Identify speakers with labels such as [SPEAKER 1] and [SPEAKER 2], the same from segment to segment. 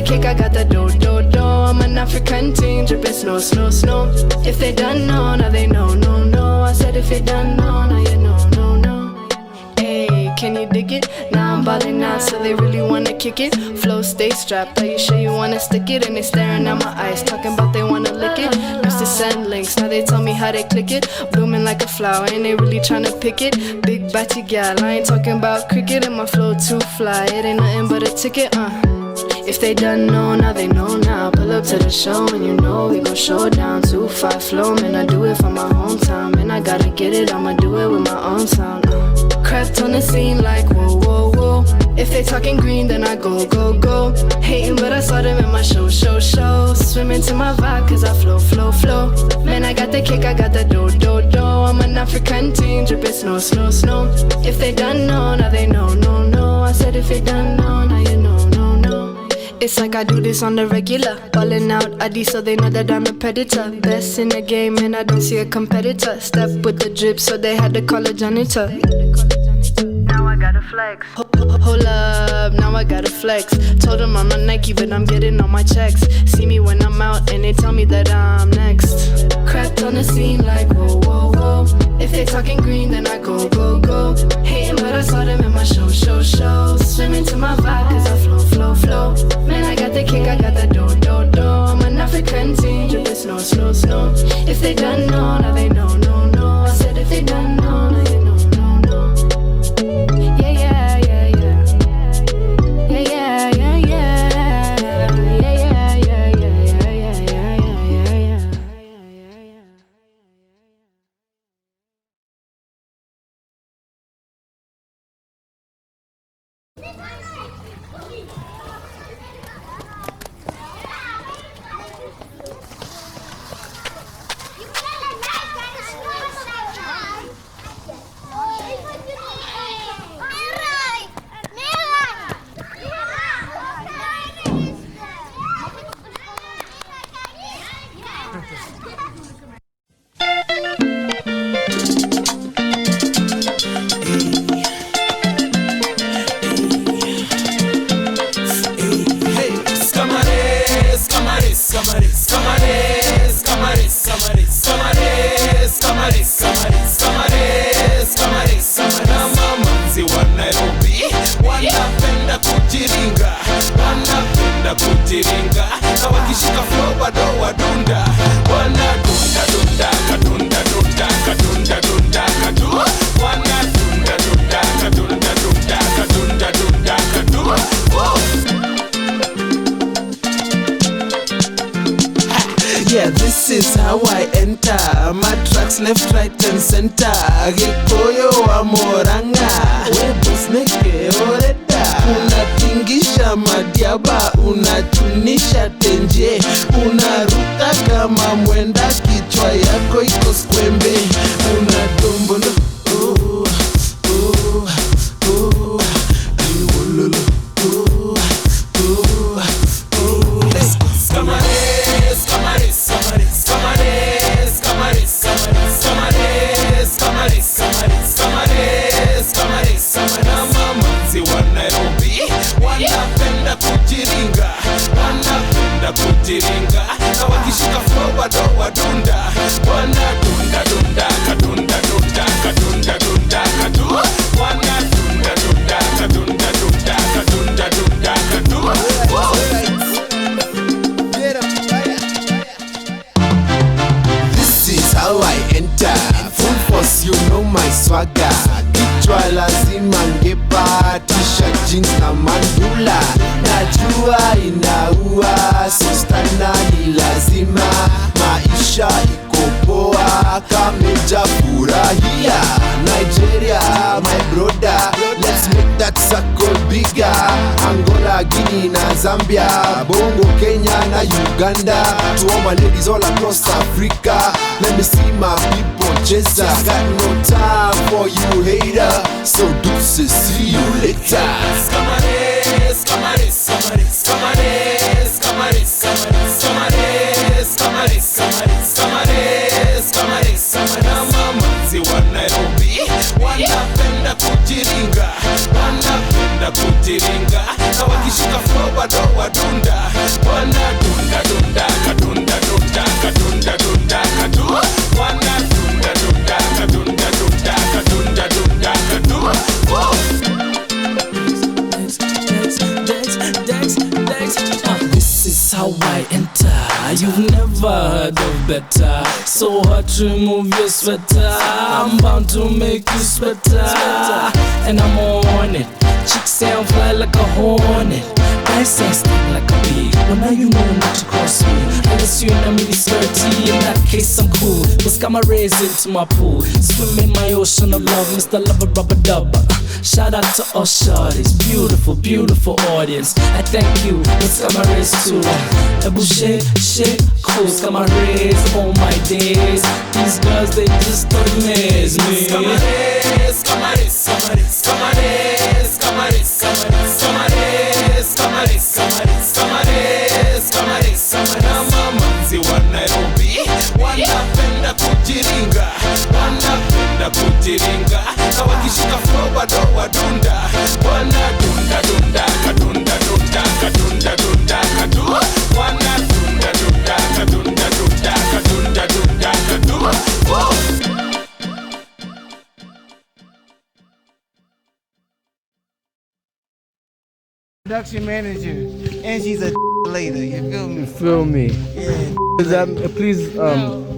[SPEAKER 1] the cake, I got the dough. I'm an African teen, dripping snow. If they done know, now they know. I said if they done know, now you know. Hey, can you dig it? Now I'm ballin' out, so they really wanna kick it. Flow, stay strapped, are you sure you wanna stick it? And they staring at my eyes, talking about they wanna lick it. Used to send links, now they tell me how they click it. Blooming like a flower, and they really tryna pick it. Big batty gal, I ain't talking about cricket. And my flow too fly, it ain't nothing but a ticket, If they done know, now they know now. Pull up to the show and you know we gon' show down. 2-5 flow, man, I do it for my hometown. Man, I gotta get it, I'ma do it with my own sound. Crept on the scene like whoa. If they talking green, then I go. Hating, but I saw them in my show. Swimming to my vibe, cause I flow. Man, I got the kick, I got the dough. I'm an African teen, dripping snow. If they done know, now they know. I said if they done know, now you know. It's like I do this on the regular. Ballin' out ID so they know that I'm a predator. Best in the game and I don't see a competitor. Step with the drip so they had to call a janitor. Now I gotta flex. Hold up, now I gotta flex. Told them I'm not Nike but I'm getting all my checks. See me when I'm out and they tell me that I'm next. Crept on the scene like whoa. If they talking green then I go. Hating but I saw them in my show. Swimming to my vibe cause I flow. Man, I got the kick, I got the dough. I'm an African teen, dripping snow. If they done know, now they know. I said if they done know, now you know.
[SPEAKER 2] Yeah, this is how I enter. Madtraxx left, right and center. Gikoyo wa moranga, webos neke oreda. Unatingisha madiaba, unachunisha tenje. Unaruka kama mwenda, kichwa yako iko skwembe. Unadombolo,
[SPEAKER 3] kutiringa na wakishika flow wadunda wanadunda kadunda kadu wanadunda kadu.
[SPEAKER 2] This is how I enter. Full force, you know my swagger. Kichwa lazima ngepa, t-shirt, jeans na mandula. Najua inaua, so stana ni lazima. Maisha iko poa, kameja furahia. Nigeria, my brother, let's make that circle bigger. Angola, Guinea na Zambia, Bongo, Kenya na Uganda. To all my ladies all across Africa, let me see my people chase. Got no time for you hater, so deuces, see you later.
[SPEAKER 3] Wanapenda kutiringa na wakishika flow wadunda
[SPEAKER 4] You've never heard of better. So hard to remove your sweater. I'm bound to make you sweater. And I'm on it. Chicks say I'm fly like a hornet. I say sting like a bee. Well now you know not to cross me. Unless you're in a mini skirty. In that case I'm cool. Let's got my rays into my pool. Swim in my ocean of love. Mr. Lover Rubber Dubber. Shout out to all shorties. Beautiful, beautiful audience. I thank you. Let's got my rays too. A boucher, shit, cool. Got my rays all my days. These girls they just amaze me.
[SPEAKER 3] Camares, camares, camares, camares, camares, camares, camares, camares, camares, camares, camares, camares. Na mamanzi wa Nairobi wanapenda kujiringa, wanapenda kujiringa. Na wakishika flow bado wadunda, wanadunda dunda kadunda dunda kadunda dunda kadu, wanadunda dunda kadunda dunda kadunda dunda kadu.
[SPEAKER 2] Production manager, and she's a later. You feel me?
[SPEAKER 5] You feel me?
[SPEAKER 2] Yeah.
[SPEAKER 5] Please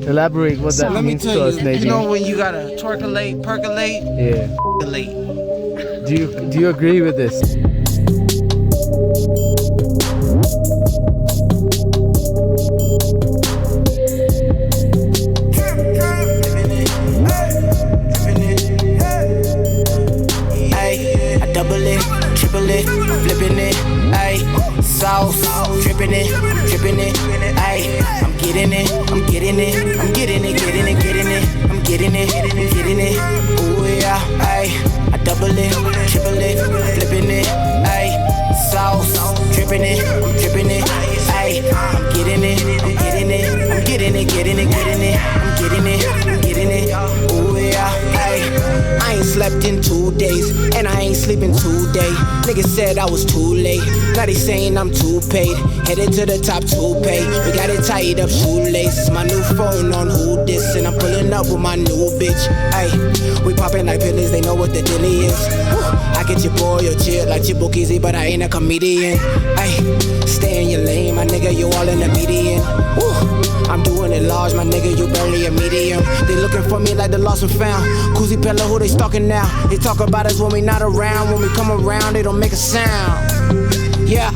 [SPEAKER 5] elaborate what that
[SPEAKER 2] Let me
[SPEAKER 5] means to
[SPEAKER 2] tell
[SPEAKER 5] us,
[SPEAKER 2] you.
[SPEAKER 5] Nadine.
[SPEAKER 2] You know when you gotta percolate,
[SPEAKER 5] Yeah.
[SPEAKER 2] percolate.
[SPEAKER 5] Do you agree with this?
[SPEAKER 6] I double it, triple it, flipping it, ayy. Sauce, dripping it, ayy. I'm getting it, I'm getting it, I'm getting it, getting it, getting it, I'm getting it, getting it. Ooh yeah, ayy. I double it, triple it, flipping it, ayy. Sauce, dripping it, I'm dripping it, ayy. I'm getting it, I'm getting it, I'm getting it, getting it, getting it, I'm getting it, I'm getting it. Ooh yeah, ayy. I ain't slept in 2 days, and I ain't sleeping today. Niggas said I was too late, now they saying I'm too paid. Headed to the top to pay, we got it tied up shoelaces. My new phone on who this, and I'm pulling up with my new bitch. Ay, we popping like pillies, they know what the deal is. I get your boy or chill like Jacuzzi, but I ain't a comedian. Ay, stay in your lane, my nigga, you all in the median. I'm doing it large, my nigga, you barely a medium. They looking for me like the lost and found. Koozie Pella, who they stalking now? They talk about us when we not around. When we come around, they don't make a sound. Yeah,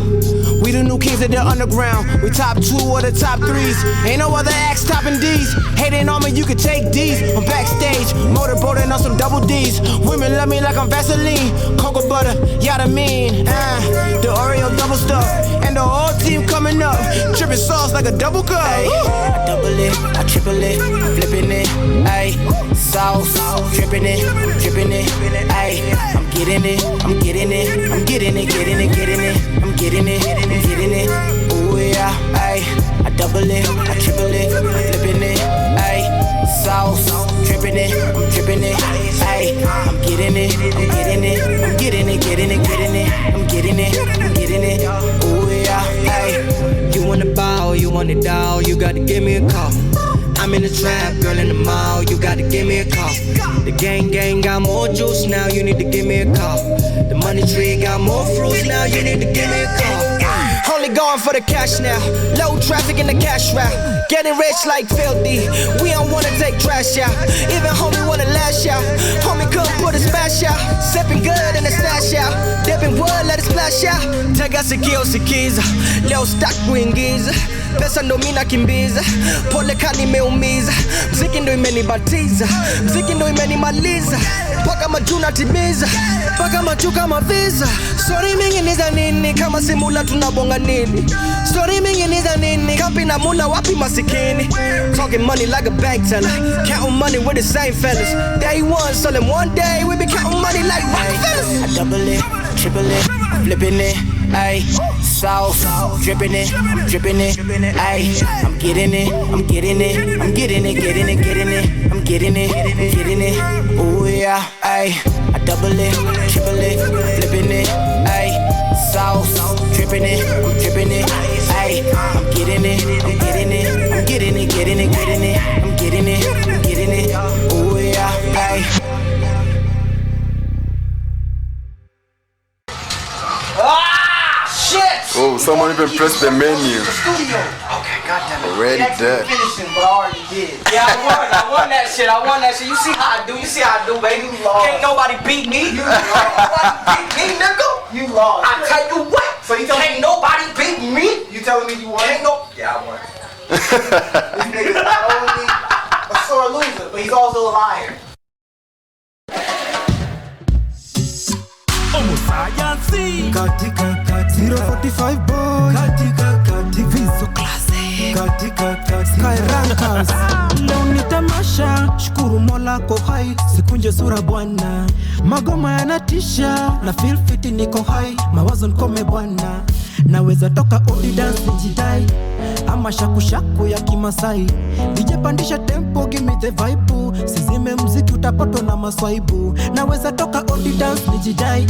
[SPEAKER 6] we the new kings of the underground. We top 2 or the top 3s. Ain't no other acts topping D's. Hating on me, you can take D's. I'm backstage, motorboating on some double D's. Women love me like I'm Vaseline. Cocoa butter, yada mean. The Oreo double stuff. And the whole team coming up. Tripping sauce like a double cup. I double it, I triple it, flipping it. Ayy, sauce, dripping it, ayy. I'm getting it, I'm getting it, I'm getting it, getting it, getting it. I'm getting it, getting it. Ooh yeah, ayy. I double it, I triple it, flipping it, ayy. Sauce, dripping it, I'm dripping it, ayy. I'm getting it, I'm getting it, I'm getting it, getting it, getting it. I'm getting it, I'm getting it. Ooh yeah, ayy. You want a bow, you want it all, you gotta give me a call. I'm in the trap, girl in the mall, you gotta give me a call. The gang got more juice, now you need to give me a call. The money tree got more fruits, now you need to give me a call. Only going for the cash now, low traffic in the cash route. Getting rich like filthy, we don't wanna take trash out. Even homie wanna lash out, homie couldn't put a smash out. Sipping good in the stash out, dipping wood, let it splash out. Tega sikio sikiza, leo stack kuingiza. Pesa ndo mina kimbiza, pole kani meumiza. Mziki ndo imenibatiza, mziki ndo imenimaliza. Paka majuna timiza, paka machuka maviza. Story mingi niza nini, kama simula tunabonga nini. Story mingi niza nini, kampi na mula wapi masikini. Talking money like a bank teller, counting money with the same fellas. Day one, so then one day we be counting money like Rockefellers. I double it, triple it, flipping it, ayy. Sauce, dripping it, ayy. I'm getting it, I'm getting it, I'm getting it, getting it, getting it. I'm getting it, getting it. Ooh yeah, ayy. I double it, triple it, flipping it, ayy. Sauce, dripping it, I'm dripping it, ayy. I'm getting it, I'm getting it, I'm getting it, getting it, getting it. I'm getting it, I'm getting it. Ooh yeah, ayy. shit!
[SPEAKER 2] Oh, someone even pressed the menu.
[SPEAKER 6] Studio. Okay, goddamn it.
[SPEAKER 2] Already dead.
[SPEAKER 6] Finishing, but I already did. Yeah, I won that shit. You see how I do? Baby? Can't nobody beat me. You lost. Nobody beat me, nigga. You lost. I tell you what. So you telling me nobody beat me? You telling me you won? Yeah, I won. This nigga's not only a sore loser, but he's also a liar.
[SPEAKER 7] Katika 045 boy katika viso classic katika Sky Rankers. Leo ni tamasha, shukuru Mola kwa hai, sikunje sura bwana, magoma yanatisha na feel fit niko hai, mawazo nikome bwana, naweza toka odi dance nijidai ama shakushaku ya Kimasai, DJ pandisha tempo, give me the vibe, sizime mziki utapatwa na maswaibu, naweza toka odi dance nijidai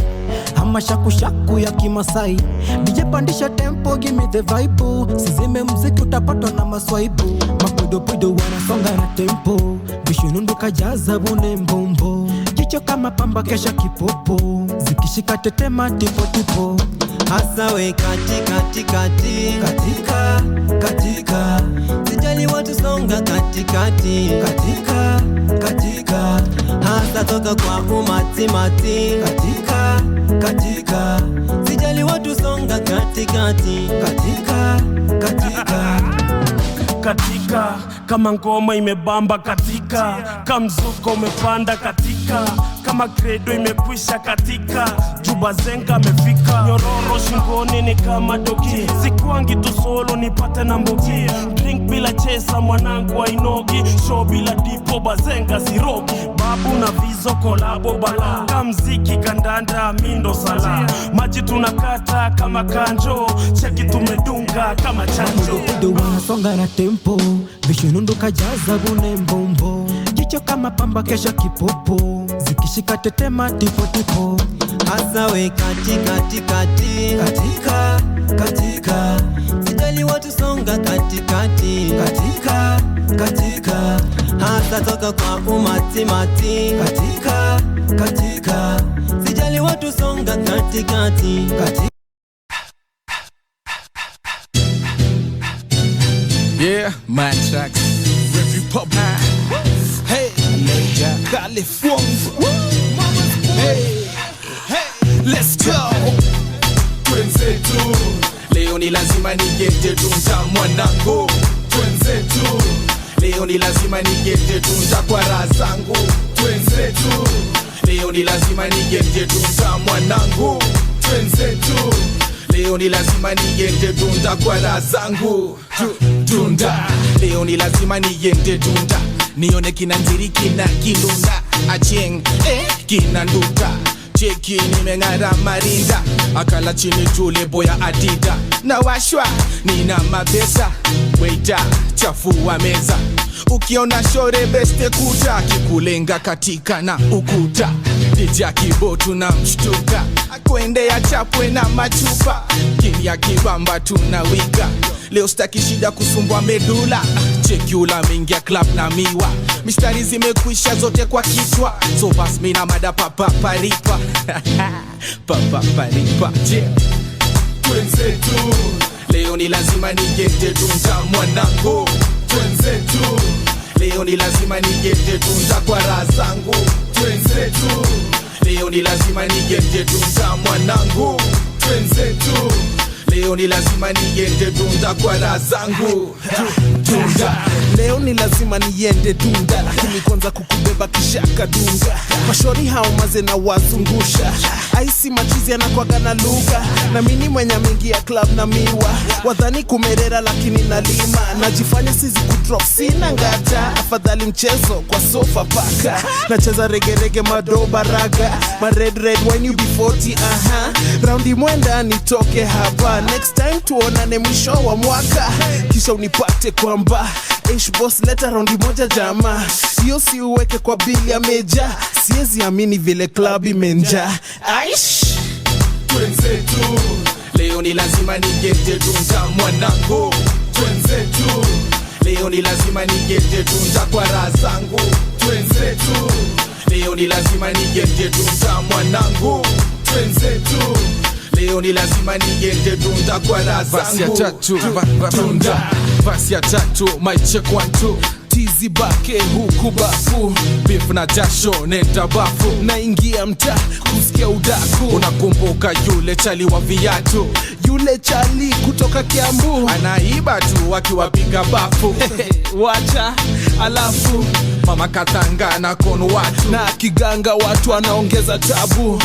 [SPEAKER 7] ama shakushaku ya Kimasai, DJ pandisha tempo, give me the vibe, sizime mziki utapatwa na maswaibu, mapodopodo wanasonga na tempo, vishunundu kajaza bune mbombo, jicho kama pamba kesha kipopo, zikishika tetema tipo tipo, hasa we katika sijali watu songa katika hasa toka kwa umati katika sijali watu songa
[SPEAKER 8] katika kama ngoma imebamba katika, kama mzuko umepanda katika, kama credo imekwisha katika, juba zenga amefika, nyororo shingoni ni kama doki, sikuangi tu solo nipate na mbogi, drink bila chesa mwanangu wainogi, show bila dipo bazenga sirogi, babu na vizo kolabo bala, kamziki kandanda mindo sala, maji tunakata kama kanjo, cheki tumedunga kama chanjo,
[SPEAKER 7] udo wanasonga na tempo, vishunundu kajaza bune mbombo, jicho kama pamba kesha kipopo, zikishika tetema tipo tipo, hasa we katika sijali watu songa katika hasa toka kwa umati katika sijali watu songa katika
[SPEAKER 3] Yeah, Madtraxx, Review Pop High. Hey, California. Hey, let's go.
[SPEAKER 2] Twenzetu, leo ni lazima nigete tunza mwanangu. Twenzetu, leo ni lazima nigete tunza kwa raha zangu. Twenzetu, leo ni lazima nigete tunza mwanangu. Twenzetu, leo ni lazima nigete tunda kwa raha zangu. Tunda, leo ni lazima nigete tunda, nione kina nziri kina kilunda, acheng kina nduta, cheki nimeng'ara marinda, akala chini tule boya adida, na washwa nina mapesa, waita chafua meza, ukiona shore beste kuta, kikulenga katika na ukuta, dija kibotu na mshtuka, akwende ya chapwe na machupa, kimya kibamba tunawika, leo staki shida kusumbwa medula, cheki ula mingia club na miwa, mistari zimekwisha zote kwa kichwa, so bas mina mada papaparipa papaparipa, yeah. Twenzetu, leo ni lazima nigete tunza mwanangu. Twenzetu, leo ni lazima nigete tunza kwa raha zangu. Twenzetu, leo ni lazima nigete tunza mwanangu. Twenzetu, leo ni lazima niende tunda kwa raha zangu. Tunda,
[SPEAKER 3] Leo ni lazima niende dunda, lakini kwanza kukubeba kishaka dunga, mashori hao maze na wazungusha, aisi machizi anakwaga na lugha, na mini mwenye mingi ya club na miwa, wadhani kumerera lakini nalima, najifanya sizi kudrop sina ngata, afadhali mchezo kwa sofa paka, nacheza regerege mado baraga, ma red when you be 40 raundi mwenda nitoke hapa, next time tuonane mwisho wa mwaka, kisha unipate kwamba boss leta raundi moja jama, hiyo si uweke kwa bili ya meja, siezi amini vile club imenja. Aish,
[SPEAKER 2] twenzetu, leo ni lazima nigete tunza mwanangu. Twenzetu, leo ni lazima nigete tunza kwa raha zangu. Twenzetu, leo ni lazima nigete tunza mwanangu. Twenzetu, leo ni lazima niende dunda kwa raha zangu.
[SPEAKER 3] Basi ya tatu, dunda. Basi ya tatu, my check 1 2. Tizi bake huku bafu, beef na jasho nenda bafu, naingia mtaa kusikia udaku. Unakumbuka yule chali wa viatu, yule chali kutoka Kiambu, anaiba tu wakiwapiga bafu. Wacha alafu mama katanga na kono watu, na kiganga watu anaongeza tabu.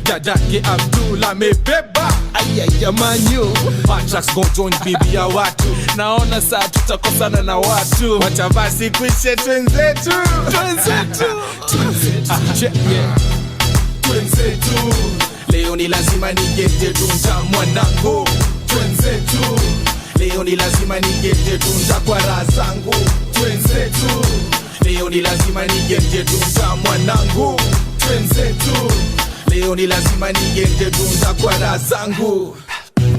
[SPEAKER 3] Dadake Abdul amebeba ayaya manyo, Madtraxx go join bibi ya watu. Naona saa tutakosana na watu, wacha basi kuishe twenzetu.
[SPEAKER 2] Twenzetu, leo ni lazima niende dunda mwanangu. Twenzetu, leo ni lazima niende dunda kwa raha zangu. Twenzetu, leo ni lazima niende dunda mwanangu. Twenzetu, leo ni lazima niende dunda kwa raha zangu.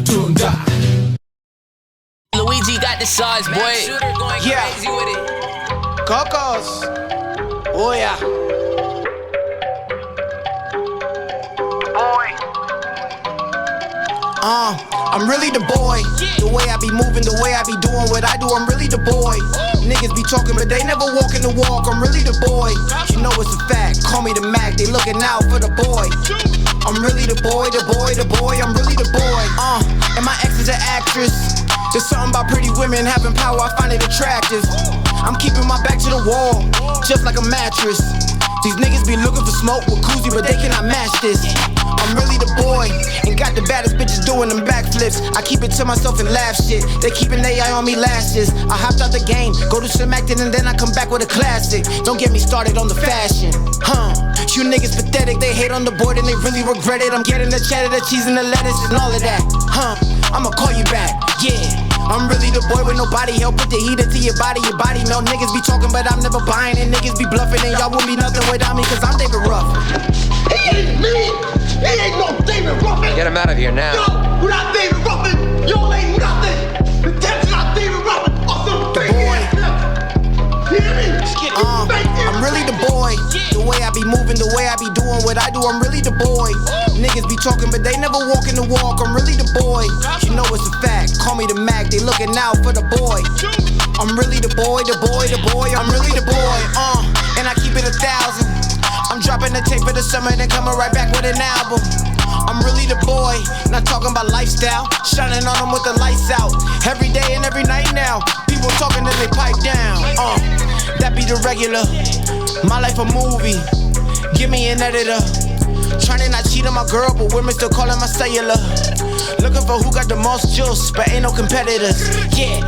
[SPEAKER 2] Dunda.
[SPEAKER 6] Luigi got the sauce, boy. Yeah. Cocos. Oh yeah. I'm really the boy. The way I be moving, the way I be doing what I do, I'm really the boy. Niggas be talking, but they never walking the walk. I'm really the boy. You know it's a fact. Call me the Mac. They looking out for the boy. I'm really the boy, the boy, the boy. I'm really the boy. And my ex is an actress. There's something about pretty women having power. I find it attractive. I'm keeping my back to the wall, just like a mattress. These niggas be looking for smoke with Jacuzzi, but they cannot match this. I'm really the boy, and got the baddest bitches doing them backflips. I keep it to myself and laugh shit. They keeping their eye on me lashes. I hopped out the game, go to some acting, and then I come back with a classic. Don't get me started on the fashion, You niggas pathetic, they hate on the board and they really regret it. I'm getting the cheddar, the cheese, and the lettuce, and all of that, I'ma call you back, yeah. I'm really the boy with nobody help. Put the heat into your body melt. Niggas be talking, but I'm never buying it. Niggas be bluffing, and y'all won't be nothing without me, cause I'm David Ruff.
[SPEAKER 9] He ain't me! He ain't no David Ruffin!
[SPEAKER 10] Get him out of here now.
[SPEAKER 9] Yo, we're not David Ruffin! Y'all ain't nothing! The Ted's not David Ruffin! Awesome
[SPEAKER 6] the boy.
[SPEAKER 9] You hear me?
[SPEAKER 6] I'm really the boy. The way I be moving, the way I be doing what I do, I'm really the boy. Niggas be talking, but they never walking the walk. I'm really the boy. You know it's a fact. Call me the Mac. They looking out for the boy. I'm really the boy, the boy, the boy. I'm really the boy. And I keep it 1,000. I'm dropping the tape for the summer, then coming right back with an album. I'm really the boy, not talking about lifestyle. Shining on them with the lights out. Every day and every night now. People talking till they pipe down. That be the regular. My life a movie. Give me an editor. Trying not cheat on my girl, but women still calling my cellular. Looking for who got the most juice, but ain't no competitors. Yeah.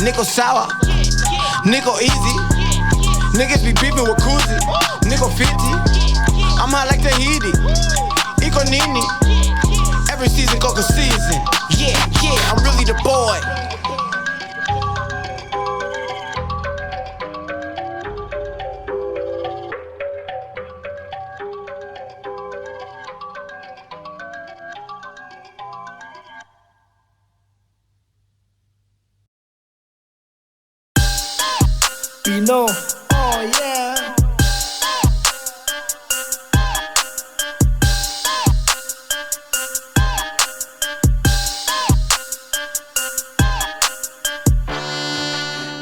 [SPEAKER 6] Nickel sour, nickel easy. Niggas be beefing with Jacuzzi. Nickel 50. I'm hot like Tahiti. Iko Nini. Every season, Coca season. Yeah, I'm really the boy.
[SPEAKER 8] Pino.
[SPEAKER 6] Oh yeah.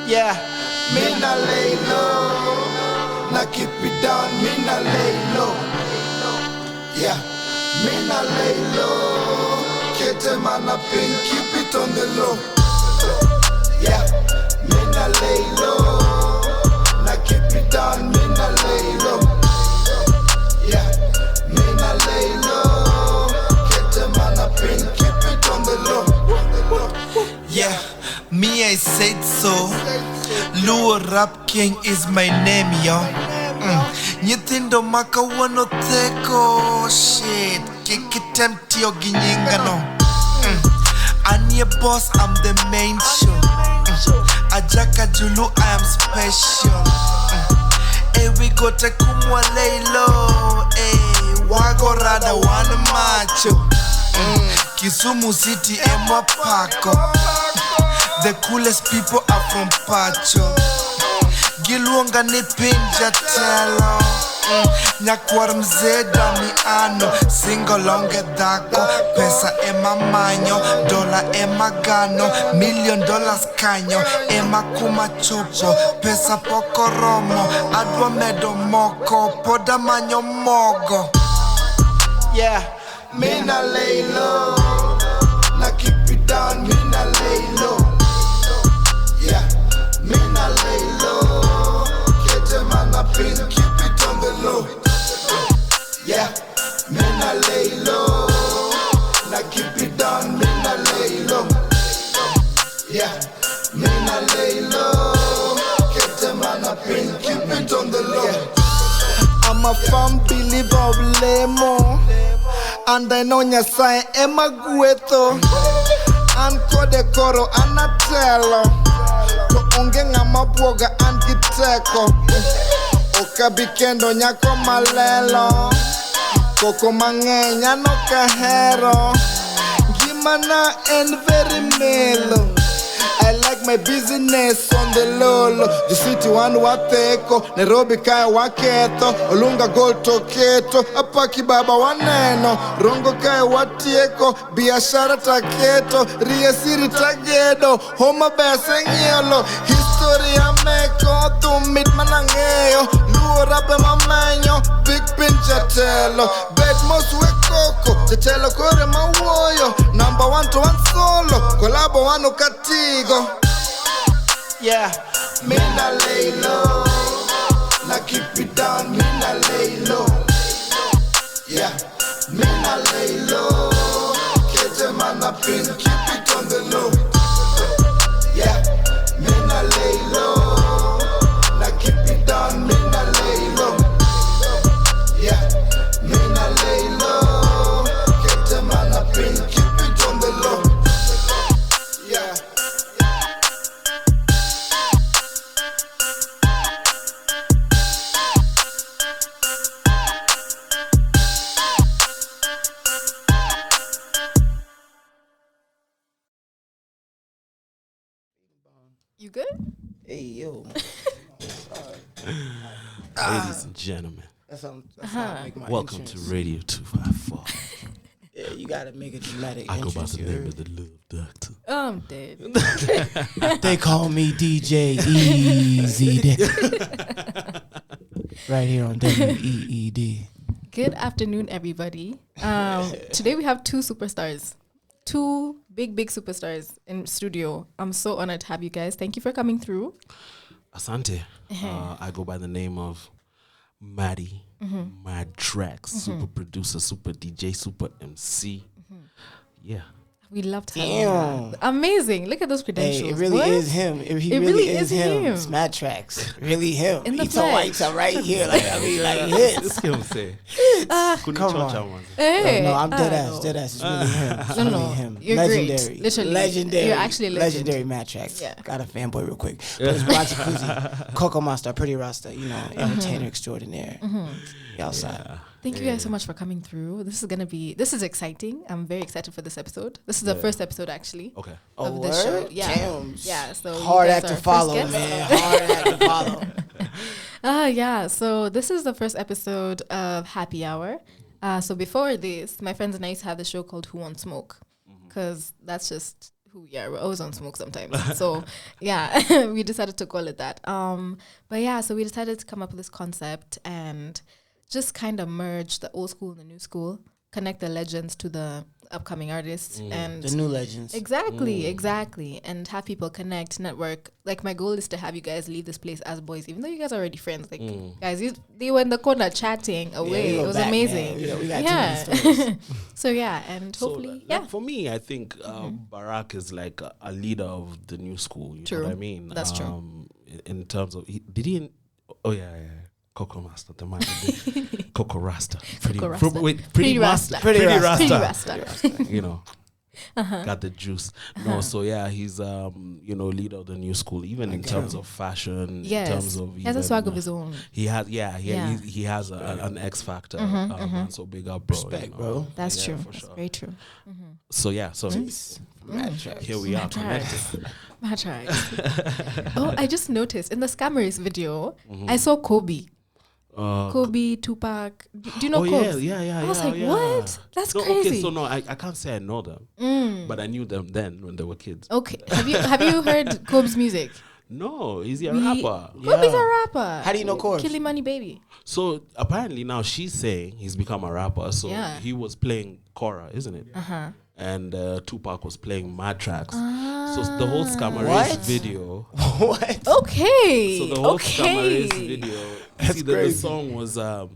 [SPEAKER 6] Yeah.
[SPEAKER 2] Mina lay low, na keep it down, mina lay low. Yeah, mina lay low, kete mana pin, keep it on the low. Yeah, mina lay low, na keep it down, mina lay low. Yeah, mina lay low, kete mana pin, keep it on the low.
[SPEAKER 11] Yeah, me I said so. Luo Rap King is my name, yo. Nyithindo maka wano teko. Shit, kikitemptio ginyingano. I'm your boss, I'm the main show. Ajaka Julu, I am special. Hey, we go te kumwa leilo. Hey, wago rada wana macho. Kisumu City, Emwa Pako. The coolest people are from Pacho. Gilwonga ni pinja telo. Nyakwar mzee Damiano, single onge dhako, pesa ema manyo, dola ema gano, $1,000,000 kanyo, ema kuma chopo, pesa poko romo, adwa medo moko, poda manyo mogo.
[SPEAKER 2] Yeah, mina lay low, na keep it down, mina lay low. Yeah, mina lay low, kete mana pin, keep it on the low. Yeah, mina lay low, na keep it down, mina lay low. Yeah, mina lay low, kete mana pin, keep it on the low. I'm a firm believer of Lemo, and I know Nyasai Emma Gueto, and Kode Koro Anatelo, to Ongenga Maboga and Giteko, Okabikendo Nyako Malelo, Koko Mangenya no Kahero, Gimana and very melo. I like my business on the low. The city one wateko, Nairobi kaya waketo, Olunga gold toketo, Apaki baba waneno, Rongo kaya watieko, biashara taketo, Ria Siri tagedo, Homa bese nyelo, History ameko, tumit manangeo, Luo rape mamanyo, Big pinchatelo, Bedmos we koko, Chetelo kore mawoyo, Number 1 to 1 solo, Kolabo wano katigo. Yeah, mina lay low, na keep it down, mina lay low. Yeah, mina lay low, kete mana pin, keep it on the low. Yeah, mina lay low, na keep it down, mina lay low. Yeah, mina lay low, kete mana pin, keep it on the low. Yeah.
[SPEAKER 1] You good?
[SPEAKER 10] Hey, yo.
[SPEAKER 12] Ladies and gentlemen,
[SPEAKER 10] That's how I make my
[SPEAKER 12] welcome to
[SPEAKER 10] entrance.
[SPEAKER 12] Radio 254.
[SPEAKER 10] Yeah, you gotta make a dramatic
[SPEAKER 12] I go by
[SPEAKER 10] entrance.
[SPEAKER 12] the name of the Love Doctor.
[SPEAKER 1] I'm dead.
[SPEAKER 10] They call me DJ Easy Dick. Right here on WEED.
[SPEAKER 1] Good afternoon, everybody. Today we have two superstars. Two big superstars in studio. I'm so honored to have you guys. Thank you for coming through.
[SPEAKER 12] Asante. I go by the name of Maddie, Madtraxx, super producer, super DJ, super MC. Yeah.
[SPEAKER 1] We loved having you. Amazing. Look at those credentials.
[SPEAKER 10] Hey, it really
[SPEAKER 1] What?
[SPEAKER 10] is him. It really is him. It's Madtraxx. Really him.
[SPEAKER 1] In the
[SPEAKER 10] He's so
[SPEAKER 1] flesh.
[SPEAKER 10] white, so right here. Like, I mean, like this.
[SPEAKER 12] This him say.
[SPEAKER 10] Come on.
[SPEAKER 1] Hey.
[SPEAKER 10] No, I'm dead ass. It's really him. It's
[SPEAKER 1] No,
[SPEAKER 10] really
[SPEAKER 1] no.
[SPEAKER 10] him.
[SPEAKER 1] You're
[SPEAKER 10] Legendary.
[SPEAKER 1] great. Literally.
[SPEAKER 10] Legendary.
[SPEAKER 1] You're actually a legend.
[SPEAKER 10] Legendary Madtraxx.
[SPEAKER 1] Yeah.
[SPEAKER 10] Got a fanboy real quick. But it's Black Jacuzzi, Coco Master, Pretty Rasta, you know, entertainer extraordinaire. He outside.
[SPEAKER 12] Yeah.
[SPEAKER 1] Thank you guys so much for coming through. This is exciting. I'm very excited for this episode. This is the first episode actually.
[SPEAKER 12] Okay.
[SPEAKER 1] Of the show. Yeah.
[SPEAKER 10] Damn.
[SPEAKER 1] Yeah. So
[SPEAKER 10] Hard
[SPEAKER 1] you
[SPEAKER 10] act
[SPEAKER 1] guys
[SPEAKER 10] to
[SPEAKER 1] are
[SPEAKER 10] follow,
[SPEAKER 1] first
[SPEAKER 10] man.
[SPEAKER 1] guests.
[SPEAKER 10] Hard act to follow.
[SPEAKER 1] Yeah. So this is the first episode of Happy Hour. So before this, my friends and I used to have the show called Who Wants Smoke? Because that's just who we are. We're always on smoke sometimes. So yeah, we decided to call it that. But yeah, so we decided to come up with this concept and just kind of merge the old school and the new school, connect the legends to the upcoming artists and
[SPEAKER 10] The new legends.
[SPEAKER 1] Exactly. And have people connect, network. Like my goal is to have you guys leave this place as boys, even though you guys are already friends. Like guys, they were in the corner chatting away.
[SPEAKER 10] we go
[SPEAKER 1] It was
[SPEAKER 10] back,
[SPEAKER 1] amazing.
[SPEAKER 10] man. We got too many stories.
[SPEAKER 1] So yeah, and hopefully,
[SPEAKER 12] like for me, I think Barak is like a leader of the new school. You know what I mean?
[SPEAKER 1] That's true.
[SPEAKER 12] In terms of, oh yeah. Coco Master, the man, Coco Rasta, Pretty Rasta. You know, got the juice. No, so yeah, he's leader of the new school. Even in terms of fashion,
[SPEAKER 1] Yes.
[SPEAKER 12] in terms of
[SPEAKER 1] He has a swag of his own.
[SPEAKER 12] He has, he has an X factor. So big up, bro.
[SPEAKER 10] Respect, bro.
[SPEAKER 1] That's true.
[SPEAKER 12] For
[SPEAKER 1] That's
[SPEAKER 12] sure.
[SPEAKER 1] very true.
[SPEAKER 12] So
[SPEAKER 10] Madtraxx.
[SPEAKER 12] here we are connected.
[SPEAKER 1] Madtraxx. Oh, I just noticed in the Scammers video, I saw Kobe.
[SPEAKER 13] Kobe, Tupac. Do you know Kobe?
[SPEAKER 12] Yeah.
[SPEAKER 13] I was like, what? That's crazy.
[SPEAKER 12] Okay, so no, I can't say I know them, but I knew them then when they were kids.
[SPEAKER 13] Okay, have you heard Kobe's music?
[SPEAKER 12] No, is he a rapper?
[SPEAKER 13] Kobe's a rapper.
[SPEAKER 10] How do you know Kobe?
[SPEAKER 13] Killing Money Baby.
[SPEAKER 12] So apparently now she's saying he's become a rapper. So he was playing Cora, isn't it? And Tupac was playing Madtraxx. So the whole Scamarace video.
[SPEAKER 10] What?
[SPEAKER 13] Okay.
[SPEAKER 12] So the whole Scamarace video. See, the song was the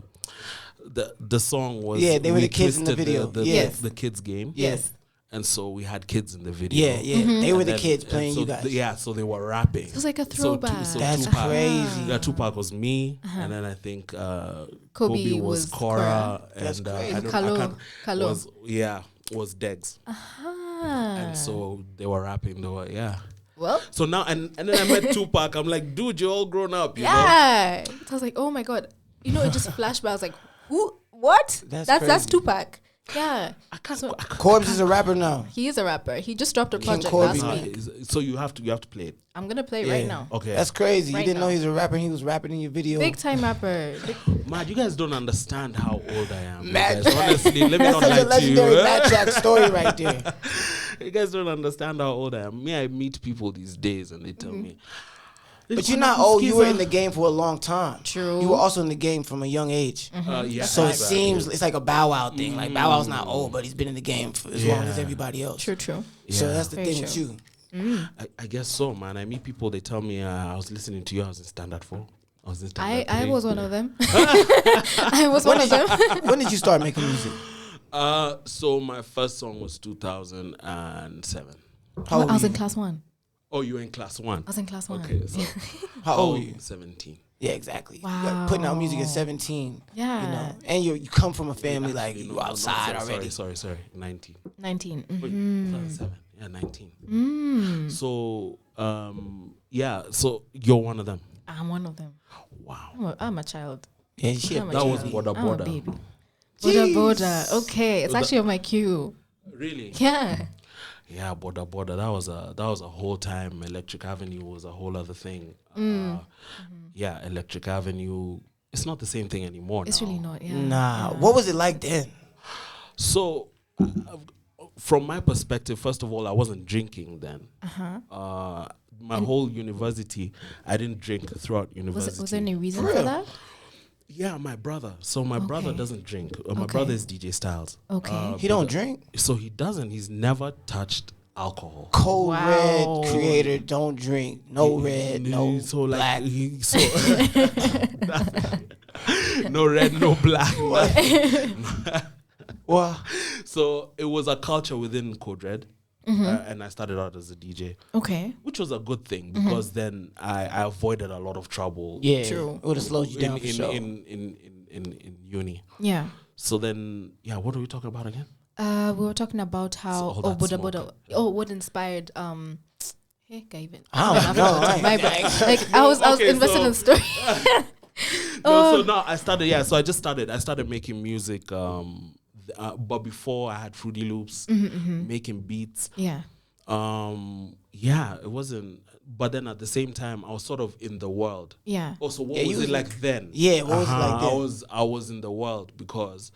[SPEAKER 12] song was
[SPEAKER 10] they were the kids in the video.
[SPEAKER 12] The kids game.
[SPEAKER 10] Yes.
[SPEAKER 12] And so we had kids in the video.
[SPEAKER 10] Yeah. They were the kids playing you guys.
[SPEAKER 12] So they were rapping.
[SPEAKER 13] It was like a throwback.
[SPEAKER 12] So
[SPEAKER 10] That's
[SPEAKER 12] Tupac,
[SPEAKER 10] crazy.
[SPEAKER 12] Yeah, Tupac was me, and then I think Kobe was Cora, and
[SPEAKER 13] Kalo.
[SPEAKER 12] Was Degs. And so they were rapping. They were
[SPEAKER 13] Well.
[SPEAKER 12] So now and then I met Tupac. I'm like, dude, you're all grown up. You know?
[SPEAKER 13] So I was like, oh my god, it just flashed by. I was like, who? What? That's Tupac. Yeah.
[SPEAKER 10] Corbs is a rapper now.
[SPEAKER 13] He is a rapper. He just dropped a project last week.
[SPEAKER 12] So you have to play it.
[SPEAKER 13] I'm gonna play it right now.
[SPEAKER 12] Okay.
[SPEAKER 10] That's crazy.
[SPEAKER 13] Right
[SPEAKER 10] you didn't
[SPEAKER 13] now.
[SPEAKER 10] know he's a rapper. He was rapping in your video.
[SPEAKER 13] Big time rapper.
[SPEAKER 12] Man, you guys don't understand how old I am.
[SPEAKER 10] Madtraxx.
[SPEAKER 12] Guys. Honestly, let me not
[SPEAKER 10] That's
[SPEAKER 12] lie
[SPEAKER 10] such a
[SPEAKER 12] to
[SPEAKER 10] legendary
[SPEAKER 12] you.
[SPEAKER 10] Madtraxx story right there.
[SPEAKER 12] You guys don't understand how old I am. Me, I meet people these days and they tell me.
[SPEAKER 10] But you're not old. You were in the game for a long time.
[SPEAKER 13] True.
[SPEAKER 10] You were also in the game from a young age. So it seems it's like a Bow Wow thing. Like Bow Wow's not old, but he's been in the game for as long as everybody else.
[SPEAKER 13] True.
[SPEAKER 10] So that's the
[SPEAKER 13] Very
[SPEAKER 10] thing with you.
[SPEAKER 12] I guess so, man. I meet people, they tell me I was listening to you, I was in Standard 4. I was in Standard 3.
[SPEAKER 13] I was one of them. I was one of them.
[SPEAKER 10] When did you start making music?
[SPEAKER 12] So my first song was 2007.
[SPEAKER 13] I was in class 1.
[SPEAKER 12] Oh, you were in class 1?
[SPEAKER 13] I was in class 1.
[SPEAKER 12] Okay, so
[SPEAKER 10] how old were you?
[SPEAKER 12] 17.
[SPEAKER 10] Yeah, exactly.
[SPEAKER 13] Wow.
[SPEAKER 10] Like putting out music at 17.
[SPEAKER 13] Yeah.
[SPEAKER 10] You know, and you come from a family like you outside already.
[SPEAKER 12] Sorry. 19.
[SPEAKER 13] 19.
[SPEAKER 12] Wait, 2007. Yeah, 19. So, so you're one of them.
[SPEAKER 13] I'm one of them.
[SPEAKER 12] Wow.
[SPEAKER 13] I'm a child.
[SPEAKER 10] Yeah, shit.
[SPEAKER 12] That was Boda
[SPEAKER 13] I'm a
[SPEAKER 12] Boda.
[SPEAKER 13] baby. Boda. Okay, it's actually on my queue.
[SPEAKER 12] Really?
[SPEAKER 13] Yeah.
[SPEAKER 12] Yeah, Boda. That was a whole time. Electric Avenue was a whole other thing. Yeah, Electric Avenue. It's not the same thing anymore.
[SPEAKER 13] It's
[SPEAKER 12] now.
[SPEAKER 13] really not. Yeah.
[SPEAKER 10] Nah. What was it like then?
[SPEAKER 12] So, from my perspective, first of all, I wasn't drinking then. My whole university, I didn't drink throughout university.
[SPEAKER 13] Was there any reason for that?
[SPEAKER 12] Yeah, my brother. So my brother doesn't drink. My brother is DJ Styles.
[SPEAKER 13] Okay.
[SPEAKER 10] He don't drink?
[SPEAKER 12] So he doesn't. He's never touched alcohol.
[SPEAKER 10] Code Red creator, don't drink. No red, no black.
[SPEAKER 12] No red, no black.
[SPEAKER 10] Well,
[SPEAKER 12] so it was a culture within Code Red. And I started out as a DJ.
[SPEAKER 13] Okay.
[SPEAKER 12] Which was a good thing because then I avoided a lot of trouble.
[SPEAKER 10] Yeah, true. It would have slowed you down
[SPEAKER 12] in uni.
[SPEAKER 13] Yeah.
[SPEAKER 12] So then, what are we talking about again?
[SPEAKER 13] We were talking about how Boda. What inspired hey, Gavin.
[SPEAKER 10] I don't know.
[SPEAKER 13] My bad. Like I was invested in the story.
[SPEAKER 12] So now I started. So I just started. I started making music. But before I had Fruity Loops, making beats.
[SPEAKER 13] Yeah.
[SPEAKER 12] It wasn't. But then at the same time, I was sort of in the world.
[SPEAKER 13] Yeah.
[SPEAKER 12] Oh, so what was it like then?
[SPEAKER 10] Yeah, what was it like then?
[SPEAKER 12] I was in the world because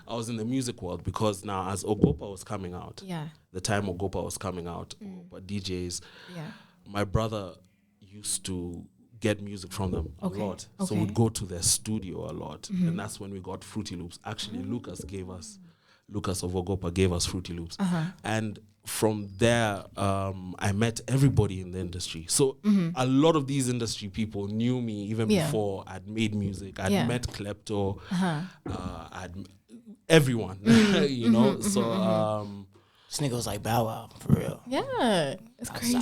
[SPEAKER 12] I was in the music world because now as Ogopa was coming out.
[SPEAKER 13] Yeah.
[SPEAKER 12] The time Ogopa was coming out, but DJs. Yeah. My brother used to get music from them a lot. So we'd go to their studio a lot. And that's when we got Fruity Loops. Actually, Lucas of Ogopa gave us Fruity Loops. And from there, I met everybody in the industry. So a lot of these industry people knew me even before I'd made music. I'd met Klepto. I'd everyone, you know. So
[SPEAKER 10] this nigga was like Bow Wow, for real.
[SPEAKER 13] Yeah, it's crazy.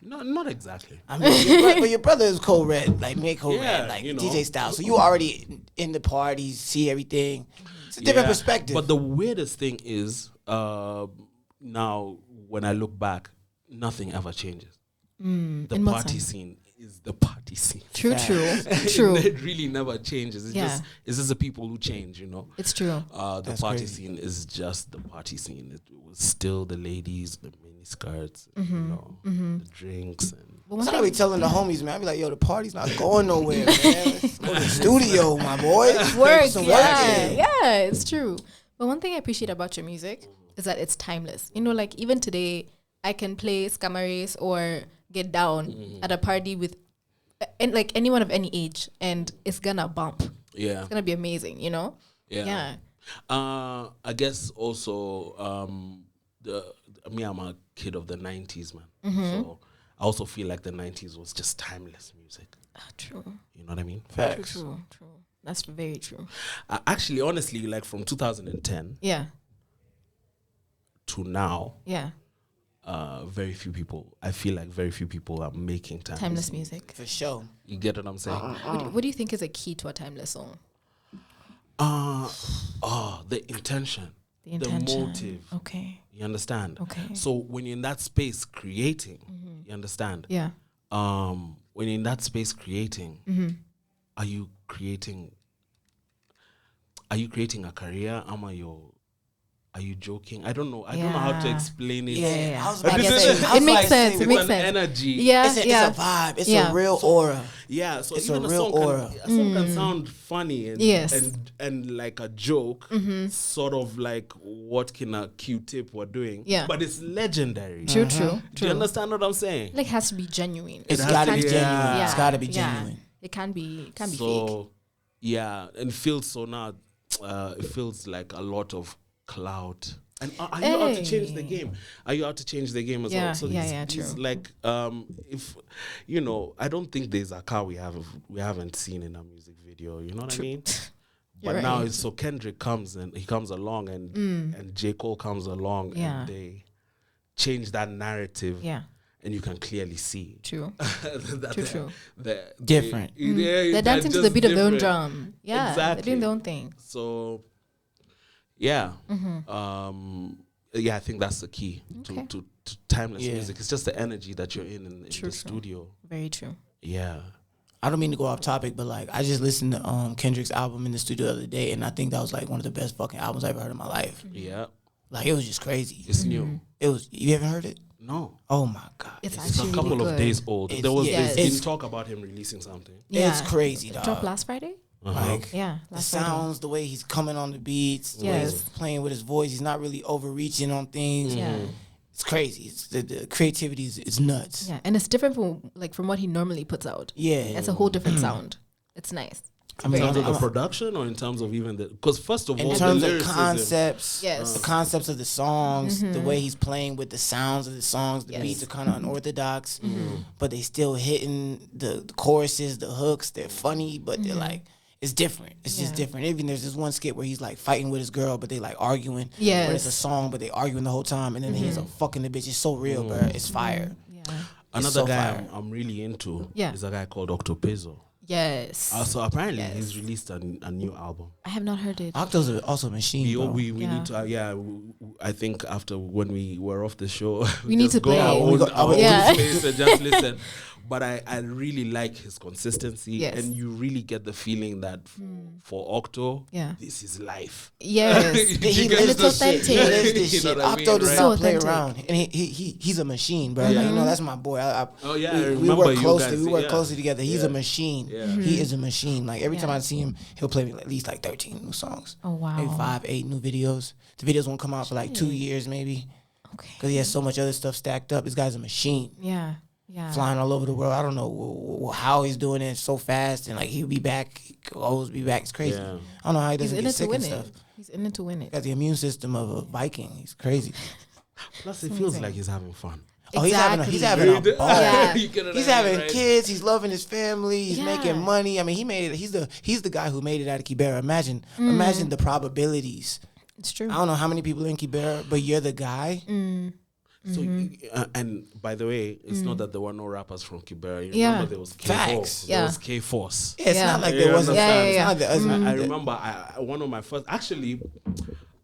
[SPEAKER 12] No, not exactly.
[SPEAKER 10] I mean, but your brother is Code Red, like make Code Red, like DJ style. So you already in the parties, see everything. It's a different perspective.
[SPEAKER 12] But the weirdest thing is, now when I look back, nothing ever changes. The party scene is the party scene.
[SPEAKER 13] True.
[SPEAKER 12] It really never changes. It's just the people who change, you know.
[SPEAKER 13] It's true.
[SPEAKER 12] The party scene is just the party scene. It was still the ladies, the mini skirts, you know, the drinks and
[SPEAKER 10] That's what I be telling the homies, man. I be like, yo, the party's not going nowhere, man. Let's go to the studio, my boy.
[SPEAKER 13] Work, yeah, it's true. But one thing I appreciate about your music is that it's timeless. You know, like even today, I can play Scamares or Get Down at a party with like anyone of any age, and it's gonna bump.
[SPEAKER 12] Yeah,
[SPEAKER 13] it's gonna be amazing. You know.
[SPEAKER 12] Yeah. I guess also me, I'm a kid of the 90s, man. So I also feel like the 90s was just timeless music.
[SPEAKER 13] True.
[SPEAKER 12] You know what I mean?
[SPEAKER 10] Facts.
[SPEAKER 13] True. That's very true.
[SPEAKER 12] Actually, honestly, like from 2010 to now, very few people, I feel like very few people are making
[SPEAKER 13] timeless music.
[SPEAKER 10] For sure.
[SPEAKER 12] You get what I'm saying?
[SPEAKER 13] What do you think is a key to a timeless song?
[SPEAKER 12] The intention. The motive.
[SPEAKER 13] Okay.
[SPEAKER 12] You understand?
[SPEAKER 13] Okay.
[SPEAKER 12] So when you're in that space creating, you understand?
[SPEAKER 13] Yeah.
[SPEAKER 12] When you're in that space creating, are you creating a career? Are you joking? I don't know. I don't know how to explain it.
[SPEAKER 10] Yeah.
[SPEAKER 13] It makes sense. It makes sense.
[SPEAKER 12] Energy.
[SPEAKER 13] Yeah.
[SPEAKER 10] It's a vibe. It's a real aura.
[SPEAKER 12] Yeah. So
[SPEAKER 10] it's
[SPEAKER 12] even
[SPEAKER 10] a real aura.
[SPEAKER 12] A song can sound funny and like a joke, sort of like what Kina Q-Tip were doing.
[SPEAKER 13] Yeah.
[SPEAKER 12] But it's legendary.
[SPEAKER 13] True.
[SPEAKER 12] Do you understand what I'm saying?
[SPEAKER 13] Like, it has to be genuine.
[SPEAKER 10] It's got to be genuine. It's got to be genuine.
[SPEAKER 13] It can't be fake.
[SPEAKER 12] Yeah, and it feels so now. It feels like a lot of cloud. And are you out to change the game? Are you out to change the game as well? So true. Like, if you know, I don't think there's a car we haven't seen in a music video. You know what I mean? But now it's so Kendrick comes along and J. Cole comes along and they change that narrative.
[SPEAKER 13] Yeah.
[SPEAKER 12] And you can clearly see.
[SPEAKER 13] True.
[SPEAKER 10] True.
[SPEAKER 12] They're
[SPEAKER 10] different.
[SPEAKER 13] They're dancing to the beat of their own drum. Yeah.
[SPEAKER 12] Exactly.
[SPEAKER 13] They're doing their own thing.
[SPEAKER 12] So, yeah. I think that's the key to timeless music. It's just the energy that you're in the studio.
[SPEAKER 13] Very true.
[SPEAKER 12] Yeah.
[SPEAKER 10] I don't mean to go off topic, but like I just listened to Kendrick's album in the studio the other day, and I think that was like one of the best fucking albums I ever heard in my life.
[SPEAKER 12] Yeah.
[SPEAKER 10] Like it was just crazy.
[SPEAKER 12] It's new.
[SPEAKER 10] It was. You haven't heard it?
[SPEAKER 12] No.
[SPEAKER 10] Oh my God.
[SPEAKER 13] It's
[SPEAKER 12] a couple
[SPEAKER 13] really
[SPEAKER 12] of days old. There was
[SPEAKER 10] it's
[SPEAKER 12] talk about him releasing something.
[SPEAKER 13] Yeah.
[SPEAKER 10] It's crazy, dog.
[SPEAKER 13] Dropped last Friday?
[SPEAKER 10] Like
[SPEAKER 13] the
[SPEAKER 10] sounds, the way he's coming on the beats, the way he's playing with his voice. He's not really overreaching on things.
[SPEAKER 13] Yeah.
[SPEAKER 10] It's crazy. It's the creativity is nuts.
[SPEAKER 13] Yeah, and it's different from what he normally puts out.
[SPEAKER 10] Yeah.
[SPEAKER 13] It's a whole different sound. It's nice.
[SPEAKER 12] In terms of the production or in terms of even the... Because first of all,
[SPEAKER 10] in terms of concepts,
[SPEAKER 13] the
[SPEAKER 10] concepts of the songs, the way he's playing with the sounds of the songs, the beats are kind of unorthodox, but they still hitting the choruses, the hooks. They're funny, but they're like... It's different. It's just different. Even there's this one skit where he's like fighting with his girl, but they like arguing.
[SPEAKER 13] Yes.
[SPEAKER 10] But it's a song, but they arguing the whole time. And then he's fucking the bitch. It's so real, bro. It's fire.
[SPEAKER 13] Yeah.
[SPEAKER 12] Another guy I'm really into is a guy called Octopezo.
[SPEAKER 13] Yes.
[SPEAKER 12] So apparently he's released a new album.
[SPEAKER 13] I have not heard it.
[SPEAKER 10] Octo's also a machine, bro.
[SPEAKER 12] We need to, I think after when we were off the show,
[SPEAKER 13] we need to
[SPEAKER 12] go
[SPEAKER 13] play
[SPEAKER 12] our own space and just listen. But I really like his consistency, and you really get the feeling that for Octo, this is life.
[SPEAKER 13] Yes, it's authentic.
[SPEAKER 10] He lives this shit. Octo does not play
[SPEAKER 13] authentic.
[SPEAKER 10] around, and he's a machine, bro. Like, you know, that's my boy.
[SPEAKER 12] We
[SPEAKER 10] work closely.
[SPEAKER 12] Guys,
[SPEAKER 10] we work closely together. He's a machine.
[SPEAKER 12] Yeah.
[SPEAKER 10] He is a machine. Like every time I see him, he'll play me at least like 13 new songs.
[SPEAKER 13] Oh wow,
[SPEAKER 10] maybe 5, 8 new videos. The videos won't come out for like 2 years, maybe.
[SPEAKER 13] Okay,
[SPEAKER 10] because he has so much other stuff stacked up. This guy's a machine.
[SPEAKER 13] Yeah. Yeah.
[SPEAKER 10] Flying all over the world. I don't know how he's doing it so fast, and like he'll be back, he'll always be back. It's crazy. Yeah. I don't know how he doesn't get sick and stuff.
[SPEAKER 13] He's in it to win it.
[SPEAKER 10] Got the immune system of a Viking. He's crazy.
[SPEAKER 12] Plus, it feels like he's having fun.
[SPEAKER 10] Oh,
[SPEAKER 13] exactly.
[SPEAKER 10] he's having a ball.
[SPEAKER 13] Yeah.
[SPEAKER 10] He's having kids. He's loving his family. He's making money. I mean, he made it. He's the guy who made it out of Kibera. Imagine the probabilities.
[SPEAKER 13] It's true.
[SPEAKER 10] I don't know how many people are in Kibera, but you're the guy.
[SPEAKER 12] So, and by the way, it's not that there were no rappers from Kibera. Remember there was K-Force. There was K-Force.
[SPEAKER 10] Yeah, it's not like there wasn't fans.
[SPEAKER 12] I remember one of my first... Actually,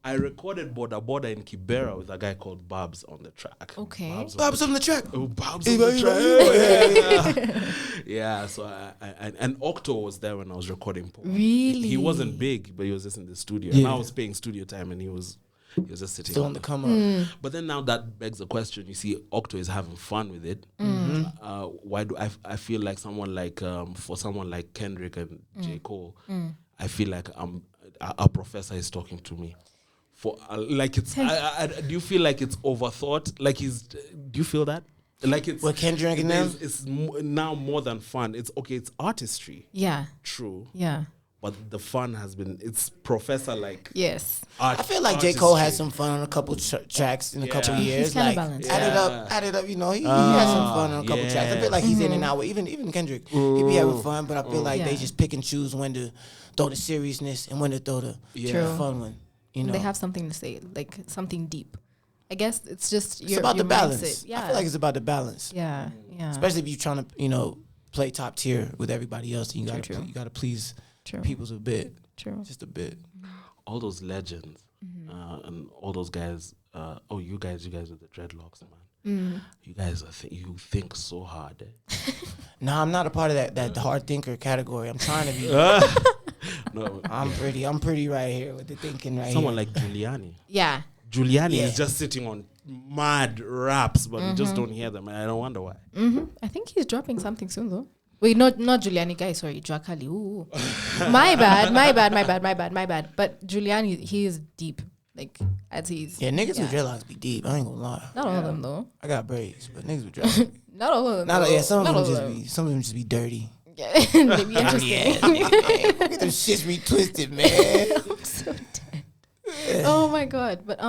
[SPEAKER 12] I recorded Border Border in Kibera with a guy called Babs on the track.
[SPEAKER 13] Okay.
[SPEAKER 10] Babs on the track.
[SPEAKER 12] Oh, Babs on the track. Yeah, so and Octo was there when I was recording Paul.
[SPEAKER 13] Really?
[SPEAKER 12] He wasn't big, but he was just in the studio. And I was paying studio time and he was He was just sitting
[SPEAKER 10] Still on the come up.
[SPEAKER 12] But then now that begs the question. You see, Octo is having fun with it. Why do I feel like someone like for someone like Kendrick and J. Cole, I feel like a professor is talking to me. For like it's, do you feel like it's overthought? Like do you feel that? Like it's
[SPEAKER 10] what Kendrick and them?
[SPEAKER 12] It's now more than fun. It's okay. It's artistry.
[SPEAKER 13] Yeah.
[SPEAKER 12] True.
[SPEAKER 13] Yeah.
[SPEAKER 12] But the fun has been. It's professor like.
[SPEAKER 13] Yes.
[SPEAKER 10] I feel like J. Cole had some fun on a couple tracks in a couple years.
[SPEAKER 13] He's kind of
[SPEAKER 10] like
[SPEAKER 13] balanced.
[SPEAKER 10] add it up. You know, he had some fun on a couple tracks. I feel like he's in and out with even Kendrick. He be having fun, but I feel like they just pick and choose when to throw the seriousness and when to throw the fun one. You know,
[SPEAKER 13] they have something to say, like something deep. I guess it's just
[SPEAKER 10] it's about the balance.
[SPEAKER 13] Mindset. Yeah.
[SPEAKER 10] I feel like it's about the balance.
[SPEAKER 13] Yeah.
[SPEAKER 10] Especially if you're trying to, play top tier with everybody else, you gotta please people's a bit.
[SPEAKER 13] True.
[SPEAKER 10] Just a bit.
[SPEAKER 12] All those legends and all those guys. You guys with the dreadlocks, man. You guys you think so hard.
[SPEAKER 10] No, I'm not a part of that hard thinker category. I'm trying to be.
[SPEAKER 12] No,
[SPEAKER 10] I'm pretty right here with the thinking right
[SPEAKER 12] Someone
[SPEAKER 10] here.
[SPEAKER 12] like Giuliani.
[SPEAKER 13] Yeah.
[SPEAKER 12] Giuliani is just sitting on mad raps, but we just don't hear them, and I don't wonder why.
[SPEAKER 13] I think he's dropping something soon, though. Wait, not Giuliani, guys. Sorry, Drakali. Ooh. My bad. But Giuliani, he is deep. Like, as he's...
[SPEAKER 10] Yeah, niggas with dreadlocks be deep. I ain't gonna lie.
[SPEAKER 13] Not all of them, though.
[SPEAKER 10] I got braids, but niggas with dreadlocks.
[SPEAKER 13] Not all of them.
[SPEAKER 10] Some of them just be dirty.
[SPEAKER 13] Yeah, they be interesting.
[SPEAKER 10] Look at them shits retwisted, man.
[SPEAKER 13] I'm so dead. Oh my god. But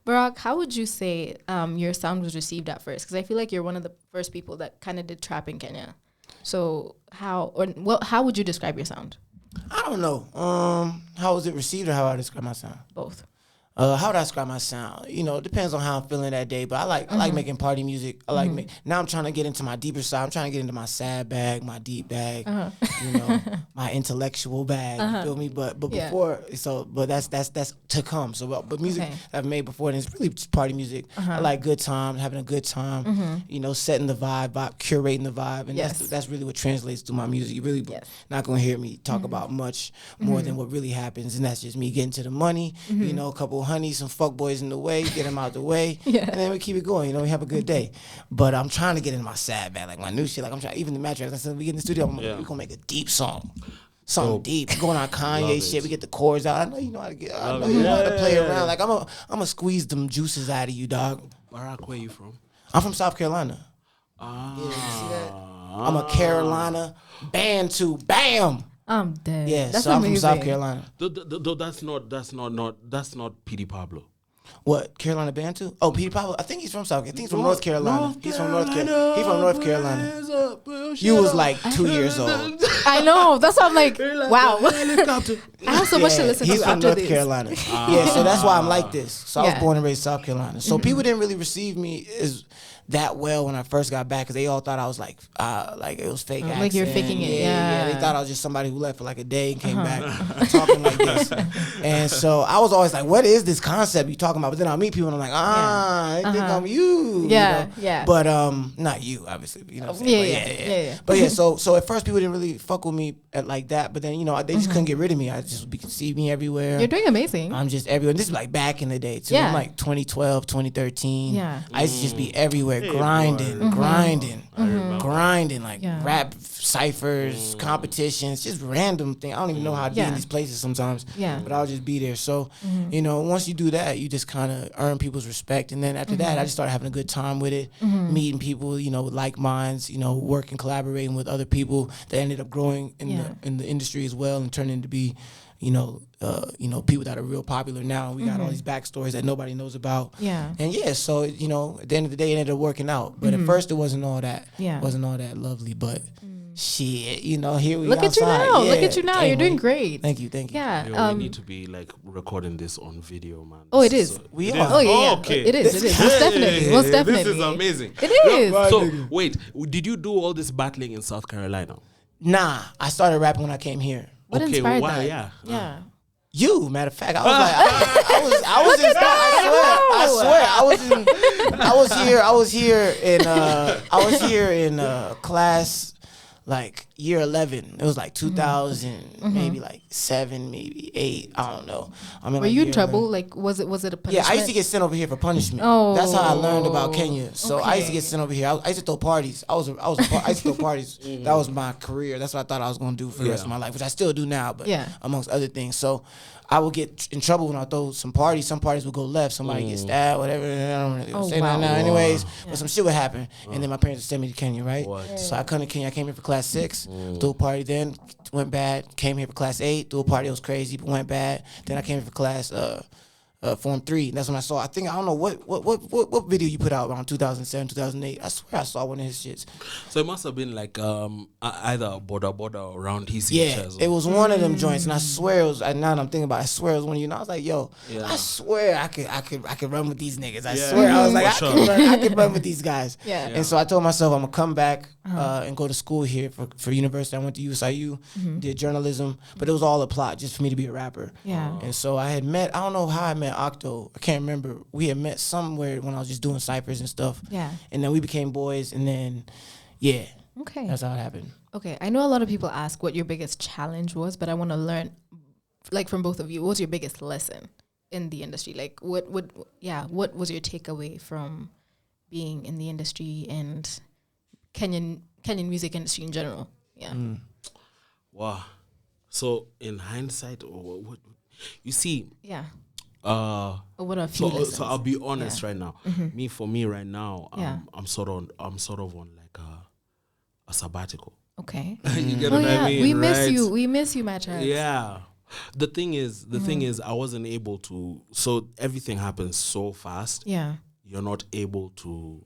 [SPEAKER 13] Barak, how would you say your sound was received at first? Because I feel like you're one of the first people that kind of did trap in Kenya. So how would you describe your sound?
[SPEAKER 10] I don't know. How was it received or how I describe my sound?
[SPEAKER 13] Both.
[SPEAKER 10] How would I describe my sound? It depends on how I'm feeling that day. But I like making party music. I like now I'm trying to get into my deeper side. I'm trying to get into my sad bag, my deep bag, my intellectual bag. You feel me? But before, but that's to come. So but music I've made before, and it's really just party music. I like good time, having a good time. Setting the vibe, curating the vibe, and that's really what translates to my music. You really not gonna hear me talk about much more than what really happens, and that's just me getting to the money. A couple honey, some fuck boys in the way, get them out the way, and then we keep it going. We have a good day. But I'm trying to get into my sad bag, like my new shit. Like I'm trying, even the Madtraxx. I said we get in the studio, we're gonna make a deep song, something deep. Going on Kanye shit. We get the chords out. I know you know how to get. I know you know how to play around. Like I'm gonna squeeze them juices out of you, dog.
[SPEAKER 12] Barak, where you from?
[SPEAKER 10] I'm from South Carolina. Yeah, you see that? I'm a Carolina Bantu. Bam.
[SPEAKER 13] I'm dead.
[SPEAKER 10] Yeah,
[SPEAKER 13] that's
[SPEAKER 10] so
[SPEAKER 13] amazing.
[SPEAKER 10] I'm from South Carolina.
[SPEAKER 12] That's not P.D. Pablo.
[SPEAKER 10] What, Carolina Bantu? Oh, P.D. Pablo. I think he's from South. I think he's from North Carolina. He's from North Carolina. He's from North Carolina. You was like 2 years old.
[SPEAKER 13] I know. That's why I'm like, wow. I have so much to listen to
[SPEAKER 10] he's from
[SPEAKER 13] after
[SPEAKER 10] North
[SPEAKER 13] this.
[SPEAKER 10] Carolina. Yeah, so that's why I'm like this. So I was born and raised South Carolina. So people didn't really receive me as that well when I first got back, because they all thought I was like it was fake accent.
[SPEAKER 13] Like you're faking it. Yeah.
[SPEAKER 10] They thought I was just somebody who left for like a day and came back talking like this. And so I was always like, what is this concept you talking about? But then I'll meet people and I'm like, they think I'm you.
[SPEAKER 13] Yeah,
[SPEAKER 10] you know?
[SPEAKER 13] yeah.
[SPEAKER 10] But not you, obviously. You know what I'm saying? Yeah. But yeah, so at first people didn't really fuck with me like that. But then, they just couldn't get rid of me. I just could see me everywhere.
[SPEAKER 13] You're doing amazing.
[SPEAKER 10] I'm just everywhere. This is like back in the day too. I'm like 2012, 2013.
[SPEAKER 13] Yeah.
[SPEAKER 10] I used to just be everywhere. Grinding, like rap ciphers, competitions, just random thing. I don't even know how to be in these places sometimes. Yeah. But I'll just be there. So, once you do that, you just kind of earn people's respect. And then after that, I just started having a good time with it, meeting people, with like minds, working, collaborating with other people that ended up growing in the industry as well and turning to be people that are real popular now. We got all these backstories that nobody knows about. Yeah. And so at the end of the day, it ended up working out. But at first, it wasn't all that. Yeah. Wasn't all that lovely. But shit, here we
[SPEAKER 13] look
[SPEAKER 10] outside.
[SPEAKER 13] At you now.
[SPEAKER 10] Yeah.
[SPEAKER 13] Look at you now. You're doing great.
[SPEAKER 10] Thank you.
[SPEAKER 13] Yeah.
[SPEAKER 12] We need to be like recording this on video, man.
[SPEAKER 13] Oh, it is.
[SPEAKER 10] We are.
[SPEAKER 13] Oh yeah.
[SPEAKER 12] Okay.
[SPEAKER 13] It is. Most definitely. Most definitely.
[SPEAKER 12] This is amazing.
[SPEAKER 13] It is.
[SPEAKER 12] So wait, did you do all this battling in South Carolina?
[SPEAKER 10] Nah, I started rapping when I came here.
[SPEAKER 13] What inspired that?
[SPEAKER 12] Yeah.
[SPEAKER 10] You, matter of fact, I was like, I was here in class like year 11. It was like 2000, maybe like 7, maybe 8. I don't know. I mean,
[SPEAKER 13] were you in trouble? Like, was it a punishment?
[SPEAKER 10] Yeah, I used to get sent over here for punishment.
[SPEAKER 13] Oh,
[SPEAKER 10] that's how I learned about Kenya. So I used to get sent over here. I used to throw parties. I used to throw parties. That was my career. That's what I thought I was gonna do for the rest of my life, which I still do now. But amongst other things, so I would get in trouble when I throw some parties. Some parties would go left. Somebody get stabbed, whatever. I don't really say that now, anyways. But some shit would happen, and then my parents would send me to Kenya, right? So I come to Kenya. I came here for class 6, threw a party. Then went bad. Came here for class 8, threw a party. It was crazy, but went bad. Then I came here for class Form 3. That's when I saw. I don't know what video you put out around 2007, 2008. I swear I saw one of his shits.
[SPEAKER 12] So it must have been like either border around his.
[SPEAKER 10] Yeah, it was one of them joints, and I swear it was. Now that I'm thinking about it, I swear it was one of you. And I was like, yo, I swear I could run with these niggas. I swear I was like, I could run with these guys. Yeah. And so I told myself I'm gonna come back and go to school here for university. I went to USIU, did journalism, but it was all a plot just for me to be a rapper.
[SPEAKER 13] Yeah.
[SPEAKER 10] And so I had met. I don't know how I met Octo. I can't remember. We had met somewhere when I was just doing ciphers and stuff.
[SPEAKER 13] Yeah.
[SPEAKER 10] And then we became boys, and then
[SPEAKER 13] okay,
[SPEAKER 10] that's how it happened.
[SPEAKER 13] Okay, I know a lot of people ask what your biggest challenge was, but I want to learn, like, from both of you, what was your biggest lesson in the industry? Like, what was your takeaway from being in the industry and Kenyan music industry in general? Yeah.
[SPEAKER 12] Wow. So in hindsight, or what you see?
[SPEAKER 13] Yeah. What are a few lessons?
[SPEAKER 12] So I'll be honest right now. For me right now, I'm sort of on like a sabbatical.
[SPEAKER 13] Okay.
[SPEAKER 12] You get what I mean?
[SPEAKER 13] We miss you. We miss you, Madtraxx.
[SPEAKER 12] Yeah. The thing is, I wasn't able to. So everything happens so fast.
[SPEAKER 13] Yeah.
[SPEAKER 12] You're not able to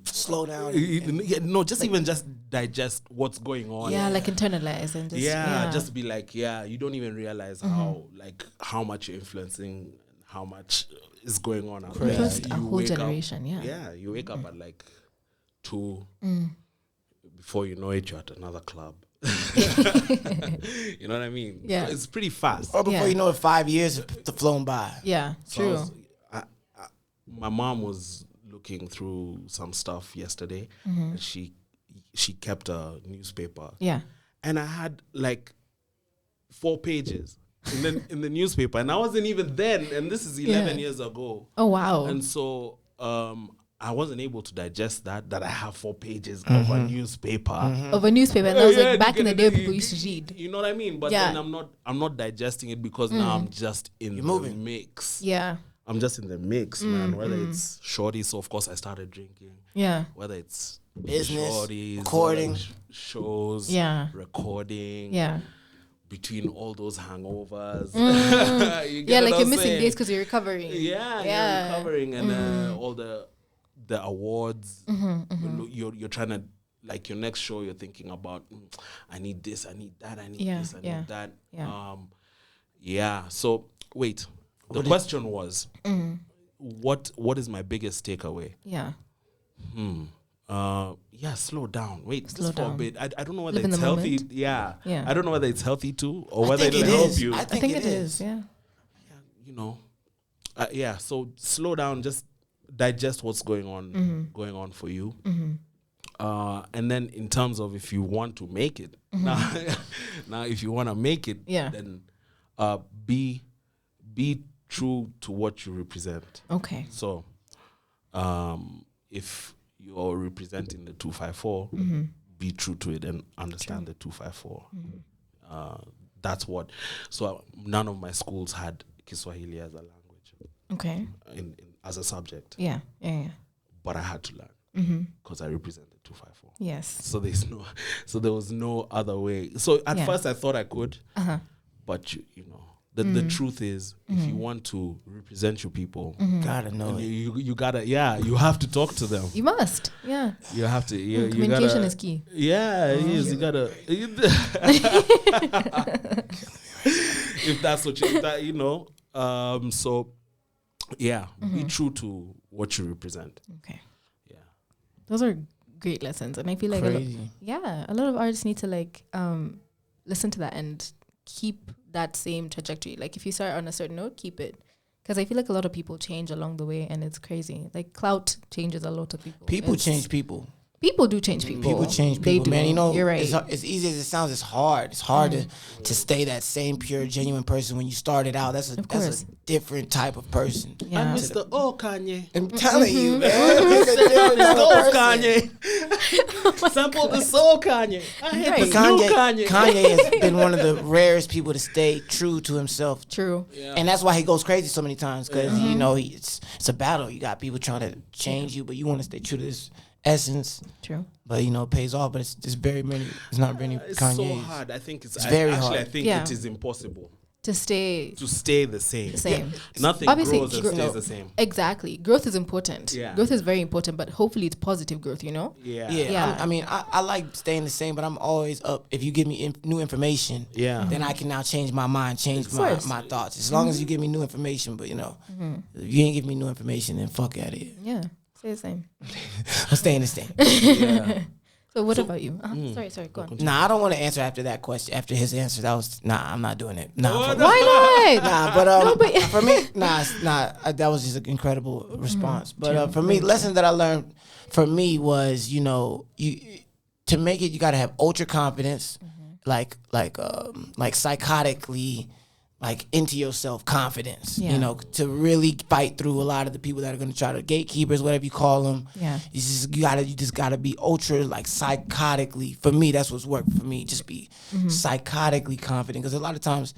[SPEAKER 10] slow down.
[SPEAKER 12] Just digest what's going on.
[SPEAKER 13] Yeah, like internalize and just
[SPEAKER 12] just be like, you don't even realize how much you're influencing, how much is going on out there.
[SPEAKER 13] A whole generation.
[SPEAKER 12] You wake up at like 2. Before you know it, you're at another club. You know what I mean?
[SPEAKER 13] Yeah,
[SPEAKER 12] so it's pretty fast.
[SPEAKER 10] Or before you know it, 5 years have flown by.
[SPEAKER 13] Yeah, true.
[SPEAKER 12] My mom was looking through some stuff yesterday, and she kept a newspaper.
[SPEAKER 13] Yeah,
[SPEAKER 12] and I had like 4 pages in the newspaper, and I wasn't even then. And this is 11 years ago.
[SPEAKER 13] Oh wow!
[SPEAKER 12] And so I wasn't able to digest that I have 4 pages of a newspaper.
[SPEAKER 13] Of a newspaper. And that was like back in the day people used to read.
[SPEAKER 12] You know what I mean? But then I'm not digesting it because now I'm just in the mix.
[SPEAKER 13] Yeah.
[SPEAKER 12] I'm just in the mix, man. Whether it's shorties, so of course I started drinking.
[SPEAKER 13] Yeah.
[SPEAKER 12] Whether it's
[SPEAKER 10] business,
[SPEAKER 12] shorties,
[SPEAKER 10] recording,
[SPEAKER 12] shows, recording.
[SPEAKER 13] Yeah.
[SPEAKER 12] Between all those hangovers.
[SPEAKER 13] Like you're missing days because you're recovering.
[SPEAKER 12] Yeah, you're recovering, and all the awards. You're trying to, like, your next show, you're thinking about, I need this, I need that, I need this, I need that. So wait, the question was, what is my biggest takeaway?
[SPEAKER 13] Yeah.
[SPEAKER 12] Slow down. Wait,
[SPEAKER 13] slow
[SPEAKER 12] just for
[SPEAKER 13] down.
[SPEAKER 12] a bit. I don't know whether
[SPEAKER 13] Live
[SPEAKER 12] it's
[SPEAKER 13] in the
[SPEAKER 12] healthy.
[SPEAKER 13] moment.
[SPEAKER 12] Yeah.
[SPEAKER 13] Yeah.
[SPEAKER 12] I don't know whether it's healthy too, or whether it'll help you.
[SPEAKER 10] I think it is.
[SPEAKER 13] Yeah.
[SPEAKER 12] You know. So slow down. Just digest what's going on for you. And then in terms of if you want to make it, now if you want to make it, then be true to what you represent.
[SPEAKER 13] Okay.
[SPEAKER 12] So if you're representing the 254, be true to it and understand the 254. That's what. So none of my schools had Kiswahili as a language.
[SPEAKER 13] Okay.
[SPEAKER 12] In as a subject.
[SPEAKER 13] Yeah.
[SPEAKER 12] But I had to learn because I represent the 254.
[SPEAKER 13] Yes.
[SPEAKER 12] So there was no other way. So at first I thought I could, but you know. The truth is, if you want to represent your people,
[SPEAKER 10] gotta know it.
[SPEAKER 12] You gotta, you have to talk to them.
[SPEAKER 13] You must,
[SPEAKER 12] You have to.
[SPEAKER 13] Communication is key.
[SPEAKER 12] Yeah, it is. You gotta. If that's what you know. So, be true to what you represent.
[SPEAKER 13] Okay. Yeah. Those are great lessons, and I feel like a lot of artists need to listen to that and keep that same trajectory. Like if you start on a certain note, keep it, because I feel like a lot of people change along the way, and it's crazy. Like clout changes a lot of people.
[SPEAKER 10] Change people.
[SPEAKER 13] People do change people.
[SPEAKER 10] People change
[SPEAKER 13] They
[SPEAKER 10] people,
[SPEAKER 13] do.
[SPEAKER 10] man. You know,
[SPEAKER 13] You're right.
[SPEAKER 10] it's as easy as it sounds, it's hard. It's hard to stay that same pure, genuine person when you started out. That's a different type of person.
[SPEAKER 13] Yeah.
[SPEAKER 12] I'm Mr. Oh Kanye.
[SPEAKER 10] I'm telling you, man.
[SPEAKER 12] Soul Kanye. Sample the soul Kanye. I hate the new Kanye.
[SPEAKER 10] Kanye has been one of the rarest people to stay true to himself.
[SPEAKER 13] True.
[SPEAKER 10] Yeah. And that's why he goes crazy so many times, because you know it's a battle. You got people trying to change you, but you want to stay true to this essence.
[SPEAKER 13] True.
[SPEAKER 10] But you know, it pays off. But it's very many. It's not many.
[SPEAKER 12] It's
[SPEAKER 10] Kanye's.
[SPEAKER 12] so hard. I think it's
[SPEAKER 10] very
[SPEAKER 12] hard.
[SPEAKER 10] hard.
[SPEAKER 12] I think it is impossible
[SPEAKER 13] to stay
[SPEAKER 12] the same.
[SPEAKER 13] Yeah.
[SPEAKER 12] Nothing
[SPEAKER 13] Obviously,
[SPEAKER 12] grows and stays the same.
[SPEAKER 13] Exactly. Growth is important.
[SPEAKER 12] Yeah.
[SPEAKER 13] Growth is very important, but hopefully it's positive growth, you know?
[SPEAKER 10] Yeah. I mean, I like staying the same, but I'm always up. If you give me new information, then I can now change my mind, change my thoughts. As long as you give me new information, but you know, if you ain't give me new information, then fuck out of here.
[SPEAKER 13] Yeah. Stay the same.
[SPEAKER 10] I'm staying the same.
[SPEAKER 13] Yeah. So what about you? Sorry, go on.
[SPEAKER 10] Nah, I don't want to answer after that question. After his answer, I'm not doing it. Nah,
[SPEAKER 13] why not?
[SPEAKER 10] But for me, that was just an incredible response. But for me, lesson that I learned for me was, you know, to make it, you got to have ultra confidence, like psychotically, like into yourself confidence, you know, to really fight through a lot of the people that are going to try to gatekeepers, whatever you call them.
[SPEAKER 13] Yeah.
[SPEAKER 10] You just gotta be ultra, like, psychotically. For me, that's what's worked for me. Just be psychotically confident, because a lot of times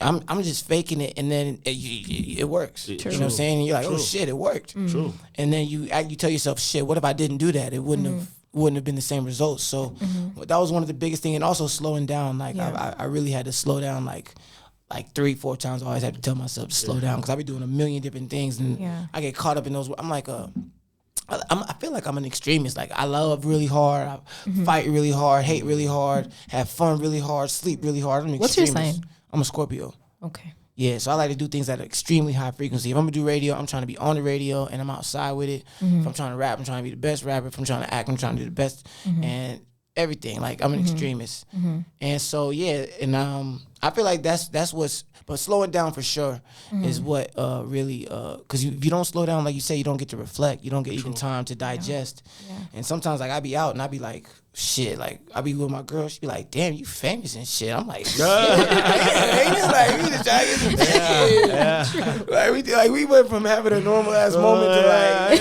[SPEAKER 10] I'm just faking it, and then it works. You know what I'm saying? And you're like, oh shit, it worked.
[SPEAKER 12] True.
[SPEAKER 10] And then you tell yourself, shit, what if I didn't do that? It wouldn't have been the same results. So that was one of the biggest things. And also slowing down. Like I really had to slow down, like 3-4 times. I always have to tell myself to slow down, because I be doing a million different things, and I get caught up in those. I'm like I feel like I'm an extremist. Like, I love really hard, I fight really hard, hate really hard, have fun really hard, sleep really hard. I'm an
[SPEAKER 13] What's your
[SPEAKER 10] extremist.
[SPEAKER 13] sign?
[SPEAKER 10] I'm a Scorpio.
[SPEAKER 13] Okay.
[SPEAKER 10] Yeah, so I like to do things at an extremely high frequency. If I'm gonna do radio, I'm trying to be on the radio and I'm outside with it. If I'm trying to rap, I'm trying to be the best rapper. If I'm trying to act, I'm trying to do the best, and everything. Like, I'm an extremist, and so and I feel like that's what's. But slowing down for sure is what really, because if you don't slow down, like you say, you don't get to reflect. You don't get even time to digest. Yeah. And sometimes, like, I be out and I be like, shit, like, I be with my girl. She be like, damn, you famous and shit. I'm like, shit. Like, we just trying to get some shit. Like, we went from having a normal ass moment to like,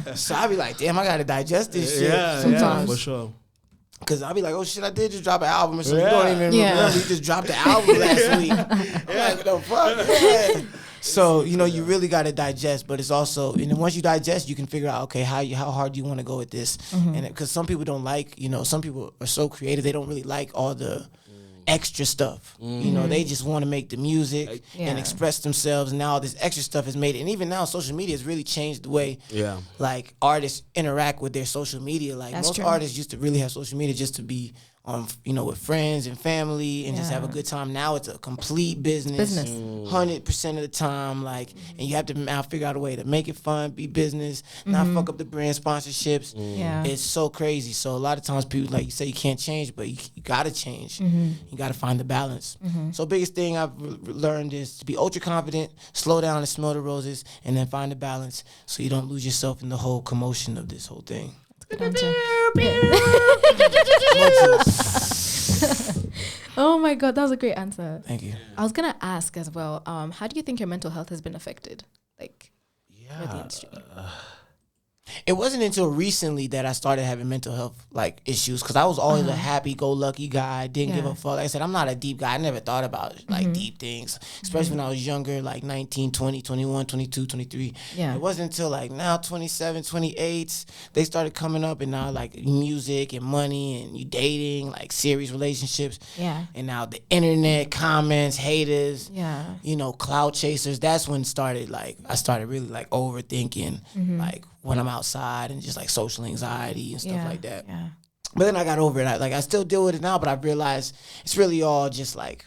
[SPEAKER 10] shit. So I be like, damn, I gotta digest this shit sometimes.
[SPEAKER 12] For sure.
[SPEAKER 10] Cause I'll be like, oh shit, I did just drop an album or something. You don't even remember you just dropped the album last week. I'm like, the fuck? Yeah. So, you know, you really got to digest, but it's also, and then once you digest, you can figure out, okay, how hard do you want to go with this? And because some people don't like, you know, some people are so creative, they don't really like all the extra stuff. You know, they just want to make the music and express themselves, and now all this extra stuff is made. And even now, social media has really changed the way like artists interact with their social media. Like, most artists used to really have social media just to be on, you know, with friends and family and just have a good time. Now it's a complete business. 100% of the time, like, and you have to now figure out a way to make it fun, be business, not fuck up the brand sponsorships. It's so crazy. So a lot of times people, like you say, you can't change, but you gotta change. You gotta find the balance. So biggest thing I've learned is to be ultra confident, slow down and smell the roses, and then find the balance so you don't lose yourself in the whole commotion of this whole thing.
[SPEAKER 13] Good answer. Oh my god, that was a great answer.
[SPEAKER 10] Thank you.
[SPEAKER 13] I was gonna ask as well, how do you think your mental health has been affected, like, with the industry?
[SPEAKER 10] It wasn't until recently that I started having mental health, like, issues, because I was always a happy-go-lucky guy. Didn't give a fuck. Like I said, I'm not a deep guy. I never thought about, like, deep things, especially when I was younger, like 19, 20, 21, 22, 23. It wasn't until, like, now 27, 28, they started coming up, and now, like, music and money and you dating, like, serious relationships. And now the internet, comments, haters, you know, cloud chasers. That's when I started really, like, overthinking, like, when I'm outside, and just like social anxiety and stuff like that. But then I got over it. I still deal with it now, but I realized it's really all just like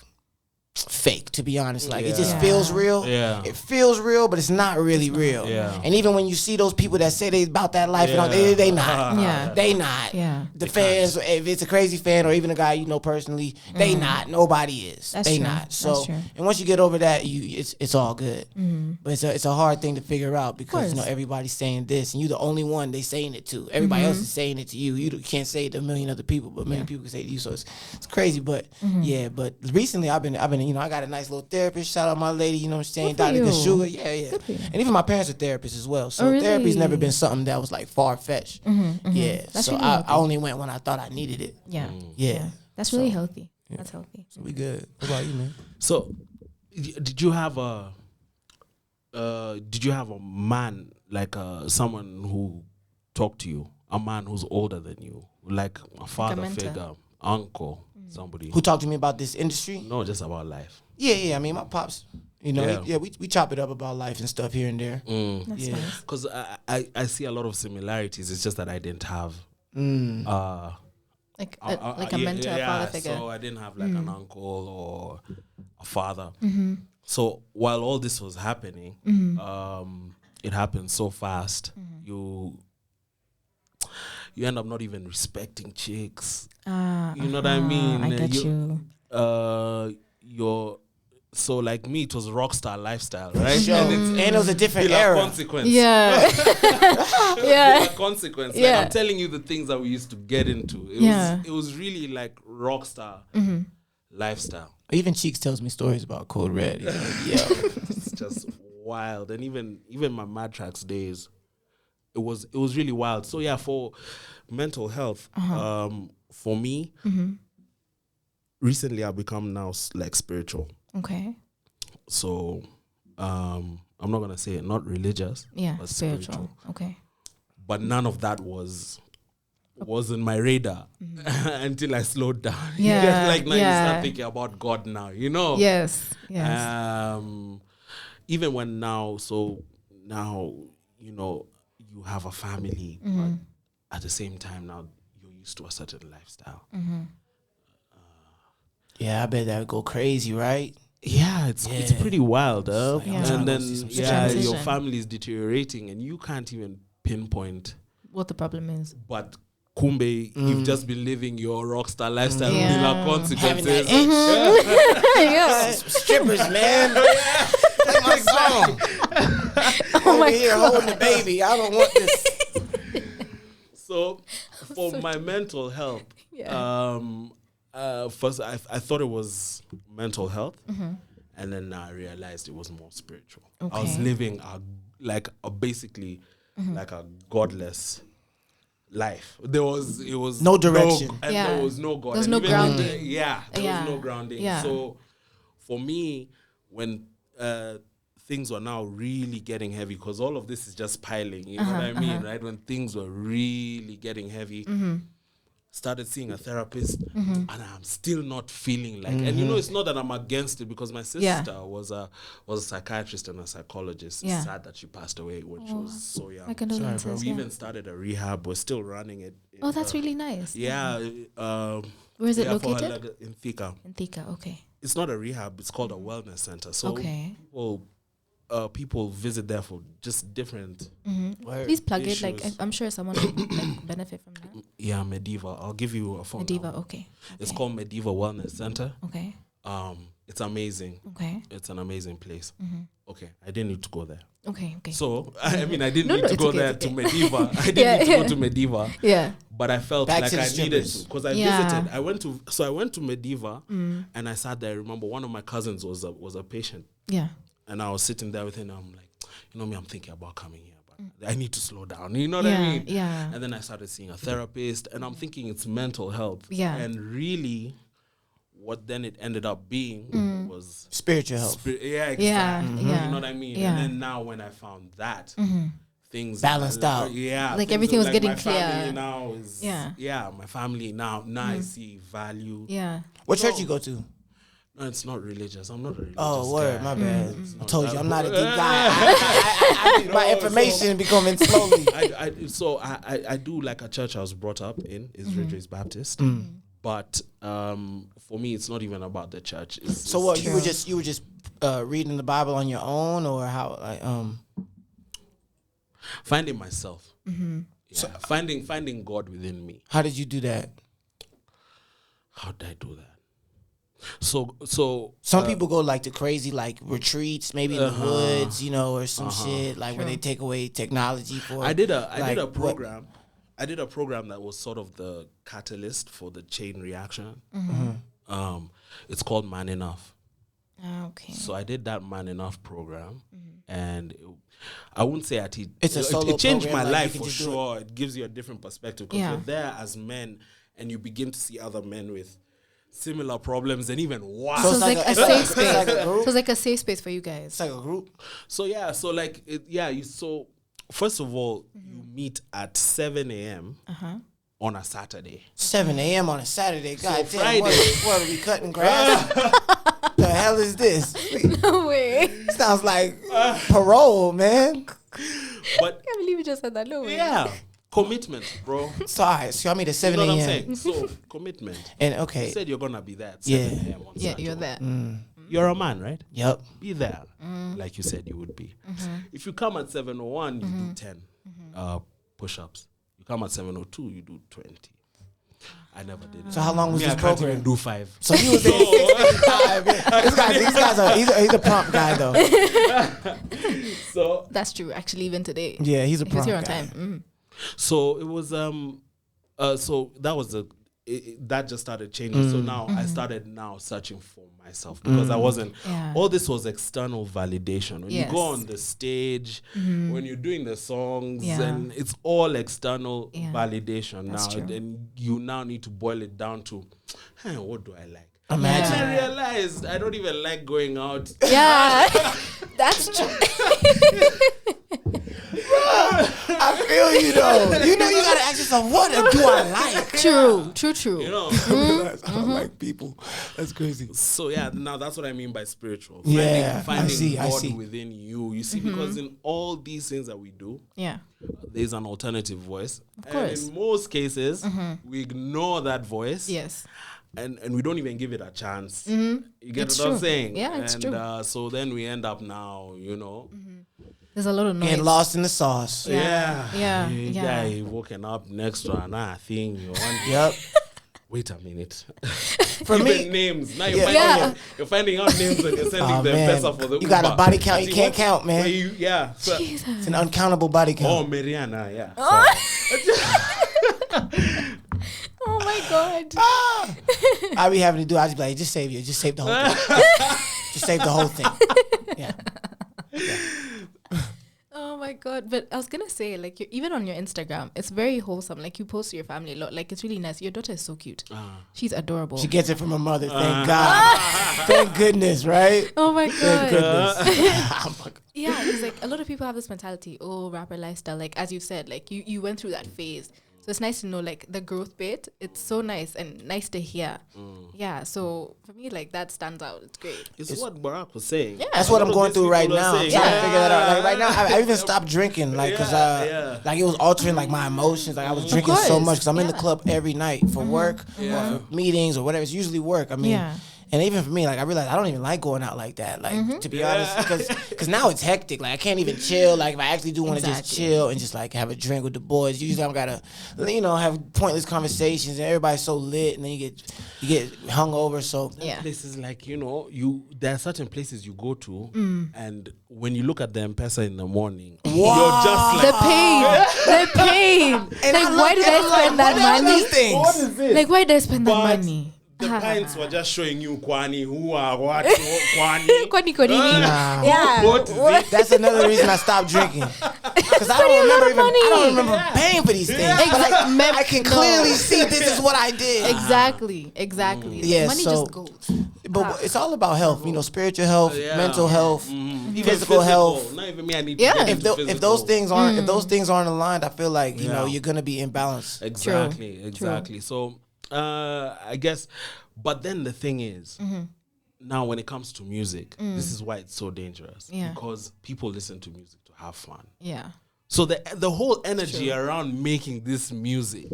[SPEAKER 10] fake, to be honest. Like, it just feels real.
[SPEAKER 12] Yeah.
[SPEAKER 10] It feels real, but it's not really real.
[SPEAKER 12] Yeah.
[SPEAKER 10] And even when you see those people that say they about that life, and all, they not.
[SPEAKER 13] Yeah.
[SPEAKER 10] They not.
[SPEAKER 13] Yeah.
[SPEAKER 10] The fans, if it's a crazy fan or even a guy you know personally, they not. Nobody is.
[SPEAKER 13] That's
[SPEAKER 10] they
[SPEAKER 13] true.
[SPEAKER 10] not. So,
[SPEAKER 13] That's true.
[SPEAKER 10] and once you get over that, it's all good. But it's a hard thing to figure out because everybody's saying this, and you're the only one they saying it to. Everybody else is saying it to you. You can't say it to a million other people, but many people can say it to you. So it's crazy. But but recently I've been I got a nice little therapist. Shout out my lady, you know what I'm saying, Dr. Kashuga. Yeah. And even my parents are therapists as well. So therapy's never been something that was like far fetched. Yeah.
[SPEAKER 13] That's
[SPEAKER 10] so
[SPEAKER 13] really
[SPEAKER 10] I
[SPEAKER 13] healthy.
[SPEAKER 10] only went when I thought I needed it.
[SPEAKER 13] Yeah. That's really healthy. That's healthy.
[SPEAKER 10] So we good. What about you, man?
[SPEAKER 12] So, did you have a man, like someone who talked to you, a man who's older than you, like a father figure, uncle, somebody
[SPEAKER 10] Who talked to me about this industry?
[SPEAKER 12] No, just about life.
[SPEAKER 10] Yeah. I mean, my pops. We chop it up about life and stuff here and there.
[SPEAKER 13] That's nice.
[SPEAKER 12] Because I see a lot of similarities. It's just that I didn't have
[SPEAKER 13] like a mentor, father figure.
[SPEAKER 12] So I didn't have like an uncle or a father. So while all this was happening, it happened so fast. You end up not even respecting chicks. You know what I mean?
[SPEAKER 13] I get you.
[SPEAKER 12] You're so like me, it was rock star lifestyle, right?
[SPEAKER 10] Sure. And it was a different era.
[SPEAKER 12] Consequence.
[SPEAKER 13] Yeah.
[SPEAKER 12] Consequence.
[SPEAKER 13] Yeah.
[SPEAKER 12] Like, I'm telling you the things that we used to get into. It was really like rock star lifestyle.
[SPEAKER 10] Even Cheeks tells me stories about Code Red.
[SPEAKER 12] It's just wild. And even my Madtraxx days, it was really wild. So yeah, for mental health, for me, recently I've become now like spiritual.
[SPEAKER 13] Okay.
[SPEAKER 12] So I'm not gonna say it, not religious.
[SPEAKER 13] Yeah,
[SPEAKER 12] but
[SPEAKER 13] spiritual. Okay.
[SPEAKER 12] But none of that was in my radar until I slowed down.
[SPEAKER 13] Yeah.
[SPEAKER 12] Like now you start thinking about God now, you know?
[SPEAKER 13] Yes.
[SPEAKER 12] Even when now, you know, you have a family, but at the same time now you're used to a certain lifestyle.
[SPEAKER 10] Yeah, I bet that would go crazy, right?
[SPEAKER 12] Yeah, it's pretty wild.
[SPEAKER 10] Like,
[SPEAKER 12] and then
[SPEAKER 13] transition.
[SPEAKER 12] your family is deteriorating and you can't even pinpoint
[SPEAKER 13] what the problem is.
[SPEAKER 12] But kumbe, you've just been living your rockstar lifestyle without consequences.
[SPEAKER 10] Strippers, man. Play my song.
[SPEAKER 13] Oh my
[SPEAKER 10] here
[SPEAKER 13] God.
[SPEAKER 10] holding the baby. I don't want this.
[SPEAKER 12] So for my mental health, first I thought it was mental health, and then I realized it was more spiritual.
[SPEAKER 13] Okay.
[SPEAKER 12] I was living basically like a godless life. It was
[SPEAKER 10] no direction,
[SPEAKER 12] and there was no God.
[SPEAKER 13] There was
[SPEAKER 12] and
[SPEAKER 13] no
[SPEAKER 12] even
[SPEAKER 13] grounding.
[SPEAKER 12] there was no grounding.
[SPEAKER 13] Yeah.
[SPEAKER 12] So for me, when things were now really getting heavy, because all of this is just piling, you know what I mean, right? When things were really getting heavy, started seeing a therapist, and I'm still not feeling like, and you know, it's not that I'm against it, because my sister was a psychiatrist and a psychologist. It's sad that she passed away when she was so young.
[SPEAKER 13] My condolences,
[SPEAKER 12] We even started a rehab. We're still running it.
[SPEAKER 13] Oh, that's really nice.
[SPEAKER 12] Yeah.
[SPEAKER 13] Where is it
[SPEAKER 12] for her,
[SPEAKER 13] located?
[SPEAKER 12] like, in Thika.
[SPEAKER 13] In Thika, okay.
[SPEAKER 12] It's not a rehab. It's called a wellness center. So people visit there for just different.
[SPEAKER 13] Please plug
[SPEAKER 12] issues.
[SPEAKER 13] it. Like I'm sure someone would like benefit from that.
[SPEAKER 12] Yeah, Mediva. I'll give you a phone.
[SPEAKER 13] Mediva,
[SPEAKER 12] number.
[SPEAKER 13] okay.
[SPEAKER 12] It's called Mediva Wellness Center.
[SPEAKER 13] Okay.
[SPEAKER 12] It's amazing.
[SPEAKER 13] Okay.
[SPEAKER 12] It's an amazing place. Okay, I didn't need to go there.
[SPEAKER 13] Okay.
[SPEAKER 12] So I mean, I didn't need to go there to Mediva. I didn't need to go to Mediva.
[SPEAKER 13] Yeah.
[SPEAKER 12] But I felt
[SPEAKER 10] Back
[SPEAKER 12] like
[SPEAKER 10] to the
[SPEAKER 12] I needed
[SPEAKER 10] strippers.
[SPEAKER 12] to, because I visited. I went to Mediva, and I sat there. I remember one of my cousins was a patient.
[SPEAKER 13] Yeah.
[SPEAKER 12] And I was sitting there with him, and I'm like, you know me, I'm thinking about coming here, but I need to slow down. You know what I mean?
[SPEAKER 13] Yeah.
[SPEAKER 12] And then I started seeing a therapist, and I'm thinking it's mental health.
[SPEAKER 13] Yeah.
[SPEAKER 12] And really, what then it ended up being was
[SPEAKER 10] spiritual health.
[SPEAKER 12] Exactly.
[SPEAKER 13] Yeah.
[SPEAKER 12] You know what I mean?
[SPEAKER 13] Yeah.
[SPEAKER 12] And then now when I found that, things
[SPEAKER 10] Balanced out.
[SPEAKER 12] Yeah.
[SPEAKER 13] Like
[SPEAKER 12] things
[SPEAKER 13] everything was
[SPEAKER 12] like
[SPEAKER 13] getting
[SPEAKER 12] my
[SPEAKER 13] clear.
[SPEAKER 12] family now is my family now I see value.
[SPEAKER 13] Yeah.
[SPEAKER 10] What church you go to?
[SPEAKER 12] No, it's not religious. I'm not a religious
[SPEAKER 10] Oh, word,
[SPEAKER 12] guy.
[SPEAKER 10] my bad. I told you, I'm not a deep
[SPEAKER 12] Yeah.
[SPEAKER 10] guy. My information becoming slowly.
[SPEAKER 12] I do like a church I was brought up in, is Ridgeway's Baptist. But for me, it's not even about the church.
[SPEAKER 10] So what? You were just reading the Bible on your own, or how? Like,
[SPEAKER 12] finding myself.
[SPEAKER 10] Mm-hmm.
[SPEAKER 12] Yeah, so, finding God within me.
[SPEAKER 10] How did you do that?
[SPEAKER 12] How did I do that? So
[SPEAKER 10] some people go like to crazy like retreats, maybe in the woods, you know, or some shit like where they take away technology for.
[SPEAKER 12] I did a program. I did a program that was sort of the catalyst for the chain reaction.
[SPEAKER 10] Mm-hmm.
[SPEAKER 12] It's called Man Enough.
[SPEAKER 13] Okay.
[SPEAKER 12] So I did that Man Enough program, and I wouldn't say it changed my life for sure. It gives you a different perspective because you're there as men, and you begin to see other men with similar problems and even worse.
[SPEAKER 13] So it's like a safe space. So it's like a safe space for you guys.
[SPEAKER 10] It's like a group.
[SPEAKER 12] So yeah, so like so first of all, you meet at 7 a.m. On a Saturday.
[SPEAKER 10] 7 a.m. on a Saturday. God
[SPEAKER 12] So
[SPEAKER 10] damn,
[SPEAKER 12] Friday.
[SPEAKER 10] What are we cutting grass? The hell is this?
[SPEAKER 13] No way.
[SPEAKER 10] Sounds like parole, man.
[SPEAKER 12] But
[SPEAKER 13] I can't believe you just said that. No way.
[SPEAKER 12] yeah. Commitment, bro.
[SPEAKER 10] So y'all meet at 7
[SPEAKER 12] You know
[SPEAKER 10] a.m.
[SPEAKER 12] what I'm saying? So commitment.
[SPEAKER 10] And okay.
[SPEAKER 12] You said you're gonna be there at 7 a.m. on
[SPEAKER 13] Yeah,
[SPEAKER 12] Saturday.
[SPEAKER 13] you're there.
[SPEAKER 12] You're a man, right?
[SPEAKER 10] Yep.
[SPEAKER 12] Be there, like you said you would be. If you come at 7:01, you do 10 push-ups. You come at 7:02, you do 20. I never did it.
[SPEAKER 10] So how long was this
[SPEAKER 12] I can't
[SPEAKER 10] program?
[SPEAKER 12] even do 5.
[SPEAKER 10] So he was there. He's a prompt guy though.
[SPEAKER 12] So
[SPEAKER 13] That's true. Actually, even today.
[SPEAKER 10] Yeah, he's a
[SPEAKER 13] Because
[SPEAKER 10] prompt
[SPEAKER 13] you're on
[SPEAKER 10] guy.
[SPEAKER 13] time.
[SPEAKER 12] So it was so that was that just started changing. So now I started searching for myself because I wasn't all this was external validation. When you go on the stage, when you're doing the songs and it's all external validation.
[SPEAKER 13] That's
[SPEAKER 12] now
[SPEAKER 13] true.
[SPEAKER 12] and you now need to boil it down to what do I like?
[SPEAKER 10] Imagine.
[SPEAKER 12] And I realized I don't even like going out.
[SPEAKER 13] Yeah. That's true.
[SPEAKER 10] I feel you though. You know you gotta ask yourself, what do I like?
[SPEAKER 13] True.
[SPEAKER 12] You know.
[SPEAKER 10] I don't like people. That's crazy.
[SPEAKER 12] So yeah, now that's what I mean by spiritual.
[SPEAKER 10] Yeah,
[SPEAKER 12] finding
[SPEAKER 10] I
[SPEAKER 12] God
[SPEAKER 10] see.
[SPEAKER 12] within you. You see, because in all these things that we do, there's an alternative voice. Of
[SPEAKER 13] course.
[SPEAKER 12] And in most cases, we ignore that voice.
[SPEAKER 13] Yes.
[SPEAKER 12] And we don't even give it a chance. You get
[SPEAKER 13] It's
[SPEAKER 12] what I'm
[SPEAKER 13] true.
[SPEAKER 12] saying?
[SPEAKER 13] Yeah, it's
[SPEAKER 12] and,
[SPEAKER 13] true.
[SPEAKER 12] So then we end up now, you know.
[SPEAKER 13] There's a lot of noise.
[SPEAKER 10] Getting lost in the sauce.
[SPEAKER 13] Yeah.
[SPEAKER 12] Guy walking up next to another thing.
[SPEAKER 10] Yep.
[SPEAKER 12] Wait a minute.
[SPEAKER 10] For me,
[SPEAKER 12] names. Now you're finding out names and you're sending them pesa for the
[SPEAKER 10] You got a
[SPEAKER 12] Uber.
[SPEAKER 10] body count you can't count, man.
[SPEAKER 12] So,
[SPEAKER 10] It's an uncountable body count.
[SPEAKER 12] oh, Mariana, yeah.
[SPEAKER 13] Oh my God.
[SPEAKER 10] I be having to do. I just be like, just save the whole thing. Just save the whole thing. Yeah.
[SPEAKER 13] Oh my God. But I was going to say, like, even on your Instagram, it's very wholesome. Like, you post to your family a lot. Like, it's really nice. Your daughter is so cute. She's adorable.
[SPEAKER 10] She gets it from her mother. Thank God. Thank goodness, right?
[SPEAKER 13] Oh my
[SPEAKER 10] Thank
[SPEAKER 13] God.
[SPEAKER 10] goodness.
[SPEAKER 13] Yeah, it's like a lot of people have this mentality, rapper lifestyle. Like, as you said, like, you went through that phase. So it's nice to know, like, the growth bit. It's so nice and nice to hear. Yeah, so for me, like, that stands out. It's great.
[SPEAKER 12] It's what Barak was saying.
[SPEAKER 13] Yeah.
[SPEAKER 10] That's what I'm going through right now. I'm trying to figure that out. Like right now, I even stopped drinking, like, cause like it was altering like my emotions. Like I was drinking so much, cause I'm in the club every night for work or for meetings or whatever. It's usually work. I mean. And even for me, like I realized I don't even like going out like that. Like to be honest, because now it's hectic. Like I can't even chill. Like if I actually do want to just chill and just like have a drink with the boys, usually I'm gotta, have pointless conversations and everybody's so lit, and then you get hungover. So
[SPEAKER 12] places like there are certain places you go to, and when you look at the M-Pesa in the morning, you're just like
[SPEAKER 13] the pain. And like why did I spend that money?
[SPEAKER 12] What is this?
[SPEAKER 13] Like why did I spend that money?
[SPEAKER 12] The pints were just showing you Kwani, who are what, Kwani.
[SPEAKER 13] Kwani Kodini.
[SPEAKER 10] Yeah.
[SPEAKER 12] What is it?
[SPEAKER 10] That's another reason I stopped drinking. Because I don't remember paying for these things.
[SPEAKER 13] Exactly.
[SPEAKER 10] Like, I can clearly see this is what I did.
[SPEAKER 13] Exactly.
[SPEAKER 10] Yeah,
[SPEAKER 13] money
[SPEAKER 10] so,
[SPEAKER 13] just goes.
[SPEAKER 10] But it's all about health, spiritual health, mental health,
[SPEAKER 12] Physical
[SPEAKER 10] health.
[SPEAKER 12] Not even me, I need
[SPEAKER 10] If those things aren't aligned, I feel like you're gonna be imbalanced.
[SPEAKER 12] Exactly. So I guess, but then the thing is, now when it comes to music, this is why it's so dangerous. Because people listen to music to have fun.
[SPEAKER 13] Yeah.
[SPEAKER 12] So the whole energy around making this music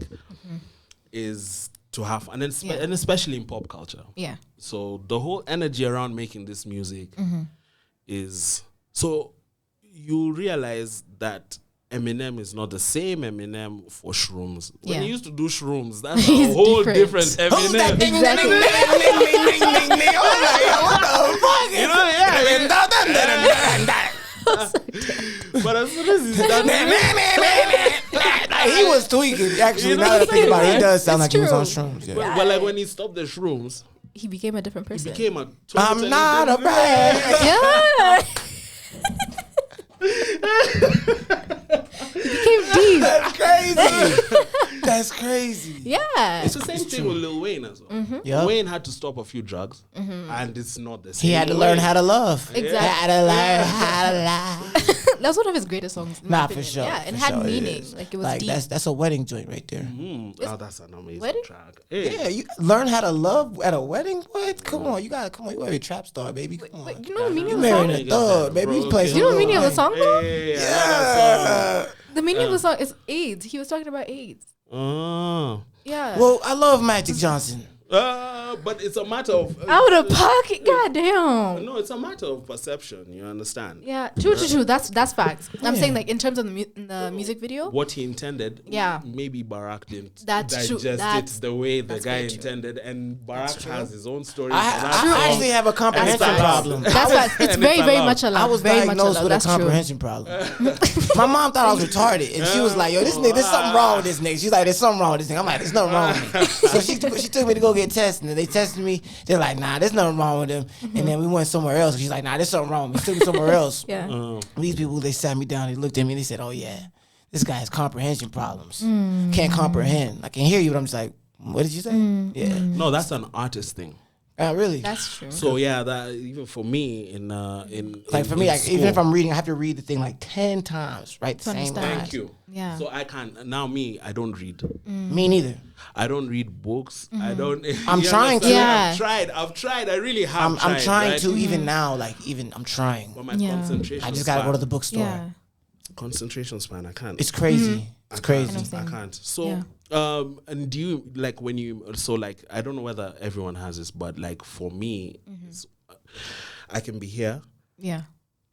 [SPEAKER 12] is to have, and then and especially in pop culture.
[SPEAKER 13] Yeah.
[SPEAKER 12] So the whole energy around making this music is so you realize that Eminem is not the same Eminem for shrooms. When he used to do shrooms, that's a whole different Eminem.
[SPEAKER 13] Exactly.
[SPEAKER 12] You know, but as soon as he's done,
[SPEAKER 10] he was tweaking. Actually, now that I think about it, he does sound like he was on shrooms. Yeah.
[SPEAKER 12] But like when he stopped the shrooms,
[SPEAKER 13] he became a different person.
[SPEAKER 12] He became a
[SPEAKER 10] I'm not a bad.
[SPEAKER 13] Yeah. He became deep.
[SPEAKER 10] That's crazy. That's crazy.
[SPEAKER 13] Yeah.
[SPEAKER 12] It's the same thing with Lil Wayne as well.
[SPEAKER 10] Yep.
[SPEAKER 12] Wayne had to stop a few drugs, and it's not the same.
[SPEAKER 10] He had to learn how to love.
[SPEAKER 13] Exactly.
[SPEAKER 10] Had to learn how to love.
[SPEAKER 13] That's one of his greatest songs.
[SPEAKER 10] Nah, for sure.
[SPEAKER 13] Yeah, it
[SPEAKER 10] for
[SPEAKER 13] had
[SPEAKER 10] sure
[SPEAKER 13] meaning.
[SPEAKER 10] is.
[SPEAKER 13] Like it was
[SPEAKER 10] like
[SPEAKER 13] deep.
[SPEAKER 10] that's a wedding joint right there.
[SPEAKER 12] Oh, that's an amazing
[SPEAKER 13] Wedding?
[SPEAKER 12] track. Hey.
[SPEAKER 10] Yeah, you learn how to love at a wedding. What? Come on, you gotta come on. You are a trap star, baby. Come on.
[SPEAKER 13] Wait, you know the meaning
[SPEAKER 10] You
[SPEAKER 13] of the song?
[SPEAKER 10] marrying a thug, baby. You play some
[SPEAKER 13] You know the meaning of the
[SPEAKER 10] little-
[SPEAKER 13] song though?
[SPEAKER 12] Yeah.
[SPEAKER 13] The meaning of the song is AIDS. He was talking about AIDS.
[SPEAKER 12] Oh.
[SPEAKER 13] Yeah.
[SPEAKER 10] Well, I love Magic Johnson.
[SPEAKER 12] But it's a matter of
[SPEAKER 13] Out of pocket. God damn.
[SPEAKER 12] No, it's a matter of perception. You understand?
[SPEAKER 13] Yeah. True. That's facts. I'm saying like in terms of the music video.
[SPEAKER 12] What he intended.
[SPEAKER 13] Yeah.
[SPEAKER 12] Maybe Barak didn't
[SPEAKER 13] That's true.
[SPEAKER 12] digest it the way the guy
[SPEAKER 13] very true.
[SPEAKER 12] intended, and Barak has his own story.
[SPEAKER 10] I actually have a comprehension problem.
[SPEAKER 13] That's facts. It's very much allowed.
[SPEAKER 10] I was
[SPEAKER 13] very much
[SPEAKER 10] diagnosed
[SPEAKER 13] allowed.
[SPEAKER 10] with
[SPEAKER 13] That's
[SPEAKER 10] a comprehension problem. My mom thought I was retarded, and she was like, "Yo, this nigga, there's something wrong with this nigga." She's like, "There's something wrong with this nigga." I'm like, "There's nothing wrong with me." So she took me to go get tested, and they tested me. They're like, "Nah, there's nothing wrong with him." And then we went somewhere else. She's like, "Nah, there's something wrong with me." She took me somewhere else.
[SPEAKER 13] Yeah.
[SPEAKER 10] These people, they sat me down. They looked at me. and They said, "Oh yeah, this guy has comprehension problems. Can't comprehend. I can hear you, but I'm just like, what did you say?" Yeah.
[SPEAKER 12] No, that's an artist thing.
[SPEAKER 10] Really?
[SPEAKER 13] That's true.
[SPEAKER 12] So yeah, that even for me
[SPEAKER 10] for me, even if I'm reading, I have to read the thing like 10 times, right? The same way.
[SPEAKER 12] Thank you.
[SPEAKER 13] Yeah.
[SPEAKER 12] So I can't now. I don't read.
[SPEAKER 10] Me neither.
[SPEAKER 12] I don't read books. I don't.
[SPEAKER 10] I'm trying to.
[SPEAKER 13] Yeah.
[SPEAKER 12] I've tried. I really have.
[SPEAKER 10] I'm trying
[SPEAKER 12] right?
[SPEAKER 10] to even now. Like even I'm trying.
[SPEAKER 12] But my concentration.
[SPEAKER 10] I just gotta go to the bookstore.
[SPEAKER 13] Yeah.
[SPEAKER 12] Concentration span. I can't.
[SPEAKER 10] It's crazy. It's crazy.
[SPEAKER 12] I can't. So, and do you like when you? So like, I don't know whether everyone has this, but like for me, it's, I can be here.
[SPEAKER 13] Yeah.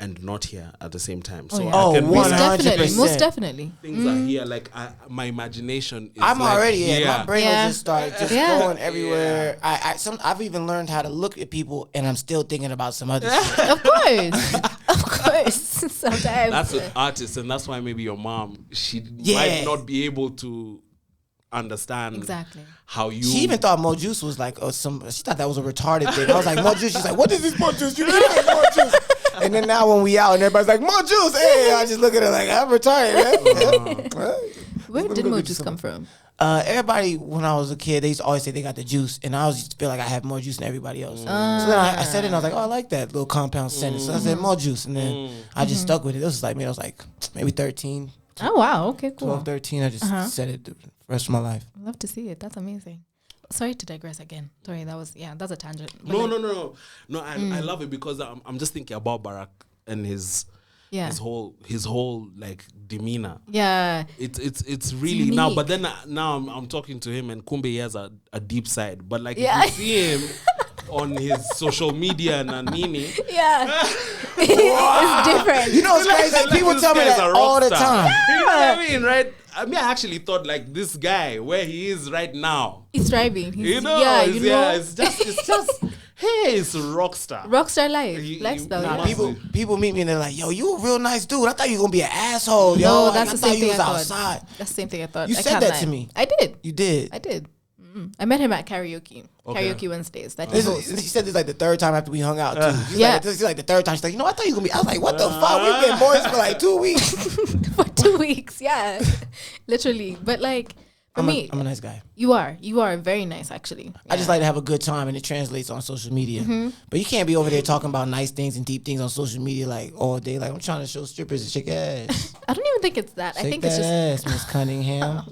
[SPEAKER 12] And not here at the same time.
[SPEAKER 13] Oh,
[SPEAKER 12] So
[SPEAKER 13] yeah.
[SPEAKER 12] I can be
[SPEAKER 13] most definitely. Most definitely.
[SPEAKER 12] Things are here. Like my imagination is
[SPEAKER 10] I'm
[SPEAKER 12] like
[SPEAKER 10] already
[SPEAKER 12] here.
[SPEAKER 10] My brain will just start going everywhere. I've even learned how to look at people and I'm still thinking about some other shit.
[SPEAKER 13] Of course. Of course. Sometimes.
[SPEAKER 12] That's an artist, and that's why maybe your mom, she might not be able to understand
[SPEAKER 13] exactly
[SPEAKER 12] how you.
[SPEAKER 10] She even thought Mo Juice was like she thought that was a retarded thing. I was like, Mo Juice. She's like, what is this Mo Juice? You know Mo Juice. And then now when we out and everybody's like, Mo Juice, hey, I just look at her like, I'm retarded, man.
[SPEAKER 13] Where did Mo Juice come from?
[SPEAKER 10] Everybody, when I was a kid, they used to always say they got the juice, and I always used to feel like I have more juice than everybody else. So then I said it, and I was like, oh, I like that little compound sentence. So I said more juice, and then I just stuck with it. It was like, I was like maybe 13.
[SPEAKER 13] Oh, wow. Okay, cool.
[SPEAKER 10] 12, 13. I just said it the rest of my life.
[SPEAKER 13] I'd love to see it. That's amazing. Sorry to digress again. Sorry, that's a tangent. But
[SPEAKER 12] No. I love it because I'm just thinking about Barak and his whole like demeanor.
[SPEAKER 13] Yeah,
[SPEAKER 12] it's really
[SPEAKER 13] unique.
[SPEAKER 12] now. But then now I'm talking to him, and Kumbe he has a deep side. But like if you see him on his social media and Anini,
[SPEAKER 13] it's different.
[SPEAKER 10] You know, it's crazy. People tell me that all the time.
[SPEAKER 12] You know what I mean, right? I mean, I actually thought like this guy where he is right now.
[SPEAKER 13] He's thriving.
[SPEAKER 12] It's just. Hey, it's a rock star.
[SPEAKER 13] Rockstar lifestyle.
[SPEAKER 10] People meet me and they're like, "Yo, you a real nice dude. I thought you were gonna be an asshole."
[SPEAKER 13] No,
[SPEAKER 10] yo.
[SPEAKER 13] that's the same thing I thought.
[SPEAKER 10] Outside.
[SPEAKER 13] That's the same thing I thought.
[SPEAKER 10] You said that to me.
[SPEAKER 13] I did.
[SPEAKER 10] You did.
[SPEAKER 13] I did. I met him at karaoke.
[SPEAKER 12] Okay.
[SPEAKER 13] Karaoke Wednesdays.
[SPEAKER 10] She said this like the third time after we hung out too. This is like the third time. She's like, I thought you were gonna be. I was like, what the fuck? We've been boys for like 2 weeks.
[SPEAKER 13] For 2 weeks, yeah, literally. But like. For me,
[SPEAKER 10] I'm a nice guy.
[SPEAKER 13] You are very nice, actually. Yeah.
[SPEAKER 10] I just like to have a good time, and it translates on social media. But you can't be over there talking about nice things and deep things on social media like all day. Like I'm trying to show strippers and shake ass.
[SPEAKER 13] I don't even think it's that. I think it's just
[SPEAKER 10] ass, Miss Cunningham.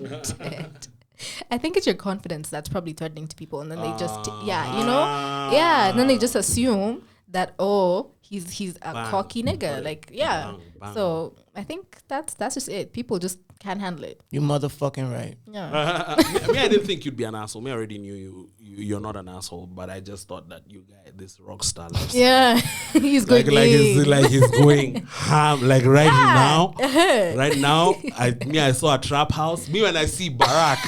[SPEAKER 13] I think it's your confidence that's probably threatening to people, and then they just and then they just assume that he's a
[SPEAKER 12] Bang.
[SPEAKER 13] cocky nigga. Like, yeah.
[SPEAKER 12] Bang, bang.
[SPEAKER 13] So I think that's just it. People just can't handle it.
[SPEAKER 10] You motherfucking right.
[SPEAKER 13] Yeah.
[SPEAKER 12] I didn't think you'd be an asshole. I already knew you're not an asshole, but I just thought that you guys, this rock star lifestyle.
[SPEAKER 13] Yeah. He's going
[SPEAKER 12] he's going ham. Like now, I saw a trap house. Me when I see Barak,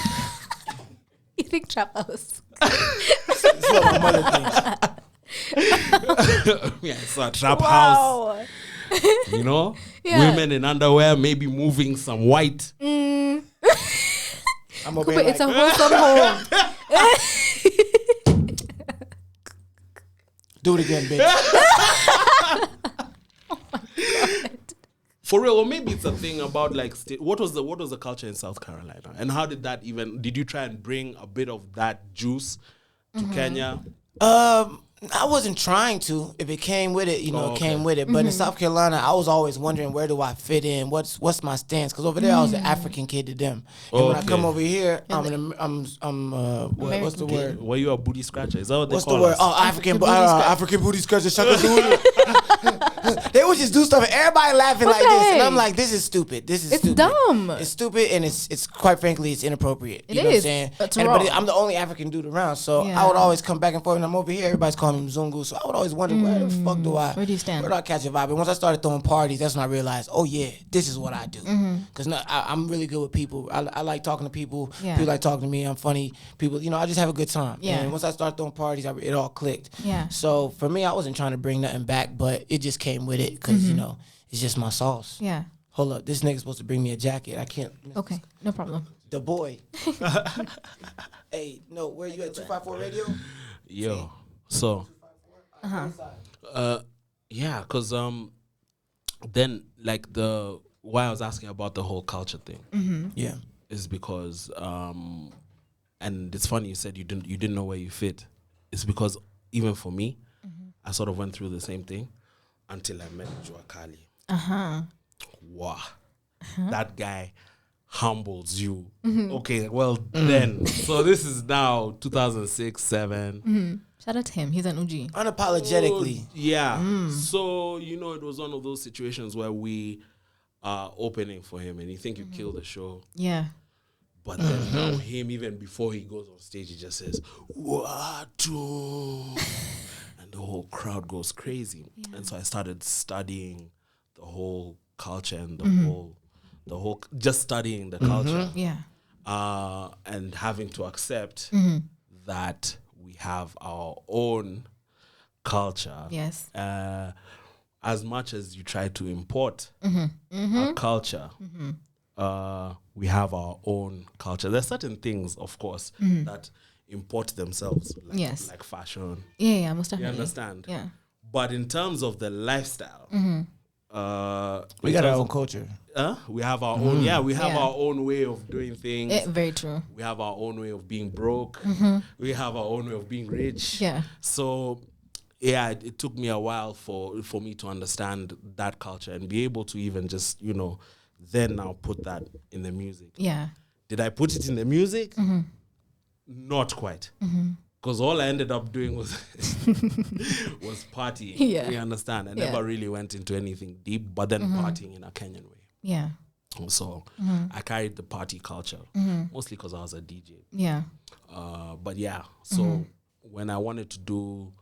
[SPEAKER 13] You think trap house?
[SPEAKER 10] That's what my mother thinks.
[SPEAKER 12] I saw a trap house. You know, women in underwear, maybe moving some white.
[SPEAKER 10] I'm over
[SPEAKER 13] But
[SPEAKER 10] here
[SPEAKER 13] it's
[SPEAKER 10] like,
[SPEAKER 13] a wholesome home.
[SPEAKER 10] do it again, bitch.
[SPEAKER 12] For real, or maybe it's a thing about like what was the culture in South Carolina, and how did that did you try and bring a bit of that juice to Kenya?
[SPEAKER 10] I wasn't trying to. If it came with it, it came with it. But in South Carolina, I was always wondering, where do I fit in? What's my stance? Because over there, I was an African kid to them. And when I come over here, what's the word?
[SPEAKER 12] Were you a booty scratcher? Is that what they
[SPEAKER 10] What's
[SPEAKER 12] call
[SPEAKER 10] the word?
[SPEAKER 12] us?
[SPEAKER 10] Oh, African booty scratcher. Shaka Zulu. They would just do stuff, and everybody laughing like this, and I'm like, this is stupid. This is stupid.
[SPEAKER 13] Dumb.
[SPEAKER 10] It's stupid, and it's quite frankly, it's inappropriate.
[SPEAKER 13] It
[SPEAKER 10] You know
[SPEAKER 13] is.
[SPEAKER 10] what I'm saying?
[SPEAKER 13] It's
[SPEAKER 10] But
[SPEAKER 13] wrong.
[SPEAKER 10] I'm the only African dude around, so
[SPEAKER 13] Yeah.
[SPEAKER 10] I would always come back and forth, and I'm over here. Everybody's calling me Mzungu, so I would always wonder, where the fuck do I?
[SPEAKER 13] Where do you stand?
[SPEAKER 10] Where do I catch a vibe? And once I started throwing parties, that's when I realized, oh yeah, this is what I do. Because I'm really good with people. I like talking to people.
[SPEAKER 13] Yeah.
[SPEAKER 10] People like talking to me. I'm funny. People, I just have a good time.
[SPEAKER 13] Yeah.
[SPEAKER 10] And once I started throwing parties, it all clicked.
[SPEAKER 13] Yeah.
[SPEAKER 10] So for me, I wasn't trying to bring nothing back, but it just came with it because it's just my sauce.
[SPEAKER 13] Yeah.
[SPEAKER 10] Hold up, this nigga's supposed to bring me a jacket. I can't.
[SPEAKER 13] Okay. No problem.
[SPEAKER 10] The boy. Hey, no, where you at? 254 Radio.
[SPEAKER 12] Yo, so yeah, because then like why I was asking about the whole culture thing
[SPEAKER 10] Yeah.
[SPEAKER 12] is because and it's funny you said you didn't know where you fit. It's because even for me, I sort of went through the same thing until I met Jacuzzi. Wow, that guy humbles you. Okay, well then, so this is now 2006, 7.
[SPEAKER 13] Shout out to him. He's an OG.
[SPEAKER 10] Unapologetically.
[SPEAKER 12] Yeah. So, it was one of those situations where we are opening for him and you think you killed the show.
[SPEAKER 13] Yeah.
[SPEAKER 12] But then now him, even before he goes on stage, he just says, Watu. And the whole crowd goes crazy. Yeah. And so I started studying the whole culture and the whole just studying the culture.
[SPEAKER 13] Yeah.
[SPEAKER 12] And having to accept that we have our own culture.
[SPEAKER 13] Yes.
[SPEAKER 12] As much as you try to import our culture, we have our own culture. There's certain things, of course, that import themselves, like fashion.
[SPEAKER 13] Yeah, most definitely.
[SPEAKER 12] You understand?
[SPEAKER 13] Yeah.
[SPEAKER 12] But in terms of the lifestyle,
[SPEAKER 10] We got our own culture.
[SPEAKER 12] We have our own. Yeah, we have our own way of doing things.
[SPEAKER 13] Very true.
[SPEAKER 12] We have our own way of being broke. We have our own way of being rich.
[SPEAKER 13] Yeah.
[SPEAKER 12] So, yeah, it took me a while for me to understand that culture and be able to even just, then now put that in the music.
[SPEAKER 13] Yeah.
[SPEAKER 12] Did I put it in the music? Not quite. Because all I ended up doing was was partying.
[SPEAKER 13] Yeah.
[SPEAKER 12] You understand? I never really went into anything deep, but then partying in a Kenyan way.
[SPEAKER 13] Yeah.
[SPEAKER 12] So I carried the party culture, mostly because I was a DJ.
[SPEAKER 13] Yeah.
[SPEAKER 12] But yeah, so when I wanted to do,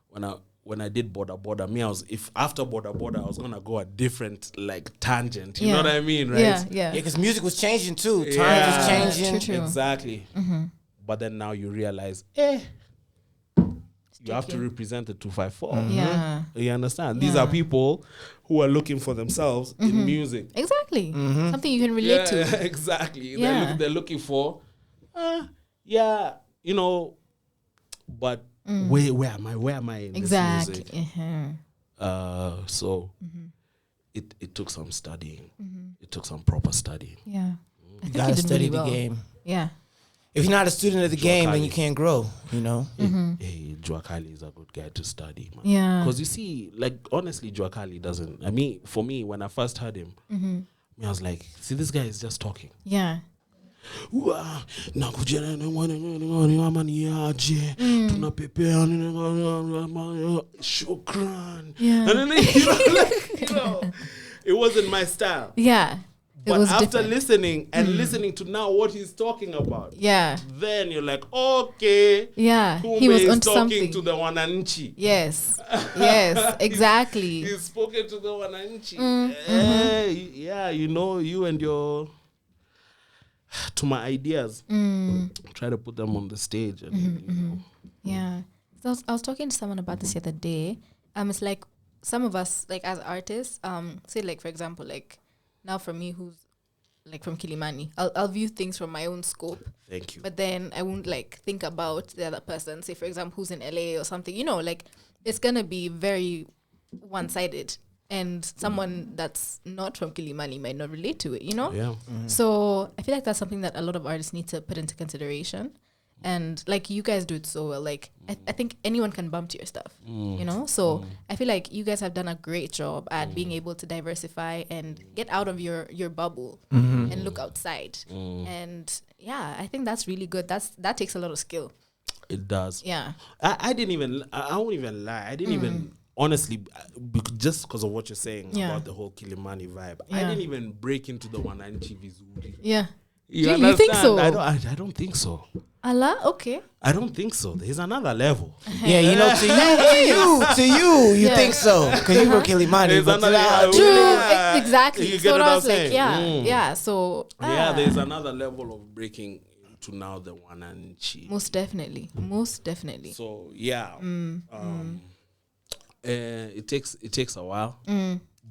[SPEAKER 12] when I did Border, me, after Border, I was gonna go a different tangent. You know what I mean, right?
[SPEAKER 13] Yeah, yeah.
[SPEAKER 10] Yeah, because music was changing too. Times was changing.
[SPEAKER 13] True.
[SPEAKER 12] Exactly. But then now you realize, you have to represent the 254.
[SPEAKER 13] Yeah.
[SPEAKER 12] You understand? These are people who are looking for themselves in music.
[SPEAKER 13] Exactly. Something you can relate to.
[SPEAKER 12] Exactly.
[SPEAKER 13] Yeah.
[SPEAKER 12] They're looking for, but where am I in
[SPEAKER 13] Exactly.
[SPEAKER 12] this music? So it took some studying. It took some proper studying.
[SPEAKER 13] Yeah.
[SPEAKER 10] You gotta study the game.
[SPEAKER 13] Yeah.
[SPEAKER 10] If you're not a student of the game, then you can't grow,
[SPEAKER 12] Hey, Jacuzzi is a good guy to study, man.
[SPEAKER 13] Yeah.
[SPEAKER 12] Because you see, honestly, Jacuzzi doesn't. I mean, for me, when I first heard him, I was like, see, this guy is just talking.
[SPEAKER 13] Yeah.
[SPEAKER 12] nakujana amani aje tunapepea shukran. And then it wasn't my style.
[SPEAKER 13] Yeah.
[SPEAKER 12] But after listening and listening to now what he's talking about, then you're like, okay, Kumbe
[SPEAKER 13] he was
[SPEAKER 12] is
[SPEAKER 13] onto
[SPEAKER 12] talking
[SPEAKER 13] something.
[SPEAKER 12] to the Wananchi.
[SPEAKER 13] Yes, exactly.
[SPEAKER 12] He's spoken to the Wananchi. Yeah, you know, you and your to my ideas, try to put them on the stage. And, you know.
[SPEAKER 13] Yeah. So I was talking to someone about this the other day. It's like some of us, like as artists, say like for example, like now for me who's like from Kilimani, I'll view things from my own scope.
[SPEAKER 12] Thank you.
[SPEAKER 13] But then I won't like think about the other person, say for example who's in LA or something, you know, like it's gonna be very one-sided and someone that's not from Kilimani might not relate to it, you know?
[SPEAKER 12] Yeah.
[SPEAKER 13] So I feel like that's something that a lot of artists need to put into consideration. And like you guys do it so well. Like I think anyone can bump to your stuff, you know? So I feel like you guys have done a great job at being able to diversify and get out of your bubble and look outside. And yeah, I think that's really good. That takes a lot of skill.
[SPEAKER 12] It does.
[SPEAKER 13] Yeah.
[SPEAKER 12] I won't even lie. I didn't even, honestly, just because of what you're saying about the whole Kilimani vibe, I didn't even break into the Wananchi Vizuri.
[SPEAKER 13] Yeah.
[SPEAKER 12] You
[SPEAKER 13] think so?
[SPEAKER 12] I don't think so.
[SPEAKER 13] Allah, okay.
[SPEAKER 12] I don't think so. There's another level.
[SPEAKER 10] Yeah, you know, to you think so because you were Kilimani. But
[SPEAKER 13] True, exactly.
[SPEAKER 12] You
[SPEAKER 13] So
[SPEAKER 12] get what
[SPEAKER 13] I
[SPEAKER 12] I'm
[SPEAKER 13] was like,
[SPEAKER 12] saying?
[SPEAKER 13] yeah. So
[SPEAKER 12] there's another level of breaking into now the Wananchi.
[SPEAKER 13] Most definitely.
[SPEAKER 12] So it takes a while,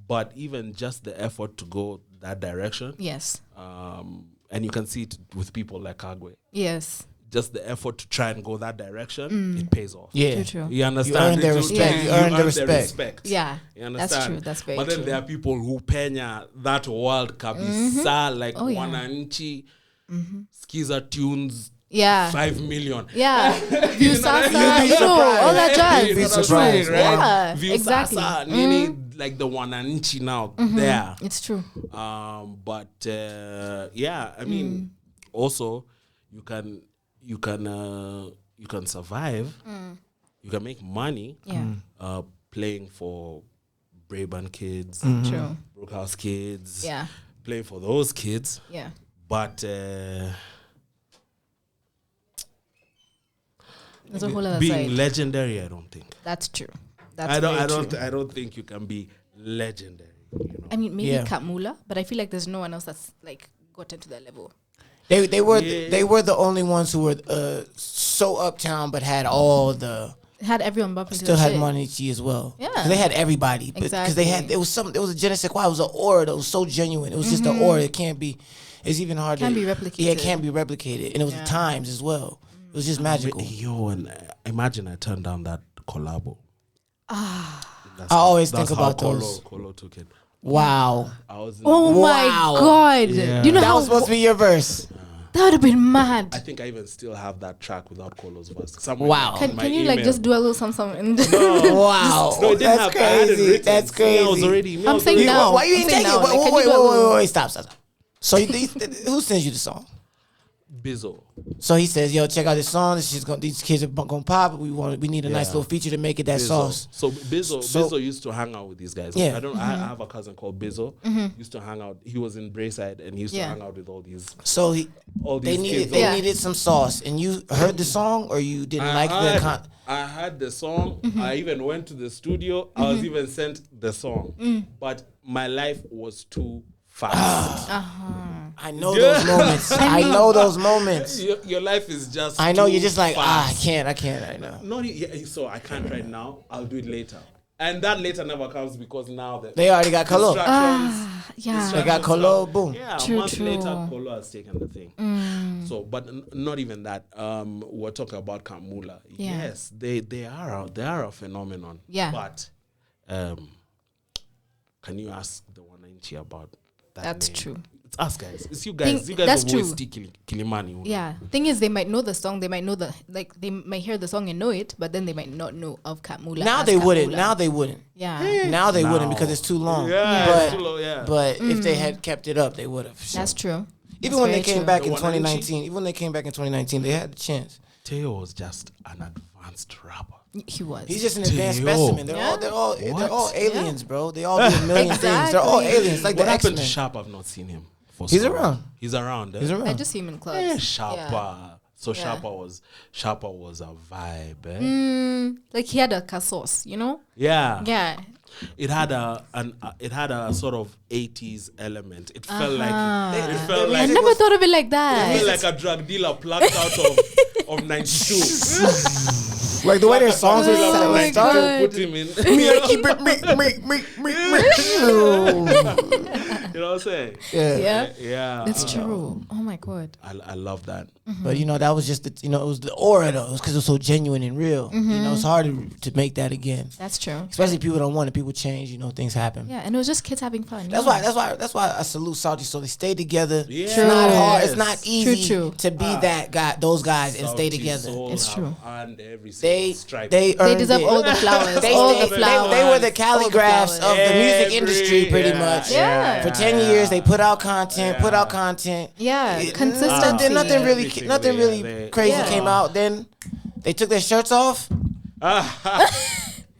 [SPEAKER 12] but even just the effort to go that direction.
[SPEAKER 13] Yes.
[SPEAKER 12] And you can see it with people like Agwe.
[SPEAKER 13] Yes.
[SPEAKER 12] Just the effort to try and go that direction, it pays off.
[SPEAKER 10] Yeah.
[SPEAKER 13] True.
[SPEAKER 12] You understand?
[SPEAKER 10] You earn their respect. You earn their respect.
[SPEAKER 13] Yeah.
[SPEAKER 12] You understand?
[SPEAKER 13] That's true. That's very true.
[SPEAKER 12] But then there are people who penya that world kabisa, like Wananchi, Skiza Tunes, 5 million.
[SPEAKER 13] Yeah. View Sasa, you know, all that jazz.
[SPEAKER 10] Be surprised,
[SPEAKER 12] right?
[SPEAKER 13] Yeah,
[SPEAKER 12] View
[SPEAKER 13] exactly.
[SPEAKER 12] Sasa, Nini, like the Wananchi now there.
[SPEAKER 13] It's true.
[SPEAKER 12] But I mean, also you can survive. You can make money. Playing for Braeburn kids,
[SPEAKER 13] True.
[SPEAKER 12] Brookhouse kids.
[SPEAKER 13] Yeah.
[SPEAKER 12] Playing for those kids.
[SPEAKER 13] Yeah.
[SPEAKER 12] But
[SPEAKER 13] there's a whole other
[SPEAKER 12] being
[SPEAKER 13] side.
[SPEAKER 12] legendary, I don't think.
[SPEAKER 13] That's true.
[SPEAKER 12] I don't think you can be legendary. You know?
[SPEAKER 13] I mean, maybe Kamula, but I feel like there's no one else that's like gotten to that level.
[SPEAKER 10] They were the only ones who were so uptown, but had all the
[SPEAKER 13] Had everyone bumping to
[SPEAKER 10] still
[SPEAKER 13] the
[SPEAKER 10] had
[SPEAKER 13] shit.
[SPEAKER 10] money as well.
[SPEAKER 13] Yeah.
[SPEAKER 10] 'Cause they had everybody, because they had it was a je ne sais quoi. It was an aura that was so genuine. It was just an aura. It can't be. It's even hard.
[SPEAKER 13] Can't be replicated.
[SPEAKER 10] Yeah, it can't be replicated, and it was the times as well. It was just magical.
[SPEAKER 12] Yo, and imagine I turned down that collabo.
[SPEAKER 10] I always think about those.
[SPEAKER 12] Kolo took it.
[SPEAKER 10] Wow.
[SPEAKER 13] My God.
[SPEAKER 12] Yeah.
[SPEAKER 13] Do you know
[SPEAKER 10] that
[SPEAKER 13] how
[SPEAKER 10] was supposed to be your verse?
[SPEAKER 13] That would have been mad.
[SPEAKER 12] I think I even still have that track without Kolo's verse. Somewhere
[SPEAKER 10] Wow.
[SPEAKER 12] in my
[SPEAKER 13] Can you
[SPEAKER 12] email.
[SPEAKER 13] like just do a little something?
[SPEAKER 10] Wow.
[SPEAKER 12] No, it didn't
[SPEAKER 10] That's
[SPEAKER 12] have, I had it
[SPEAKER 10] crazy.
[SPEAKER 12] written.
[SPEAKER 10] That's crazy.
[SPEAKER 12] I was already.
[SPEAKER 13] I'm saying now.
[SPEAKER 10] Why you
[SPEAKER 13] I'm
[SPEAKER 10] didn't
[SPEAKER 13] saying
[SPEAKER 10] take it?
[SPEAKER 13] now, like, can you
[SPEAKER 10] Wait,
[SPEAKER 13] do a little-
[SPEAKER 10] stop. So who sends you the song?
[SPEAKER 12] Bizzo.
[SPEAKER 10] So he says, "Yo, check out this song. These kids are gonna pop. We need a nice little feature to make it that
[SPEAKER 12] Bizzo.
[SPEAKER 10] sauce."
[SPEAKER 12] So Bizzo used to hang out with these guys.
[SPEAKER 10] Yeah.
[SPEAKER 12] I have a cousin called Bizzo. Used to hang out. He was in Brayside and he used to hang out with all these.
[SPEAKER 10] So they needed some sauce, and you heard the song, or you didn't
[SPEAKER 12] I heard the song. I even went to the studio. I was even sent the song, but my life was too fast.
[SPEAKER 10] I know those moments. I know those moments.
[SPEAKER 12] Your life is just.
[SPEAKER 10] I know
[SPEAKER 12] too
[SPEAKER 10] you're just like,
[SPEAKER 12] fast.
[SPEAKER 10] I can't right now.
[SPEAKER 12] No, so I can't right now. I'll do it later, and that later never comes because now
[SPEAKER 10] They already got Kolo.
[SPEAKER 13] Yeah.
[SPEAKER 10] They got Kolo. Boom.
[SPEAKER 12] Yeah,
[SPEAKER 13] True,
[SPEAKER 12] a month
[SPEAKER 13] true.
[SPEAKER 12] later, Kolo has taken the thing. So, but not even that. We're talking about Kamula.
[SPEAKER 13] Yeah.
[SPEAKER 12] Yes, they are a phenomenon.
[SPEAKER 13] Yeah.
[SPEAKER 12] But, can you ask the Wananchi about that?
[SPEAKER 13] That's
[SPEAKER 12] name?
[SPEAKER 10] Mm-hmm.
[SPEAKER 13] true.
[SPEAKER 12] It's us guys. It's you guys. You guys
[SPEAKER 13] that's
[SPEAKER 12] have always
[SPEAKER 13] true.
[SPEAKER 12] Kilimani.
[SPEAKER 13] Yeah. Thing is, they might know the song. They might know they might hear the song and know it, but then they might not know of Kamula.
[SPEAKER 10] Now they wouldn't. Now they wouldn't.
[SPEAKER 13] Yeah.
[SPEAKER 10] Now they wouldn't because it's too long.
[SPEAKER 12] Yeah,
[SPEAKER 10] but,
[SPEAKER 12] it's too long, yeah.
[SPEAKER 10] But if they had kept it up, they would have.
[SPEAKER 13] That's true.
[SPEAKER 10] Even when they
[SPEAKER 13] very
[SPEAKER 10] came
[SPEAKER 13] true.
[SPEAKER 10] back
[SPEAKER 12] The
[SPEAKER 10] in
[SPEAKER 12] one, didn't
[SPEAKER 10] 2019, even when they came back in 2019, they had the chance.
[SPEAKER 12] Teo was just an advanced rapper.
[SPEAKER 13] He was.
[SPEAKER 10] He's just an advanced
[SPEAKER 12] Teo.
[SPEAKER 10] specimen. They're all aliens, bro. They all do a million things. They're all aliens, like
[SPEAKER 12] What
[SPEAKER 10] the
[SPEAKER 12] happened
[SPEAKER 10] X-Men.
[SPEAKER 12] to Sharp? I've not seen him.
[SPEAKER 10] He's around.
[SPEAKER 12] He's around.
[SPEAKER 10] He's around.
[SPEAKER 13] I just see him in clubs.
[SPEAKER 12] Yeah, Sharper.
[SPEAKER 13] Yeah.
[SPEAKER 12] So
[SPEAKER 13] Yeah.
[SPEAKER 12] Sharper was a vibe. Eh?
[SPEAKER 13] Like he had a casos, you know?
[SPEAKER 12] Yeah.
[SPEAKER 13] Yeah.
[SPEAKER 12] It had a sort of 80s element. It felt like it
[SPEAKER 13] I
[SPEAKER 12] felt like
[SPEAKER 13] never thought of it like that.
[SPEAKER 12] it felt like a drug dealer plucked out of 92.
[SPEAKER 10] Like the way their songs are
[SPEAKER 13] Oh my
[SPEAKER 10] started.
[SPEAKER 13] God.
[SPEAKER 12] Put him in.
[SPEAKER 10] Me, I keep it, me.
[SPEAKER 12] You know what I'm saying?
[SPEAKER 13] Yeah.
[SPEAKER 12] Yeah.
[SPEAKER 13] That's true. Oh my God.
[SPEAKER 12] I love that.
[SPEAKER 10] But that was just it was the aura though. It was because it was so genuine and real. It's hard to make that again.
[SPEAKER 13] That's true.
[SPEAKER 10] Especially people don't want it. People change. Things happen.
[SPEAKER 13] Yeah, and it was just kids having fun.
[SPEAKER 10] That's why I salute Salty. So they stay together.
[SPEAKER 12] Yeah.
[SPEAKER 10] It's not hard. It's not easy
[SPEAKER 13] True.
[SPEAKER 10] to be that guy, those guys, and stay together.
[SPEAKER 13] It's true.
[SPEAKER 12] And every
[SPEAKER 10] They
[SPEAKER 12] stripe.
[SPEAKER 10] they earned
[SPEAKER 13] deserve
[SPEAKER 10] it.
[SPEAKER 13] all the flowers.
[SPEAKER 10] They were the calligraphs of the music industry, pretty much.
[SPEAKER 13] Yeah.
[SPEAKER 10] For 10 years, they put out content.
[SPEAKER 13] Yeah,
[SPEAKER 10] It-
[SPEAKER 13] consistency.
[SPEAKER 10] Nothing really
[SPEAKER 12] Everything,
[SPEAKER 10] crazy
[SPEAKER 13] Yeah.
[SPEAKER 10] came out. Then they took their shirts off.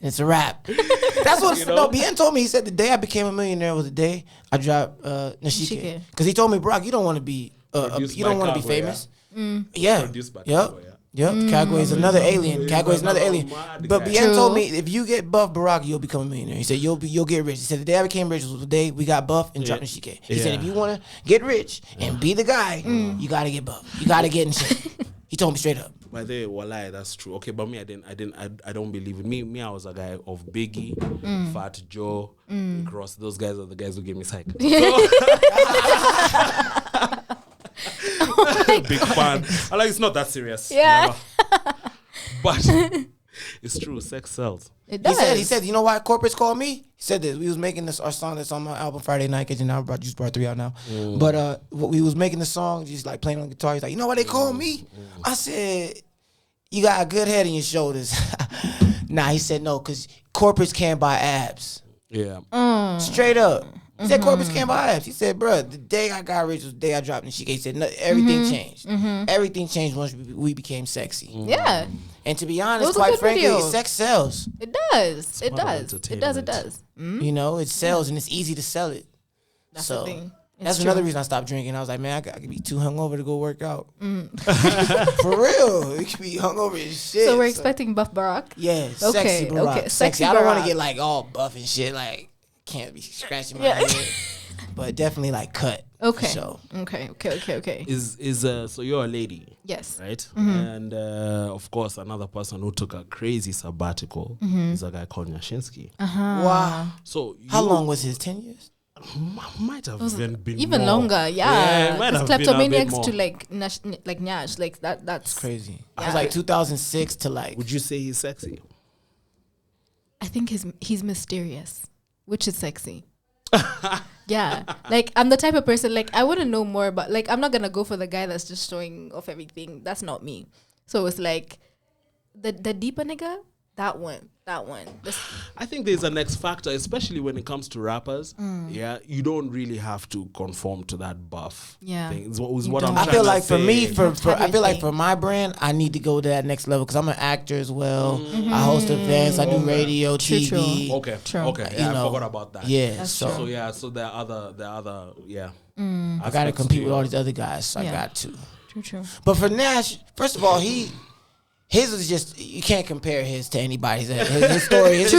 [SPEAKER 10] It's a wrap. That's what no. Bien told me. He said the day I became a millionaire was the day I dropped Nashike.
[SPEAKER 13] Nashike.
[SPEAKER 10] Because he told me, Barak, you don't want to be
[SPEAKER 12] Produced
[SPEAKER 10] you don't
[SPEAKER 12] by
[SPEAKER 10] want to be
[SPEAKER 12] Kagwe,
[SPEAKER 10] famous.
[SPEAKER 13] Mm.
[SPEAKER 10] Yeah.
[SPEAKER 12] Produced by
[SPEAKER 10] Yep.
[SPEAKER 12] Kagwe, yeah.
[SPEAKER 10] Yep. Kagwe is another alien. Kagwe is another alien.
[SPEAKER 12] mad
[SPEAKER 10] But
[SPEAKER 12] guy.
[SPEAKER 10] Bien
[SPEAKER 13] True.
[SPEAKER 10] told me if you get buff, Barak, you'll become a millionaire. He said you'll get rich. He said the day I became rich was the day we got buff and dropped Nashike. He said
[SPEAKER 12] Yeah.
[SPEAKER 10] if you want to get rich and be the guy, you gotta get buff. You gotta get in shape. He told me straight up.
[SPEAKER 12] By the way, walai, that's true. Okay, but me, I don't believe it. Me, I was a guy of Biggie, Fat Joe, Cross. Those guys are the guys who gave me psych. Big fan. I like it's not that serious.
[SPEAKER 13] Yeah.
[SPEAKER 12] Never. But it's true. Sex sells.
[SPEAKER 13] It does.
[SPEAKER 10] He said, you know why corporates called me? He said this. We was making our song that's on my album Friday Night, because just brought 3 out now. But we was making the song, just like playing on guitar. He's like, you know why they called me? I said, you got a good head on your shoulders. Nah, he said no, because corporates can't buy abs.
[SPEAKER 12] Yeah.
[SPEAKER 10] Straight up. He said corporates can't buy abs. He said, bruh, the day I got rich was the day I dropped Nashike. He said, no, everything changed. Everything changed once we became sexy.
[SPEAKER 13] Yeah.
[SPEAKER 10] And to be honest,
[SPEAKER 13] Those are
[SPEAKER 10] quite
[SPEAKER 13] good
[SPEAKER 10] frankly,
[SPEAKER 13] videos.
[SPEAKER 10] sex sells.
[SPEAKER 13] It does. It
[SPEAKER 12] part of
[SPEAKER 13] does. It does. It
[SPEAKER 12] entertainment.
[SPEAKER 13] does.
[SPEAKER 10] It sells and it's easy to sell it.
[SPEAKER 13] That's
[SPEAKER 10] so
[SPEAKER 13] the thing.
[SPEAKER 10] that's
[SPEAKER 13] It's
[SPEAKER 10] another
[SPEAKER 13] true.
[SPEAKER 10] reason I stopped drinking. I was like, man, I could be too hungover to go work out. For real. You could be hungover as shit.
[SPEAKER 13] So we're expecting Buff Barak.
[SPEAKER 10] Yeah,
[SPEAKER 13] Okay,
[SPEAKER 10] sexy Barak.
[SPEAKER 13] okay,
[SPEAKER 10] Sexy.
[SPEAKER 13] sexy
[SPEAKER 10] I don't want to
[SPEAKER 13] Barak.
[SPEAKER 10] get like all buff and shit. Like, can't be scratching my
[SPEAKER 13] Yeah.
[SPEAKER 10] head. But definitely like cut.
[SPEAKER 13] Okay.
[SPEAKER 10] So
[SPEAKER 13] Okay.
[SPEAKER 12] Is so you're a lady,
[SPEAKER 13] Yes.
[SPEAKER 12] right? And of course, another person who took a crazy sabbatical is a guy called Nyashinsky.
[SPEAKER 10] wow.
[SPEAKER 12] So
[SPEAKER 10] How long was his 10 years?
[SPEAKER 12] Might have been
[SPEAKER 13] Even
[SPEAKER 12] more.
[SPEAKER 13] longer, yeah.
[SPEAKER 12] it might
[SPEAKER 13] Because
[SPEAKER 12] have been a bit
[SPEAKER 13] kleptomaniacs
[SPEAKER 12] more.
[SPEAKER 13] to like Nyash, like that's
[SPEAKER 10] Crazy. It
[SPEAKER 13] Yeah.
[SPEAKER 10] was like 2006 to like.
[SPEAKER 12] Would you say he's sexy?
[SPEAKER 13] I think he's mysterious, which is sexy. Yeah, like I'm the type of person, like I want to know more about, like I'm not gonna go for the guy that's just showing off everything. That's not me. So it's like the deeper nigga, that one.
[SPEAKER 12] I think there's an X factor, especially when it comes to rappers. Yeah, you don't really have to conform to that buff.
[SPEAKER 13] Yeah.
[SPEAKER 12] thing. Is
[SPEAKER 13] You
[SPEAKER 12] what I'm
[SPEAKER 13] don't.
[SPEAKER 10] I
[SPEAKER 12] trying
[SPEAKER 10] feel
[SPEAKER 12] to
[SPEAKER 10] like for
[SPEAKER 12] say.
[SPEAKER 10] me, for
[SPEAKER 13] Have
[SPEAKER 10] I
[SPEAKER 13] your
[SPEAKER 10] feel like
[SPEAKER 13] thing.
[SPEAKER 10] for my brand, I need to go to that next level because I'm an actor as well. I host events, I do radio,
[SPEAKER 13] True,
[SPEAKER 10] TV.
[SPEAKER 13] true.
[SPEAKER 12] Okay.
[SPEAKER 13] True.
[SPEAKER 12] Okay.
[SPEAKER 10] You
[SPEAKER 12] Yeah, I
[SPEAKER 10] know,
[SPEAKER 12] forgot about that.
[SPEAKER 10] Yeah,
[SPEAKER 13] That's
[SPEAKER 10] so
[SPEAKER 13] true.
[SPEAKER 12] So there are other. Yeah.
[SPEAKER 10] I got to compete with all these other guys. So I
[SPEAKER 13] Yeah.
[SPEAKER 10] got to.
[SPEAKER 13] True.
[SPEAKER 10] But for Nash, first of all, his is just, you can't compare his to anybody's. His story is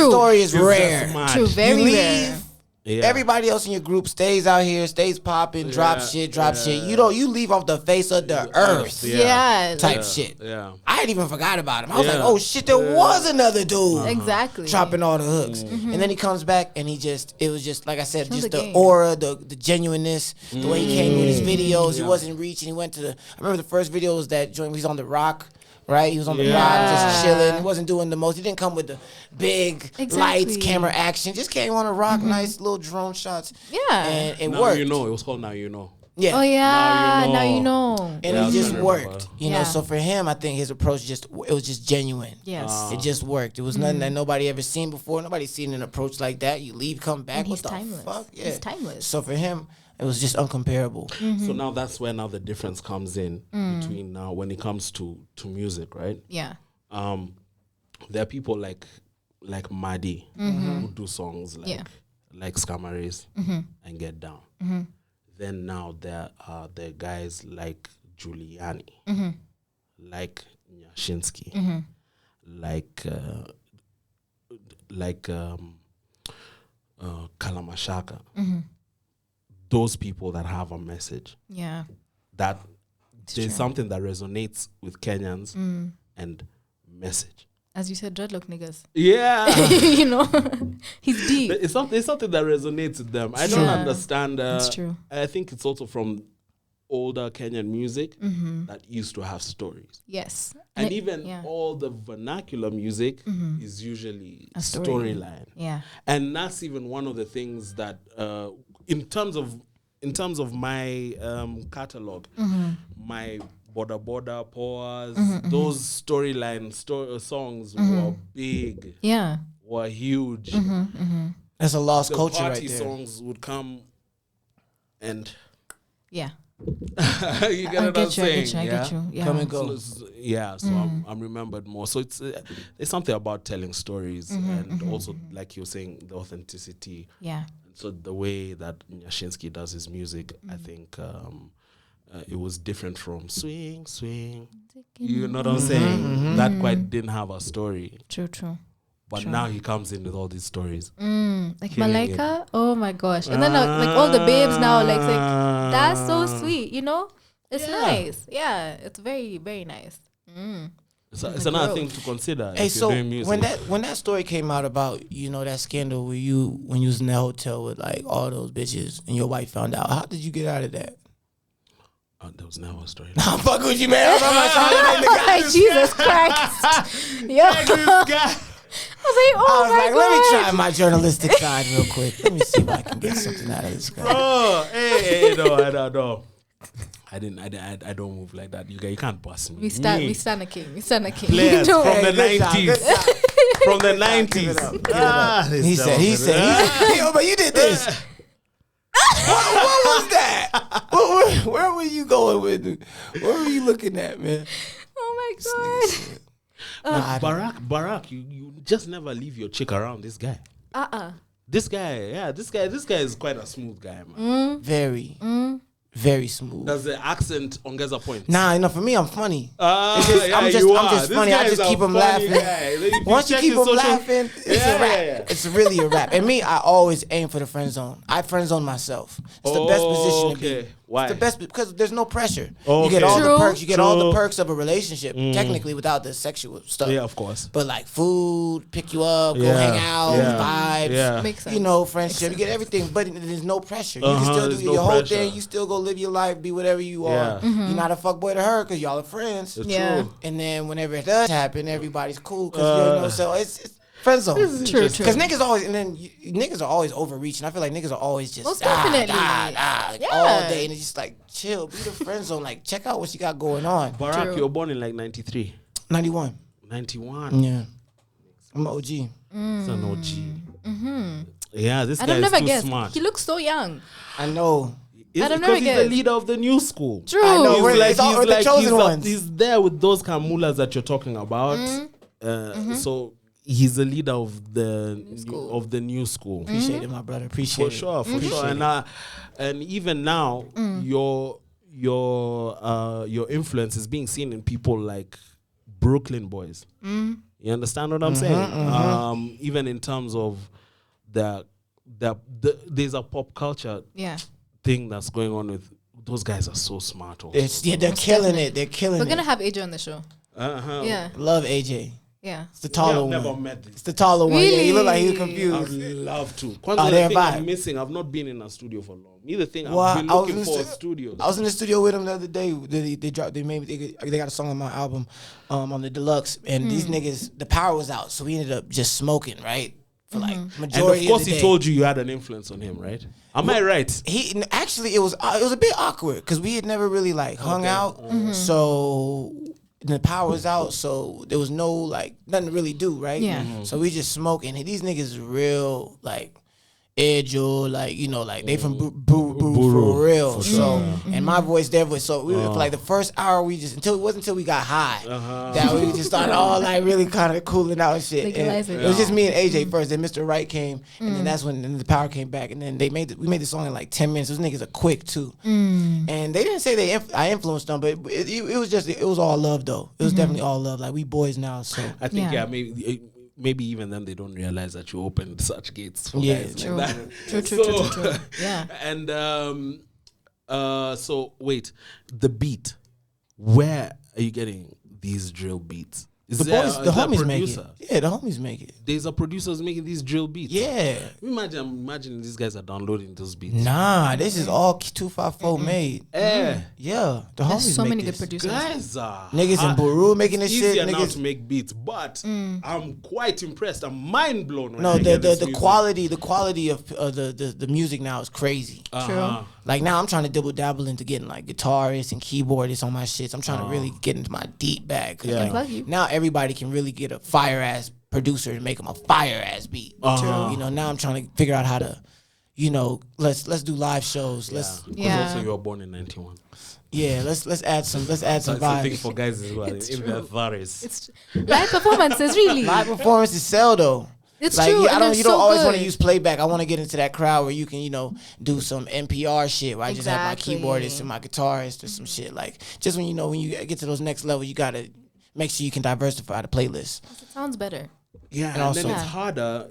[SPEAKER 12] It's
[SPEAKER 10] rare.
[SPEAKER 12] just mad.
[SPEAKER 13] True, very
[SPEAKER 10] you
[SPEAKER 13] rare.
[SPEAKER 10] leave,
[SPEAKER 12] Yeah.
[SPEAKER 10] everybody else in your group stays out here, stays popping, drop shit. You leave off the face of the earth
[SPEAKER 13] Yeah,
[SPEAKER 10] type
[SPEAKER 13] like,
[SPEAKER 10] shit.
[SPEAKER 12] Yeah.
[SPEAKER 10] I hadn't even forgot about him. I was
[SPEAKER 12] Yeah.
[SPEAKER 10] like, oh shit, there was another dude
[SPEAKER 13] exactly.
[SPEAKER 10] dropping all the hooks. And then he comes back and it was just, like I said,
[SPEAKER 13] Kills
[SPEAKER 10] just
[SPEAKER 13] the
[SPEAKER 10] the
[SPEAKER 13] game.
[SPEAKER 10] aura, the genuineness, the way he came with his videos. He wasn't reaching. He went to I remember the first video was that joint, he's on the rock. Right, he was on the rock, just chilling. He wasn't doing the most. He didn't come with the big lights, camera action. Just came on a rock, nice little drone shots.
[SPEAKER 13] Yeah.
[SPEAKER 10] And it
[SPEAKER 12] Now
[SPEAKER 10] worked.
[SPEAKER 12] you know. It was called Now You Know.
[SPEAKER 10] Yeah.
[SPEAKER 13] Oh yeah,
[SPEAKER 12] Now
[SPEAKER 13] now
[SPEAKER 12] you
[SPEAKER 13] you know.
[SPEAKER 10] And
[SPEAKER 12] Yeah, I
[SPEAKER 10] it just
[SPEAKER 12] remember.
[SPEAKER 10] worked, you know.
[SPEAKER 13] Yeah.
[SPEAKER 10] So for him, I think his approach it was just genuine.
[SPEAKER 13] Yes.
[SPEAKER 10] It just worked. It was nothing that nobody ever seen before. Nobody's seen an approach like that. You leave, come back.
[SPEAKER 13] And
[SPEAKER 10] What
[SPEAKER 13] he's
[SPEAKER 10] the
[SPEAKER 13] timeless.
[SPEAKER 10] fuck? Yeah.
[SPEAKER 13] He's timeless.
[SPEAKER 10] So for him, It was just uncomparable.
[SPEAKER 12] So now that's where now the difference comes in between now when it comes to music, right?
[SPEAKER 13] Yeah.
[SPEAKER 12] There are people like Madi who do songs like Scamaris and Get Down. Then now there are the guys like Giuliani, like Nyashinsky, like Kalamashaka. Those people that have a message.
[SPEAKER 13] Yeah.
[SPEAKER 12] That there's something that resonates with Kenyans and message.
[SPEAKER 13] As you said, dreadlock niggas.
[SPEAKER 12] Yeah.
[SPEAKER 13] You know, he's deep.
[SPEAKER 12] It's something that resonates with them. I don't understand.
[SPEAKER 13] It's true.
[SPEAKER 12] I think it's also from older Kenyan music that used to have stories.
[SPEAKER 13] Yes.
[SPEAKER 12] And even all the vernacular music is usually a storyline.
[SPEAKER 13] Yeah.
[SPEAKER 12] And that's even one of the things that, in terms of my catalog, my Border Powers, those storyline songs were big.
[SPEAKER 13] Yeah.
[SPEAKER 12] Were huge.
[SPEAKER 10] That's a lost
[SPEAKER 12] the
[SPEAKER 10] culture right
[SPEAKER 12] party
[SPEAKER 10] there.
[SPEAKER 12] songs would come and
[SPEAKER 13] yeah.
[SPEAKER 12] You get what I'm saying?
[SPEAKER 13] I get you. Yeah.
[SPEAKER 10] Come and go.
[SPEAKER 12] So I'm remembered more. So it's there's something about telling stories and also like you're saying the authenticity.
[SPEAKER 13] Yeah.
[SPEAKER 12] So the way that Nyashinsky does his music, I think it was different from swing. You know what I'm saying? That quite didn't have a story.
[SPEAKER 13] True.
[SPEAKER 12] But now he comes in with all these stories.
[SPEAKER 13] Like Malaika, oh my gosh. And then like all the babes now, like that's so sweet, you know? It's nice. Yeah, it's very, very nice.
[SPEAKER 12] It's another thing to consider.
[SPEAKER 10] Hey,
[SPEAKER 12] if you're doing music.
[SPEAKER 10] when that story came out about, that scandal when you was in that hotel with like all those bitches and your wife found out, how did you get out of that?
[SPEAKER 12] There was never a story.
[SPEAKER 10] Nah, fuck with you, man. I'm not trying to make the guy.
[SPEAKER 13] Jesus Christ. Yeah. I was like,
[SPEAKER 10] let me try my journalistic side real quick. Let me see if I can get something out of this guy.
[SPEAKER 12] Oh, hey, no. I don't move like that. You can't bust me.
[SPEAKER 13] We stand a king.
[SPEAKER 12] Players from the 90s. From the 90s.
[SPEAKER 10] He said, yo, but you did this. What was that? Where were you going with it? What were you looking at, man?
[SPEAKER 13] Oh my God.
[SPEAKER 12] Barak, you just never leave your chick around this guy. This guy is quite a smooth guy, man.
[SPEAKER 10] Very smooth.
[SPEAKER 12] Does the accent ongeza point?
[SPEAKER 10] Nah, for me, I'm funny.
[SPEAKER 12] I'm just
[SPEAKER 10] funny. I just keep them laughing. Once you keep them laughing, it's a rap. It's really a rap. And me, I always aim for the friend zone. I friend zone myself. It's the best position to be.
[SPEAKER 12] Why?
[SPEAKER 10] It's the best because there's no pressure.
[SPEAKER 12] Okay.
[SPEAKER 10] You get all the perks. You get all the perks of a relationship, technically without the sexual stuff.
[SPEAKER 12] Yeah, of course.
[SPEAKER 10] But like food, pick you up, go hang out, vibes.
[SPEAKER 13] Makes sense.
[SPEAKER 10] Friendship. You get everything, but there's no pressure. You can still do your whole thing. You still go live your life, be whatever you are. You're not a fuckboy to her because y'all are friends.
[SPEAKER 12] It's true.
[SPEAKER 10] And then whenever it does happen, everybody's cool because so it's friend zone.
[SPEAKER 13] True.
[SPEAKER 10] Because niggas always niggas are always overreaching. I feel like niggas are always just
[SPEAKER 13] most definitely
[SPEAKER 10] all day, and it's just like chill, be the friend zone. Like check out what you got going on.
[SPEAKER 12] Barak, you were born in like 93.
[SPEAKER 10] 91.
[SPEAKER 12] 91.
[SPEAKER 10] Yeah, I'm an OG.
[SPEAKER 12] He's an OG. Yeah, this guy is too smart.
[SPEAKER 13] He looks so young.
[SPEAKER 10] I know.
[SPEAKER 12] Because he's the leader of the new school.
[SPEAKER 13] True.
[SPEAKER 10] I know. He's
[SPEAKER 12] there with those kamulas that you're talking about. So he's the leader of the new school.
[SPEAKER 10] Appreciate it, my brother. Appreciate it.
[SPEAKER 12] For sure. And even now, your influence is being seen in people like Brooklyn boys. You understand what I'm saying? Even in terms of there's a pop culture thing that's going on with those guys are so smart. Also.
[SPEAKER 10] They're killing it. They're killing it.
[SPEAKER 13] We're gonna have AJ on the show. Yeah.
[SPEAKER 10] Love AJ.
[SPEAKER 13] Yeah.
[SPEAKER 10] It's the taller one.
[SPEAKER 12] Never met this.
[SPEAKER 10] It's the taller one.
[SPEAKER 13] Really?
[SPEAKER 10] Yeah, he look like he's confused.
[SPEAKER 12] I'd love to. The thing I'm missing, I've not been in a studio for long. Neither thing I've been looking for studios.
[SPEAKER 10] I was in the studio with him the other day. They got a song on my album, on the deluxe, and these niggas, the power was out, so we ended up just smoking, right? For like majority
[SPEAKER 12] and of course
[SPEAKER 10] the
[SPEAKER 12] he told you had an influence on him, right? Am I right?
[SPEAKER 10] He actually it was a bit awkward because we had never really like hung out, so the power was out, so there was no like nothing to really do, right?
[SPEAKER 13] Yeah.
[SPEAKER 10] So we just smoking. And these niggas real like Edjo, like, you know, like they from Buru for real. So, and my voice, their voice. So we for like the first hour, we just it wasn't until we got high that we just started all like really kind of cooling out and shit. And it was just me and AJ first. Then Mr. Wright came, and then that's when the power came back. And then we made the song in like 10 minutes. Those niggas are quick too, and they didn't say I influenced them, but it was all love though. It was definitely all love. Like we boys now. So
[SPEAKER 12] I think maybe even then they don't realize that you opened such gates for guys
[SPEAKER 13] true.
[SPEAKER 12] like that.
[SPEAKER 13] True. Yeah.
[SPEAKER 12] And so wait, the beat. Where are you getting these drill beats?
[SPEAKER 10] The homies make it. Yeah, the homies make it.
[SPEAKER 12] There's a producers making these drill beats.
[SPEAKER 10] Yeah.
[SPEAKER 12] Imagine these guys are downloading those beats.
[SPEAKER 10] Nah, this is all 254 made. Yeah, the homies
[SPEAKER 13] There's so
[SPEAKER 10] make
[SPEAKER 13] many
[SPEAKER 10] this.
[SPEAKER 13] good producers.
[SPEAKER 12] Guys are
[SPEAKER 10] niggas in Buru making this shit.
[SPEAKER 12] Easier now
[SPEAKER 10] Niggas
[SPEAKER 12] to make beats, but I'm quite impressed. I'm mind blown. When
[SPEAKER 10] no,
[SPEAKER 12] I hear this
[SPEAKER 10] the
[SPEAKER 12] music.
[SPEAKER 10] quality of the music now is crazy.
[SPEAKER 13] True.
[SPEAKER 10] Like now I'm trying to dabble into getting like guitarists and keyboardists on my shit. So I'm trying to really get into my deep bag. Like, now everybody can really get a fire ass producer and make them a fire ass beat. You know, now I'm trying to figure out how to, you know, let's do live shows.
[SPEAKER 12] Also you were born in 91.
[SPEAKER 10] Yeah, let's add some vibes.
[SPEAKER 12] Thing for guys as well. In their 30s.
[SPEAKER 13] It's live performances, really.
[SPEAKER 10] Live performances sell though.
[SPEAKER 13] It's
[SPEAKER 10] like,
[SPEAKER 13] true.
[SPEAKER 10] You don't always want to use playback. I want to get into that crowd where you can, you know, do some NPR shit where I just have my keyboardist and my guitarist or some shit. Like, just when you get to those next levels, you got to make sure you can diversify the playlist.
[SPEAKER 13] It sounds better.
[SPEAKER 12] Yeah, and also, then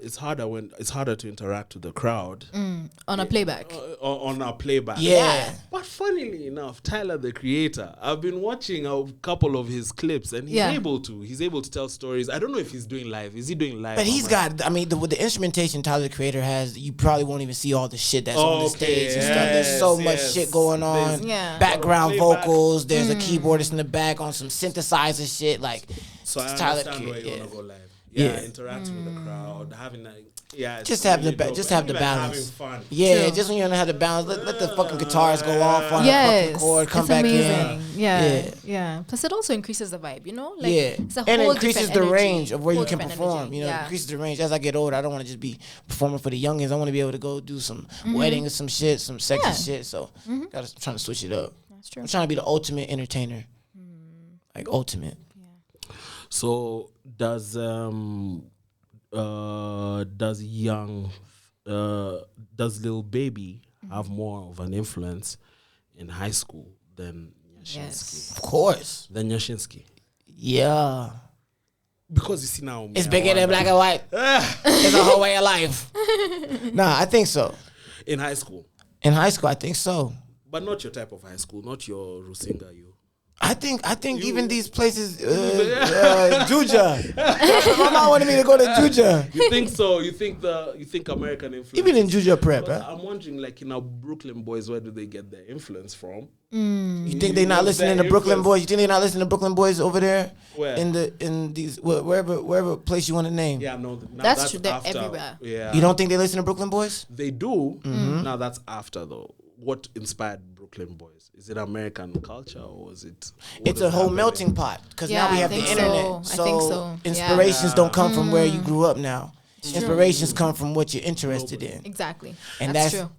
[SPEAKER 12] it's harder to interact with the crowd
[SPEAKER 13] on a playback.
[SPEAKER 12] On a playback.
[SPEAKER 10] Yeah.
[SPEAKER 12] But funnily enough, Tyler the Creator, I've been watching a couple of his clips, and he's able to tell stories. I don't know if he's doing live. Is he doing live?
[SPEAKER 10] But he's got. I mean, with the instrumentation Tyler the Creator has, you probably won't even see all the shit that's on the stage and stuff. There's so much shit going on. Background vocals. There's a keyboardist in the back on some synthesizer shit. Like,
[SPEAKER 12] so I
[SPEAKER 10] Tyler
[SPEAKER 12] understand why you want to go live. Interacting with the crowd, having that.
[SPEAKER 10] Just have the balance.
[SPEAKER 12] Having fun.
[SPEAKER 10] Yeah, just when you don't have the balance, let the fucking guitars go off on a fucking chord, come back
[SPEAKER 13] amazing.
[SPEAKER 10] in.
[SPEAKER 13] Yeah. Plus, it also increases the vibe, you know. Like, it's a
[SPEAKER 10] and
[SPEAKER 13] whole
[SPEAKER 10] it increases the
[SPEAKER 13] energy,
[SPEAKER 10] range of where you can perform.
[SPEAKER 13] Energy.
[SPEAKER 10] You know, it increases the range. As I get older, I don't want to just be performing for the youngins. I want to be able to go do some wedding or some shit, some sexy shit. So, I'm trying to switch it up.
[SPEAKER 13] That's true.
[SPEAKER 10] I'm trying to be the ultimate entertainer, like ultimate.
[SPEAKER 12] So does Lil Baby have more of an influence in high school than Yashinsky?
[SPEAKER 10] Yes, of course.
[SPEAKER 12] Than Yashinsky?
[SPEAKER 10] Yeah.
[SPEAKER 12] Because you see now,
[SPEAKER 10] it's bigger than black and white. It's a whole way of life. Nah, I think so.
[SPEAKER 12] In high school?
[SPEAKER 10] In high school, I think so.
[SPEAKER 12] But not your type of high school, not your Rusinga, you.
[SPEAKER 10] I think even these places, Juja. My mom wanted me to go to Juja.
[SPEAKER 12] You think so? You think American influence?
[SPEAKER 10] Even in Juja prep,
[SPEAKER 12] I'm wondering, like, in our Brooklyn boys, where do they get their influence from?
[SPEAKER 10] You think they're not listening to Brooklyn boys? You think they're not listening to Brooklyn boys over there?
[SPEAKER 12] Where?
[SPEAKER 10] In these wherever place you want to name?
[SPEAKER 12] Yeah, no,
[SPEAKER 13] that's true. They're everywhere.
[SPEAKER 12] Yeah.
[SPEAKER 10] You don't think they listen to Brooklyn boys?
[SPEAKER 12] They do. Now that's after though. What inspired Brooklyn boys? Is it American culture or is it?
[SPEAKER 10] It's a whole melting pot because now we have the internet.
[SPEAKER 13] So I think so.
[SPEAKER 10] Inspirations don't come from where you grew up now. Inspirations come from what you're interested in.
[SPEAKER 13] Exactly.
[SPEAKER 10] And that's true.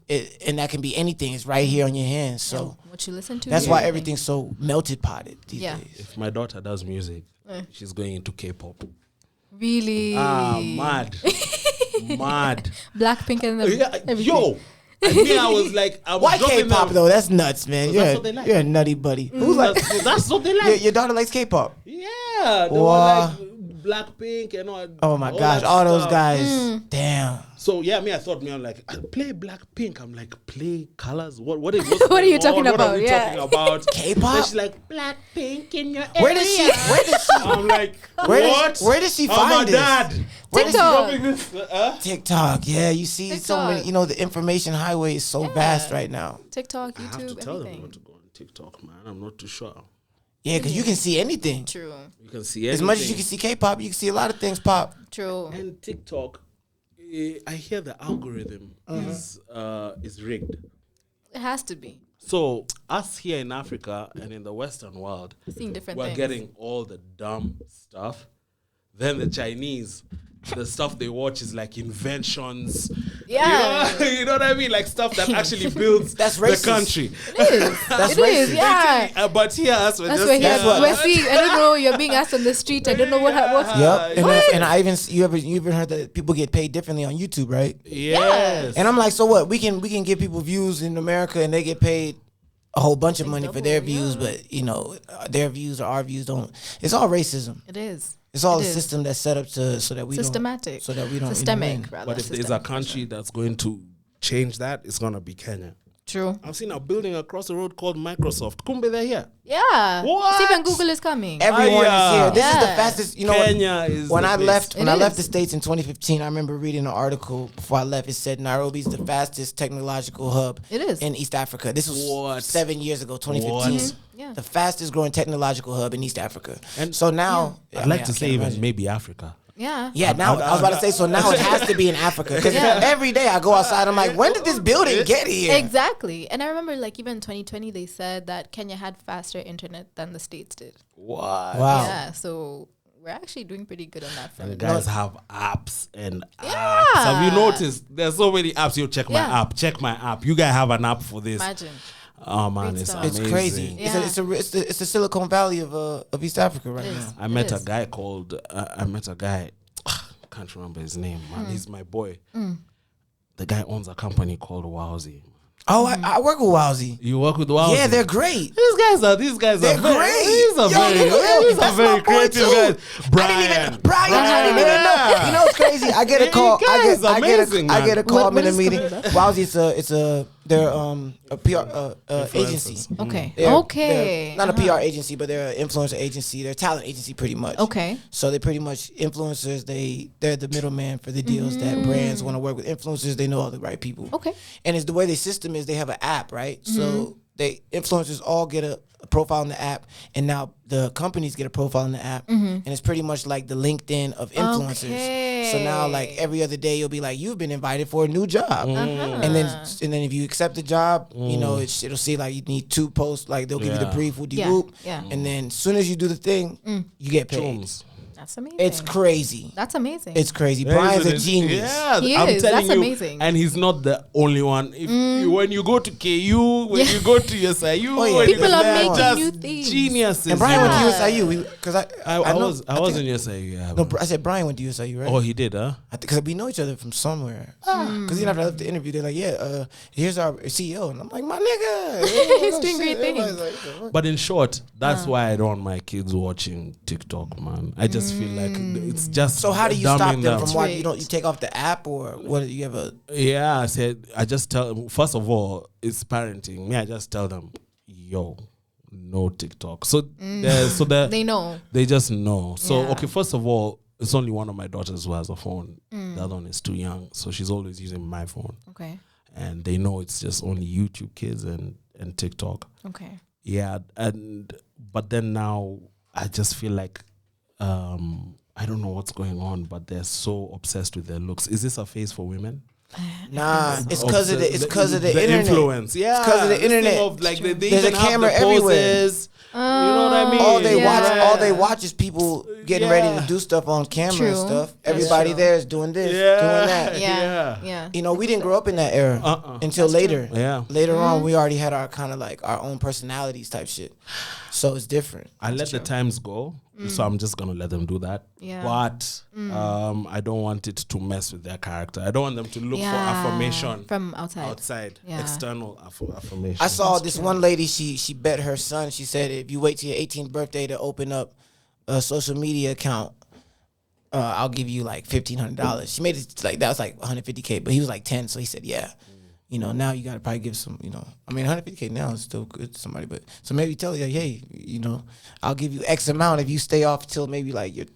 [SPEAKER 10] And that can be anything. It's right here on your hands. So
[SPEAKER 13] what you listen to.
[SPEAKER 10] That's why everything's so melted potted these days.
[SPEAKER 12] If my daughter does music, she's going into K-pop.
[SPEAKER 13] Really?
[SPEAKER 12] Mad. Mad.
[SPEAKER 13] Blackpink and everything.
[SPEAKER 12] Yo. I was like,
[SPEAKER 10] why K-pop though? That's nuts, man. You're a nutty buddy. Who's like?
[SPEAKER 12] That's what they like.
[SPEAKER 10] Your daughter likes K-pop.
[SPEAKER 12] Yeah, they were like Blackpink and all.
[SPEAKER 10] Oh my gosh, all those guys. Damn.
[SPEAKER 12] So yeah, I thought I'm like, play Blackpink. I'm like, play Colors. What are you
[SPEAKER 13] talking about?
[SPEAKER 12] What are we talking about?
[SPEAKER 10] K-pop.
[SPEAKER 12] Then she's like, Blackpink in your area.
[SPEAKER 10] Where did she?
[SPEAKER 12] I'm like, what?
[SPEAKER 10] Where did she find
[SPEAKER 12] this? Dad.
[SPEAKER 13] TikTok.
[SPEAKER 10] TikTok. Yeah, you see so many. You know, the information highway is so vast right now.
[SPEAKER 13] TikTok, YouTube,
[SPEAKER 12] I have to tell
[SPEAKER 13] everything.
[SPEAKER 12] them not to go on TikTok, man. I'm not too sure.
[SPEAKER 10] Yeah, because you can see anything.
[SPEAKER 13] True.
[SPEAKER 12] You can see anything.
[SPEAKER 10] As much as you can see K-pop, you can see a lot of things pop.
[SPEAKER 13] True.
[SPEAKER 12] And TikTok, I hear the algorithm is rigged.
[SPEAKER 13] It has to be.
[SPEAKER 12] So us here in Africa and in the Western world,
[SPEAKER 13] seeing different
[SPEAKER 12] we're
[SPEAKER 13] things.
[SPEAKER 12] Getting all the dumb stuff. Then the Chinese the stuff they watch is like inventions.
[SPEAKER 13] Yeah.
[SPEAKER 12] You know what I mean? Like stuff that actually builds
[SPEAKER 10] That's
[SPEAKER 12] the
[SPEAKER 10] racist.
[SPEAKER 12] country.
[SPEAKER 10] That's
[SPEAKER 13] It
[SPEAKER 10] racist.
[SPEAKER 13] is, yeah.
[SPEAKER 12] But here, us, we're
[SPEAKER 13] That's
[SPEAKER 12] just
[SPEAKER 13] where we're seeing. I don't know. You're being asked on the street. I don't know what.
[SPEAKER 10] Yep.
[SPEAKER 13] What?
[SPEAKER 10] And I even you even heard that people get paid differently on YouTube, right?
[SPEAKER 12] Yes.
[SPEAKER 10] And I'm like, so what? We can give people views in America, and they get paid a whole bunch of money for their views, but you know, their views or our views don't. It's all racism.
[SPEAKER 13] It is.
[SPEAKER 10] It's all
[SPEAKER 13] It
[SPEAKER 10] a
[SPEAKER 13] is.
[SPEAKER 10] system that's set up so that we
[SPEAKER 13] Systematic.
[SPEAKER 10] so that we don't
[SPEAKER 13] Systemic,
[SPEAKER 10] win.
[SPEAKER 13] rather.
[SPEAKER 12] But if there's a country that's going to change that, it's gonna be Kenya.
[SPEAKER 13] True.
[SPEAKER 12] I've seen a building across the road called Microsoft. Kumbe, they're here.
[SPEAKER 13] Yeah.
[SPEAKER 12] What?
[SPEAKER 13] Even Google is coming.
[SPEAKER 10] Everyone is here. This is the
[SPEAKER 13] Yeah.
[SPEAKER 10] fastest. You know,
[SPEAKER 12] Kenya is
[SPEAKER 10] when
[SPEAKER 12] the
[SPEAKER 10] I
[SPEAKER 12] place.
[SPEAKER 10] left
[SPEAKER 13] It
[SPEAKER 10] I left
[SPEAKER 13] is.
[SPEAKER 10] the States in 2015, I remember reading an article before I left. It said Nairobi's the fastest technological hub
[SPEAKER 13] It is.
[SPEAKER 10] in East Africa. This was
[SPEAKER 12] What?
[SPEAKER 10] 7 years ago, 2015.
[SPEAKER 12] What?
[SPEAKER 13] Yeah.
[SPEAKER 10] The fastest growing technological hub in East Africa.
[SPEAKER 12] And
[SPEAKER 10] so now,
[SPEAKER 12] I'd like to say even maybe Africa.
[SPEAKER 13] Yeah.
[SPEAKER 10] Yeah, now I was about to say, so now it has to be in Africa. Because
[SPEAKER 13] Yeah.
[SPEAKER 10] every day I go outside, I'm like, when did this building get here?
[SPEAKER 13] Exactly. And I remember like even in 2020 they said that Kenya had faster internet than the States did.
[SPEAKER 12] What?
[SPEAKER 10] Wow.
[SPEAKER 13] Yeah. So we're actually doing pretty good on that
[SPEAKER 12] And the
[SPEAKER 13] front.
[SPEAKER 12] guys have apps and apps. Have you noticed? There's so many apps. You check my
[SPEAKER 13] Yeah.
[SPEAKER 12] app. Check my app. You guys have an app for this.
[SPEAKER 13] Imagine.
[SPEAKER 12] Oh man,
[SPEAKER 13] Great
[SPEAKER 12] it's
[SPEAKER 13] stuff.
[SPEAKER 10] It's
[SPEAKER 12] amazing.
[SPEAKER 10] crazy.
[SPEAKER 13] Yeah.
[SPEAKER 10] It's the Silicon Valley of East Africa right
[SPEAKER 13] It is.
[SPEAKER 10] now.
[SPEAKER 12] I met
[SPEAKER 13] It
[SPEAKER 12] a
[SPEAKER 13] is.
[SPEAKER 12] guy called. I met a guy. Can't remember his name. Man, he's my boy. The guy owns a company called Wowzy.
[SPEAKER 10] Oh, I work with Wowzy.
[SPEAKER 12] You work with Wowzy?
[SPEAKER 10] Yeah, they're great.
[SPEAKER 12] These guys are
[SPEAKER 10] They're
[SPEAKER 12] very,
[SPEAKER 10] great.
[SPEAKER 12] These are
[SPEAKER 10] Yo,
[SPEAKER 12] very,
[SPEAKER 10] yo,
[SPEAKER 12] these are
[SPEAKER 10] that's
[SPEAKER 12] very
[SPEAKER 10] my boy
[SPEAKER 12] creative
[SPEAKER 10] too.
[SPEAKER 12] guys.
[SPEAKER 10] Brian, I didn't even know. You know what's crazy? I get a call.
[SPEAKER 12] guys, amazing,
[SPEAKER 10] I get a
[SPEAKER 12] man.
[SPEAKER 10] call. I'm in
[SPEAKER 13] What
[SPEAKER 10] a
[SPEAKER 13] is
[SPEAKER 10] meeting.
[SPEAKER 13] the-
[SPEAKER 10] Wowzy, they're a PR agency.
[SPEAKER 13] Okay.
[SPEAKER 10] They're not a PR agency, but they're an influencer agency. They're a talent agency, pretty much.
[SPEAKER 13] Okay.
[SPEAKER 10] So they pretty much influencers. They're the middleman for the deals that brands want to work with influencers. They know all the right people.
[SPEAKER 13] Okay.
[SPEAKER 10] And it's the way they system is they have an app, right? So they influencers all get a profile in the app, and now the companies get a profile in the app, and it's pretty much like the LinkedIn of influencers. So now, like every other day, you'll be like, you've been invited for a new job, and then if you accept the job, you know it'll say like you need 2 posts, like they'll give you the
[SPEAKER 12] Yeah.
[SPEAKER 10] brief, would you
[SPEAKER 13] Yeah.
[SPEAKER 10] whoop,
[SPEAKER 13] Yeah.
[SPEAKER 10] and then as soon as you do the thing, you get paid.
[SPEAKER 12] Jones.
[SPEAKER 13] That's amazing.
[SPEAKER 10] It's crazy.
[SPEAKER 13] That's amazing.
[SPEAKER 10] It's crazy.
[SPEAKER 12] Yeah,
[SPEAKER 10] Brian's
[SPEAKER 12] isn't
[SPEAKER 10] a
[SPEAKER 12] it?
[SPEAKER 10] genius.
[SPEAKER 12] Yeah,
[SPEAKER 13] He
[SPEAKER 12] I'm
[SPEAKER 13] is.
[SPEAKER 12] telling
[SPEAKER 13] That's
[SPEAKER 12] you.
[SPEAKER 13] amazing.
[SPEAKER 12] And he's not the only one. When you go to KU, when you go to SIU,
[SPEAKER 10] Oh, yeah.
[SPEAKER 12] when you
[SPEAKER 13] People
[SPEAKER 12] go
[SPEAKER 13] are
[SPEAKER 12] to-
[SPEAKER 13] making
[SPEAKER 12] just
[SPEAKER 13] new things.
[SPEAKER 12] Geniuses.
[SPEAKER 10] And Brian
[SPEAKER 12] man.
[SPEAKER 10] went to USIU because
[SPEAKER 12] I
[SPEAKER 10] know-
[SPEAKER 12] was
[SPEAKER 10] think-
[SPEAKER 12] in SIU. Yeah.
[SPEAKER 10] No, I said Brian went to USIU, right?
[SPEAKER 12] Oh, he did, huh?
[SPEAKER 10] Because we know each other from somewhere. Because even after I left the interview, they're like, yeah, here's our CEO. And I'm like, my nigga.
[SPEAKER 13] He's doing great things.
[SPEAKER 10] Everybody's like,
[SPEAKER 12] But in short, that's why I don't want my kids watching TikTok, man. I just feel like it's just.
[SPEAKER 10] so how do you stop
[SPEAKER 12] dumbing
[SPEAKER 10] them
[SPEAKER 12] down.
[SPEAKER 10] from watching? You take off the app, or what? You have a
[SPEAKER 12] Yeah, I just tell them, first of all, it's parenting. Me, I just tell them, yo, no TikTok. So
[SPEAKER 13] They know.
[SPEAKER 12] They just know. So
[SPEAKER 13] Yeah.
[SPEAKER 12] okay, first of all, it's only one of my daughters who has a phone. The other one is too young, so she's always using my phone.
[SPEAKER 13] Okay.
[SPEAKER 12] And they know it's just only YouTube kids and TikTok.
[SPEAKER 13] Okay.
[SPEAKER 12] Yeah, but then now I just feel like I don't know what's going on, but they're so obsessed with their looks. Is this a phase for women?
[SPEAKER 10] nah. It's because of the internet.
[SPEAKER 12] Influence. Yeah,
[SPEAKER 10] it's because of the
[SPEAKER 12] this
[SPEAKER 10] internet.
[SPEAKER 12] thing of, like, they
[SPEAKER 10] There's
[SPEAKER 12] even
[SPEAKER 10] a
[SPEAKER 12] have
[SPEAKER 10] camera
[SPEAKER 12] the
[SPEAKER 10] everywhere.
[SPEAKER 12] poses. You know what I mean?
[SPEAKER 10] All
[SPEAKER 13] Yeah.
[SPEAKER 10] they watch is people getting ready to do stuff on camera
[SPEAKER 13] True.
[SPEAKER 10] and stuff.
[SPEAKER 13] That's
[SPEAKER 10] Everybody
[SPEAKER 13] true.
[SPEAKER 10] there is doing this, doing that.
[SPEAKER 13] Yeah.
[SPEAKER 10] You know, we didn't grow up in that era until later.
[SPEAKER 12] Yeah.
[SPEAKER 10] Later on, we already had our kind of like our own personalities type shit. So it's different.
[SPEAKER 12] I let the times go, so I'm just gonna let them do that.
[SPEAKER 13] Yeah.
[SPEAKER 12] But I don't want it to mess with their character. I don't want them to look for affirmation
[SPEAKER 13] from outside. Yeah.
[SPEAKER 12] external affirmation.
[SPEAKER 10] I saw this one lady. She bet her son. She said, if you wait till your 18th birthday to open up a social media account, I'll give you like $1,500. She made it like that was like 150K, but he was like 10, so he said, yeah. You know, now you gotta probably give some. You know, I mean, 150K now is still good to somebody, but so maybe tell you, hey, you know, I'll give you X amount if you stay off till maybe like your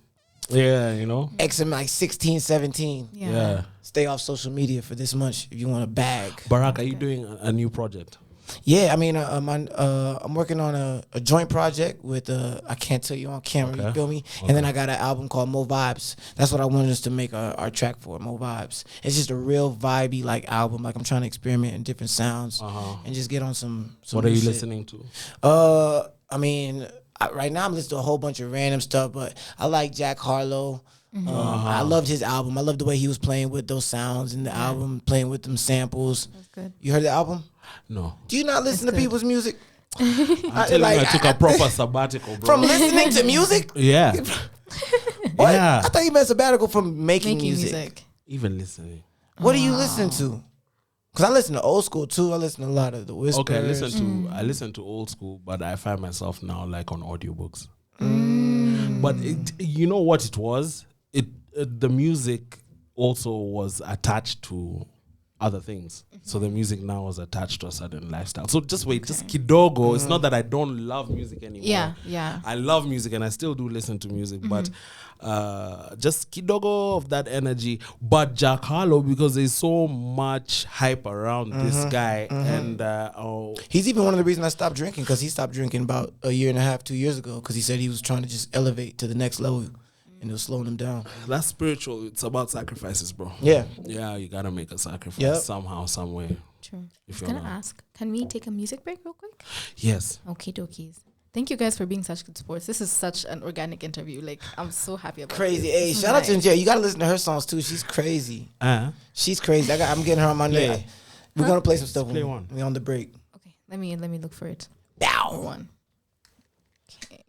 [SPEAKER 10] X amount, like 16, 17.
[SPEAKER 12] Yeah.
[SPEAKER 10] Stay off social media for this much if you want a bag.
[SPEAKER 12] Barak, are you doing a new project?
[SPEAKER 10] Yeah, I mean, I'm working on a joint project with I can't tell you on camera, you feel me? And then I got an album called Mo Vibes. That's what I wanted us to make our track for, Mo Vibes. It's just a real vibey like album. Like I'm trying to experiment in different sounds and just get on some
[SPEAKER 12] What are
[SPEAKER 10] new
[SPEAKER 12] you
[SPEAKER 10] shit.
[SPEAKER 12] listening to?
[SPEAKER 10] I mean, right now I'm listening to a whole bunch of random stuff, but I like Jack Harlow. I loved his album. I loved the way he was playing with those sounds in the album, playing with them samples.
[SPEAKER 13] That's good.
[SPEAKER 10] You heard the album?
[SPEAKER 12] No.
[SPEAKER 10] Do you not listen to people's music?
[SPEAKER 12] I took a proper sabbatical, bro.
[SPEAKER 10] From listening to music?
[SPEAKER 12] Yeah.
[SPEAKER 10] What?
[SPEAKER 12] Yeah.
[SPEAKER 10] I thought you meant sabbatical from making music.
[SPEAKER 12] Even listening.
[SPEAKER 10] What do you listen to? Because I listen to old school too. I listen to a lot of the Whispers.
[SPEAKER 12] Okay, I listen to old school, but I find myself now like on audiobooks. But you know what it was? The music also was attached to other things. So the music now was attached to a certain lifestyle. So just wait, just kidogo. It's not that I don't love music anymore.
[SPEAKER 13] Yeah.
[SPEAKER 12] I love music and I still do listen to music, but just kidogo of that energy. But Jack Harlow, because there's so much hype around this guy, and
[SPEAKER 10] he's even one of the reasons I stopped drinking, because he stopped drinking about a year and a half, 2 years ago, because he said he was trying to just elevate to the next level. And it was slowing him down.
[SPEAKER 12] That's spiritual. It's about sacrifices, bro.
[SPEAKER 10] Yeah.
[SPEAKER 12] Yeah, you gotta make a sacrifice somehow, some way.
[SPEAKER 13] True. I was gonna ask, can we take a music break real quick?
[SPEAKER 12] Yes.
[SPEAKER 13] Okie dokies. Thank you guys for being such good sports. This is such an organic interview. Like, I'm so happy about
[SPEAKER 10] Crazy.
[SPEAKER 13] this.
[SPEAKER 10] Hey, shout out to Njay. You gotta listen to her songs too. She's crazy. She's crazy. I'm getting her on my neck. We're gonna play some stuff.
[SPEAKER 12] Play one.
[SPEAKER 10] We're on the break.
[SPEAKER 13] Okay, let me look for it.
[SPEAKER 10] Now.
[SPEAKER 13] One. Okay.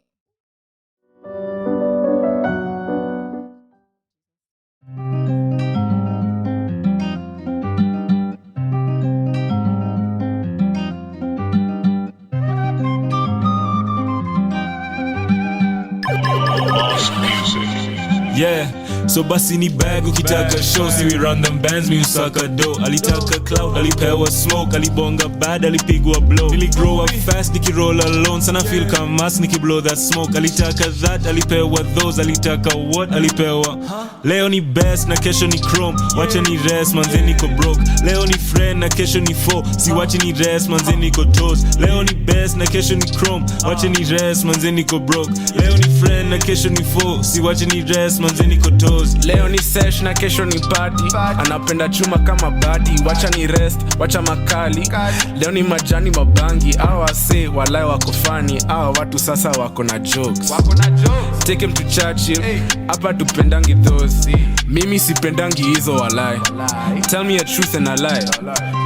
[SPEAKER 14] Yeah, so basi ni bag ukitaka show, si we run them bands, mi usaka do. Alitaka cloud, alipewa smoke, alibonga bad, alipigwa blow. Nili grow up fast, niki roll alone, sana feel kamas, niki blow that smoke. Alitaka that, alipewa those, alitaka what, alipewa leo ni best, na kesho ni chrome. Wacha ni rest, manze niko broke. Leo ni friend, na kesho ni foe. Si wacha ni rest, manze niko toast. Leo ni best, na kesho ni chrome. Wacha ni rest, manze niko broke. Leo ni friend, na kesho ni foe. Si wacha ni rest, manze niko toast.
[SPEAKER 15] Leo ni sesh na kesho ni party. Anapenda chuma kama badi. Wacha ni rest, wacha makali. Leo ni majani mabangi. Awa wase walai wako funny. Awa watu sasa wako na jokes. Take him to Churchill. Hapa tupendangi those. Mimi sipendangi hizo walai. Tell me a truth and a lie.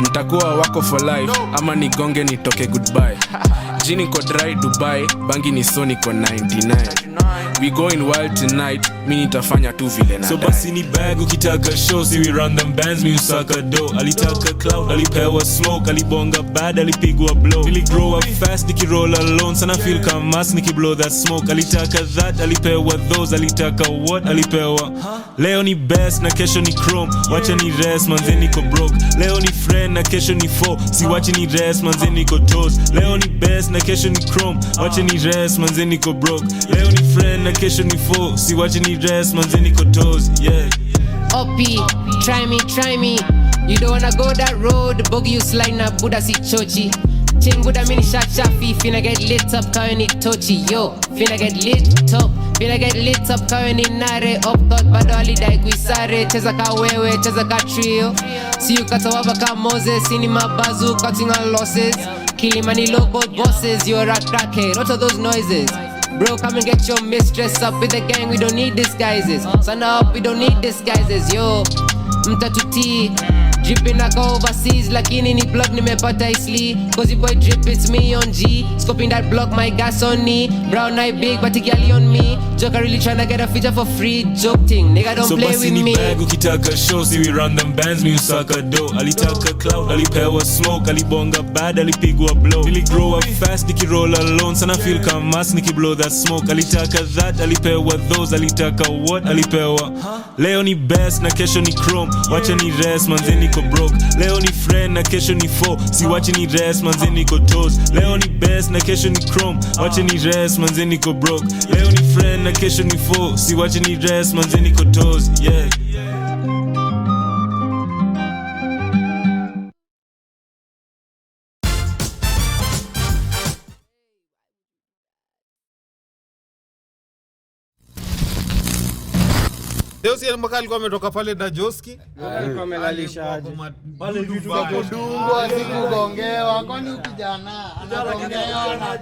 [SPEAKER 15] Nitakuwa wako for life. Ama nigonge nitoke goodbye. Jini ko dry Dubai. Bangi ni Sony ko 99. We going wild tonight. Mimi nitafanya tu vile na.
[SPEAKER 14] So basi ni bag ukitaka show, si we run them bands, mi usaka do. Alitaka cloud, alipewa smoke, alibonga bad, alipigwa blow. Nili grow up fast, niki roll alone, sana feel kamas, niki blow that smoke. Alitaka that, alipewa those, alitaka what, alipewa leo ni best, na kesho ni chrome. Wacha ni rest, manze niko broke. Leo ni friend, na kesho ni foe. Si wacha ni rest, manze niko toast. Leo ni best, na kesho ni chrome. Wacha ni rest, manze niko broke. Leo ni friend, na kesho ni foe. Si wacha ni rest, manze niko toast. Yeah.
[SPEAKER 16] Opi, try me. You don't wanna go that road. Bogey you slide na Buddha si chochi. Chain Buddha mini shot chaffy. Finna get lit up kaya ni tochi. Yo, finna get lit up. Finna get lit up kaya ni nare. Up thought bado alidai kuisare. Cheza ka wewe, cheza ka trio. See you kata waba ka Moses. Sini mabazu, cutting our losses. Killing money local bosses. You're a crackhead. What are those noises? Bro, come and get your mistress up with the gang, we don't need disguises. Stand up, we don't need disguises. Yo, mtatuti dripping like overseas, lakini ni plug nimepata isli. Cozy boy drip, it's me on G. Scoping that block, my gas on me. Brown eye big, but gali on me. Joker really tryna get a feature for free. Joke thing, nigga don't
[SPEAKER 14] so
[SPEAKER 16] play with me.
[SPEAKER 14] So basi ni bag ukitaka show, si we run them bands, mi usaka do. Alitaka cloud, alipewa smoke, alibonga bad, alipigwa blow. Nili grow up fast, niki roll alone, sana feel kamas, niki blow that smoke. Alitaka that, alipewa those, alitaka what, alipewa leo ni best, na kesho ni chrome. Wacha ni rest, manze niko broke. Leo ni friend, na kesho ni foe. Si wacha ni rest, manze niko toast. Leo ni best, na kesho ni chrome. Wacha ni rest, manze niko broke. Leo ni friend, na kesho ni foe. Si wacha ni rest, manze niko toast. Yeah.
[SPEAKER 3] Deusi mpaka alikuwa ametoka pale na Joski.
[SPEAKER 5] Alikuwa amelalisha aje.
[SPEAKER 3] Pale vitu
[SPEAKER 5] vya
[SPEAKER 2] kudungwa, si kugongewa. Kwani ukijana anagongewa na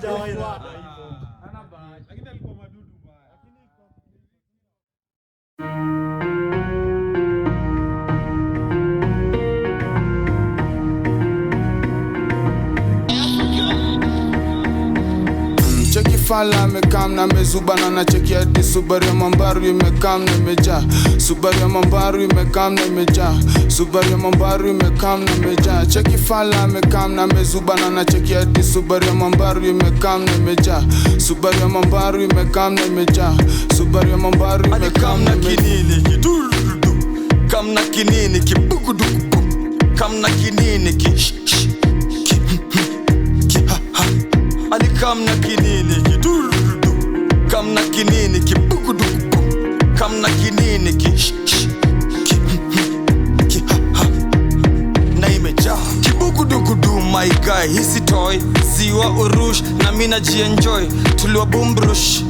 [SPEAKER 3] lakini alikuwa madudu mbaya.
[SPEAKER 17] fala amekam na mezubana na cheki hadi Subaru ya Mambaru imekam na imejaa. Subaru ya Mambaru imekam na imejaa. Subaru ya Mambaru imekam na imejaa. Cheki fala amekam na mezubana na cheki hadi Subaru ya Mambaru imekam na imejaa. Subaru ya Mambaru imekam na imejaa. Subaru ya Mambaru imekam na
[SPEAKER 18] kinini kidurudu. Kam na kinini kibugudugu. Kam na kinini ki ha ha. Ali kam na kinini kidurudu. Kam na kinini kibugudugu. Kam na kinini ki ha ha. Na imejaa kibugudugudu my guy. Hisi toy ziwa urush na mina jienjoy. Tuliwa boomrush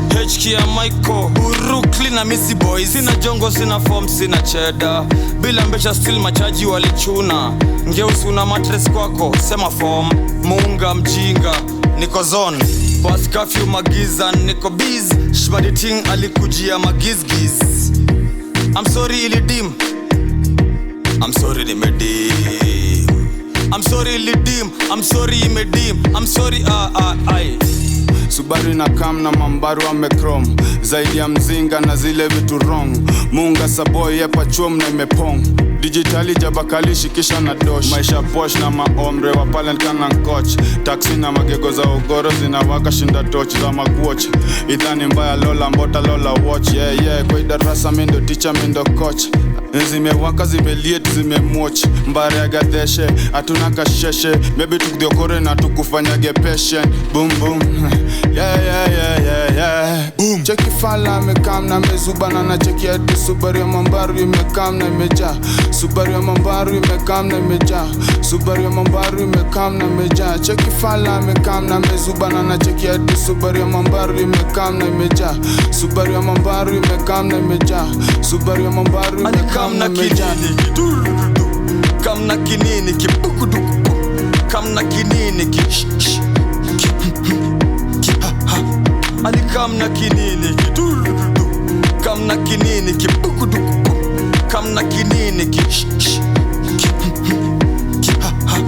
[SPEAKER 18] HK ya Michael Brooklyn na Missy Boys. Sina jongo, sina form, sina cheddar. Bila mbesha still machaji walichuna. Ngeusi una Madtraxx kwako, sema form. Muunga mjinga, niko zone. Pass curfew magiza, niko biz. Shbadi ting alikujia magizgiz. I'm sorry ilidim. I'm sorry nimedim. I'm sorry ilidim. I'm sorry imedim. I'm sorry I
[SPEAKER 17] Subaru na kam na Mambaru amekrom. Zaidi ya mzinga na zile vitu wrong. Munga saboy yepa chum na imepong. Digitali jabakali shikisha na dosh. Maisha posh na maomre wa palent kana coach. Taxi na magego za ugoro zinawaka shinda torch za magwatch. Idhani mbaya lola mbota lola watch. Yeah kwa idarasa mindo teacher mindo coach. Zimewaka zimeliet zimemwatch. Mbare ya gadeshe atuna kasheshe. Maybe tukdiokore na tukufanyage patient. Boom boom yeah. Boom. Cheki fala amekam na mezubana na cheki hadi Subaru ya Mambaru imekam na imejaa. Subaru ya Mambaru imekam na imejaa. Subaru ya Mambaru imekam na imejaa. Cheki fala amekam na mezubana na cheki hadi Subaru ya Mambaru imekam na imejaa. Subaru ya Mambaru imekam na imejaa. Subaru ya Mambaru imekam na imejaa.
[SPEAKER 18] Kam na kinini kibugudugu. Kam na kinini ki Ali kam na kinini kidurudu. Kam na kinini kibugudugu. Kam na kinini ki ha ha.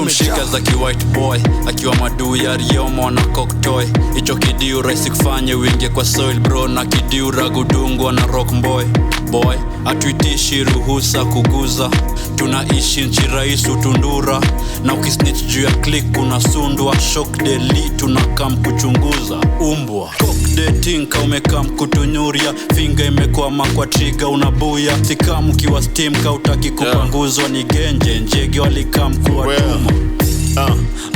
[SPEAKER 19] Mshika za ki white boy akiwa madu ya rio mwana cocktoy. Icho kidiu raisi kufanye winge kwa soil bro. Na kidiu ragudungwa na rock boy. Boy, atuitishi ruhusa kuguza. Tunaishi nchi raisu tundura. Na ukisnitch juu ya click unasundwa. Shock deli tunakam kuchunguza. Umbwa cock dating ka umekam kutunyuria. Finger imekwama kwa trigger unabuya. Sikamu kiwa steam ka utaki kupanguzwa. Ni genje njege walikam kuwa tuma.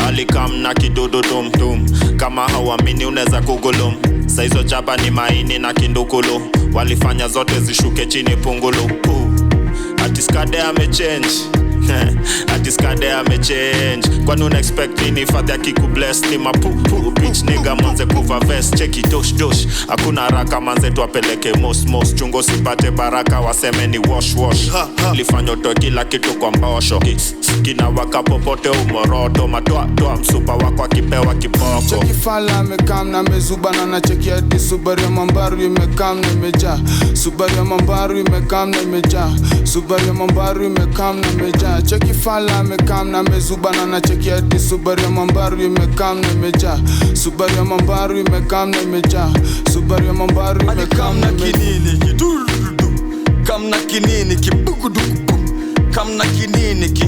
[SPEAKER 20] Alikam na kidudu tum tum. Kama hawamini uneza kugulum. Saizo jaba ni maini na kindukulu. Walifanya zote zishuke chini pungulu. Atiskade amechange. Atiskade amechange. Kwani una-expect nini fadhi akikubless ni mapupu. Bitch nigga manze kuva vest. Cheki dosh dosh. Hakuna haraka manze tuwapeleke mos. Chungo sipate baraka waseme ni wash. Lifanya utoe kila kitu kwa mbosho. Kina waka popote umoroto. Matoa msupa wako akipewa kiboko.
[SPEAKER 17] Cheki fala amekam na mezubana na cheki hadi Subaru ya Mambaru imekam na imejaa. Subaru ya Mambaru imekam na imejaa. Subaru ya Mambaru imekam na imejaa. Cheki fala amekam na mezubana na cheki hadi Subaru ya Mambaru imekam na imejaa. Subaru ya Mambaru imekam na imejaa. Subaru ya Mambaru imekam na
[SPEAKER 18] kinini kidurudu. Kam na kinini kibugudugu. Kam na kinini ki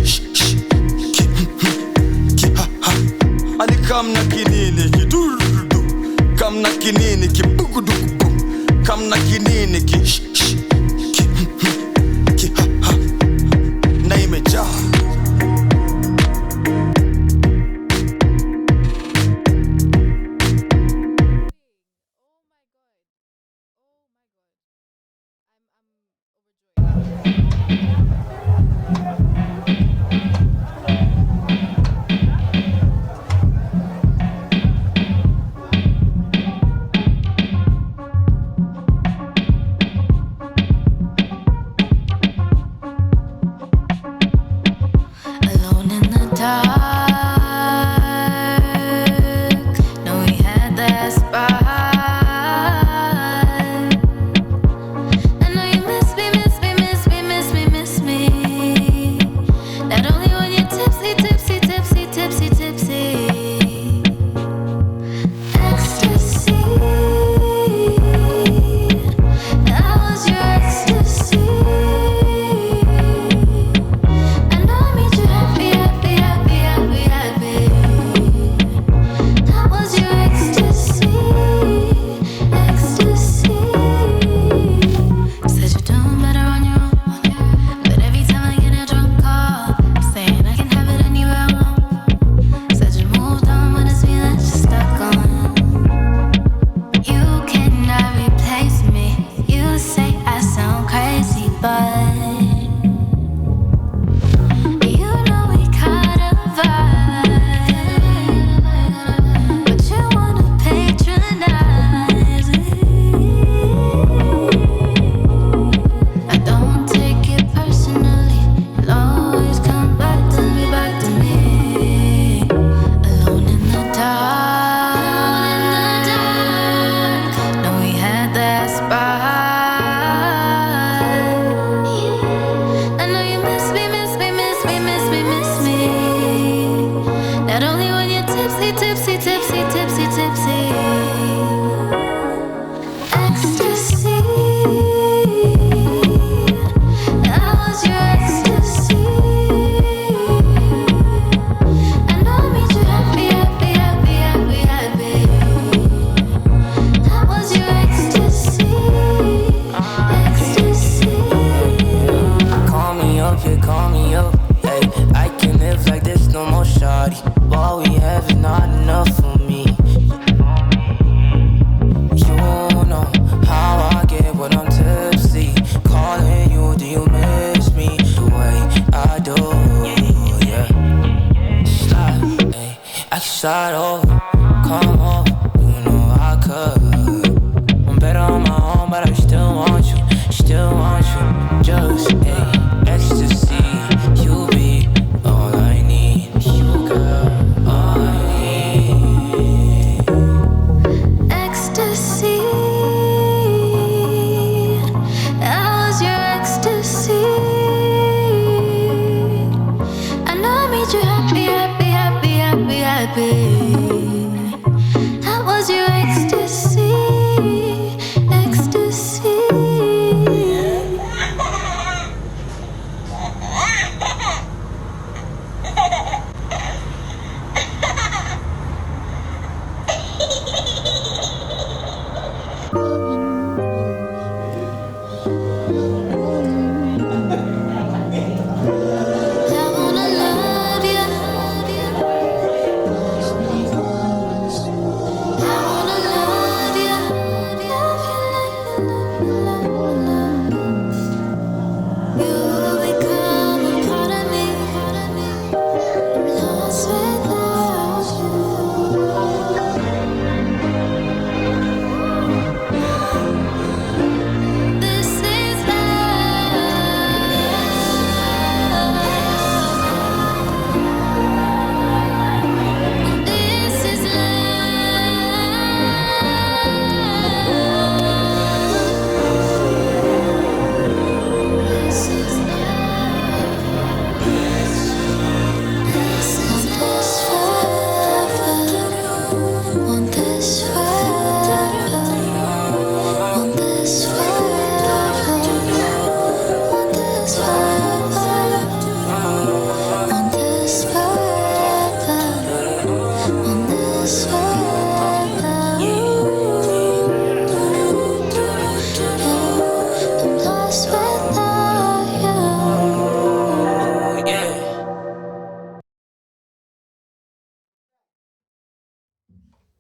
[SPEAKER 18] ha ha. Ali kam na kinini kidurudu. Kam na kinini kibugudugu. Kam na kinini ki ha ha. Na imejaa.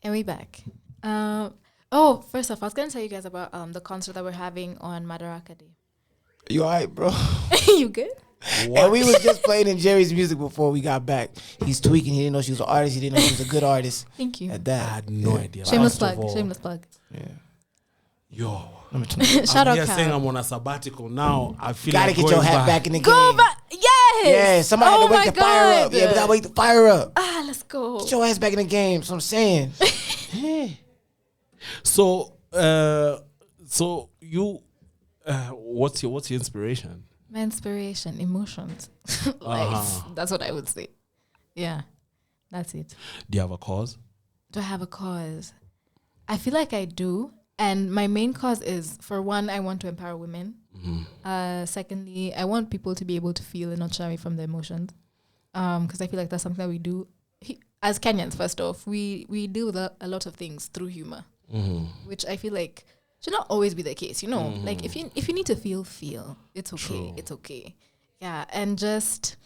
[SPEAKER 13] And we back. First off, I was gonna tell you guys about the concert that we're having on Madtraxx Day.
[SPEAKER 10] You alright, bro?
[SPEAKER 13] You good?
[SPEAKER 10] What? And we was just playing in Jerry's music before we got back. He's tweaking. He didn't know she was an artist. He didn't know she was a good artist.
[SPEAKER 13] Thank you.
[SPEAKER 10] At that,
[SPEAKER 12] I had no idea.
[SPEAKER 13] Shameless plug. Shameless plug.
[SPEAKER 10] Yeah.
[SPEAKER 12] Yo.
[SPEAKER 13] Shout out,
[SPEAKER 12] Cal. Saying I'm on a sabbatical now. I feel
[SPEAKER 10] gotta
[SPEAKER 12] like
[SPEAKER 10] get your hat back in the game.
[SPEAKER 13] Go back. Yes.
[SPEAKER 10] Yeah. Somebody had to wake the fire up. Yeah, we gotta wake the fire up.
[SPEAKER 13] Let's go.
[SPEAKER 10] Get your ass back in the game. That's what I'm saying.
[SPEAKER 12] So you, what's your inspiration?
[SPEAKER 13] My inspiration, emotions, life. That's what I would say. Yeah, that's it.
[SPEAKER 12] Do you have a cause?
[SPEAKER 13] Do I have a cause? I feel like I do. And my main cause is, for one, I want to empower women. Mm-hmm. Secondly, I want people to be able to feel and not shy away from their emotions. Because I feel like that's something that we do. As Kenyans, first off, we deal with a lot of things through humor, which I feel like should not always be the case. You know, like if you need to feel. It's okay. True. It's okay. Yeah, and just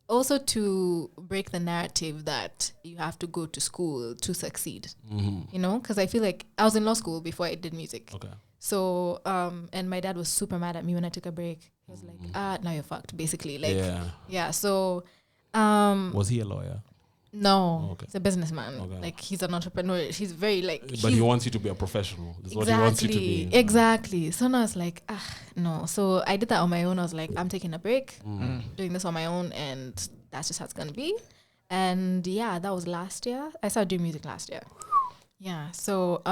[SPEAKER 13] also to break the narrative that you have to go to school to succeed. You know, because I feel like I was in law school before I did music. Okay. So and my dad was super mad at me when I took a break. He was like, now you're fucked, basically. Like, yeah. So
[SPEAKER 12] was he a lawyer?
[SPEAKER 13] No, he's a businessman. Okay. Like, he's an entrepreneur. He's very
[SPEAKER 12] but he wants you to be a professional. That's what he wants you to be.
[SPEAKER 13] Exactly. So now I was like, no. So I did that on my own. I was like, I'm taking a break, doing this on my own, and that's just how it's gonna be. And yeah, that was last year. I started doing music last year. Yeah. So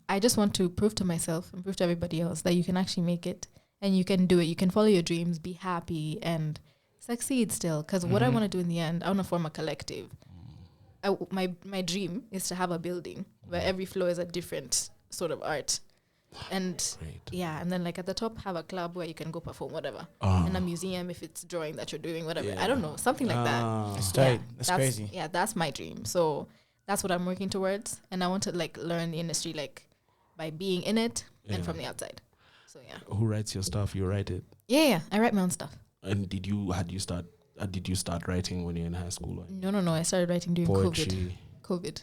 [SPEAKER 13] I just want to prove to myself and prove to everybody else that you can actually make it and you can do it. You can follow your dreams, be happy, and succeed still. Because what I want to do in the end, I want to form a collective. My dream is to have a building where every floor is a different sort of art. And and then like at the top have a club where you can go perform whatever. In a museum if it's drawing that you're doing, whatever. I don't know, something like that.
[SPEAKER 10] That's tight. That's crazy.
[SPEAKER 13] Yeah, that's my dream. So that's what I'm working towards. And I want to like learn the industry like by being in it and from the outside. So yeah.
[SPEAKER 12] Who writes your stuff? You write it?
[SPEAKER 13] Yeah, I write my own stuff.
[SPEAKER 12] And did you start writing when you were in high school?
[SPEAKER 13] No. I started writing during
[SPEAKER 12] poetry.
[SPEAKER 13] COVID.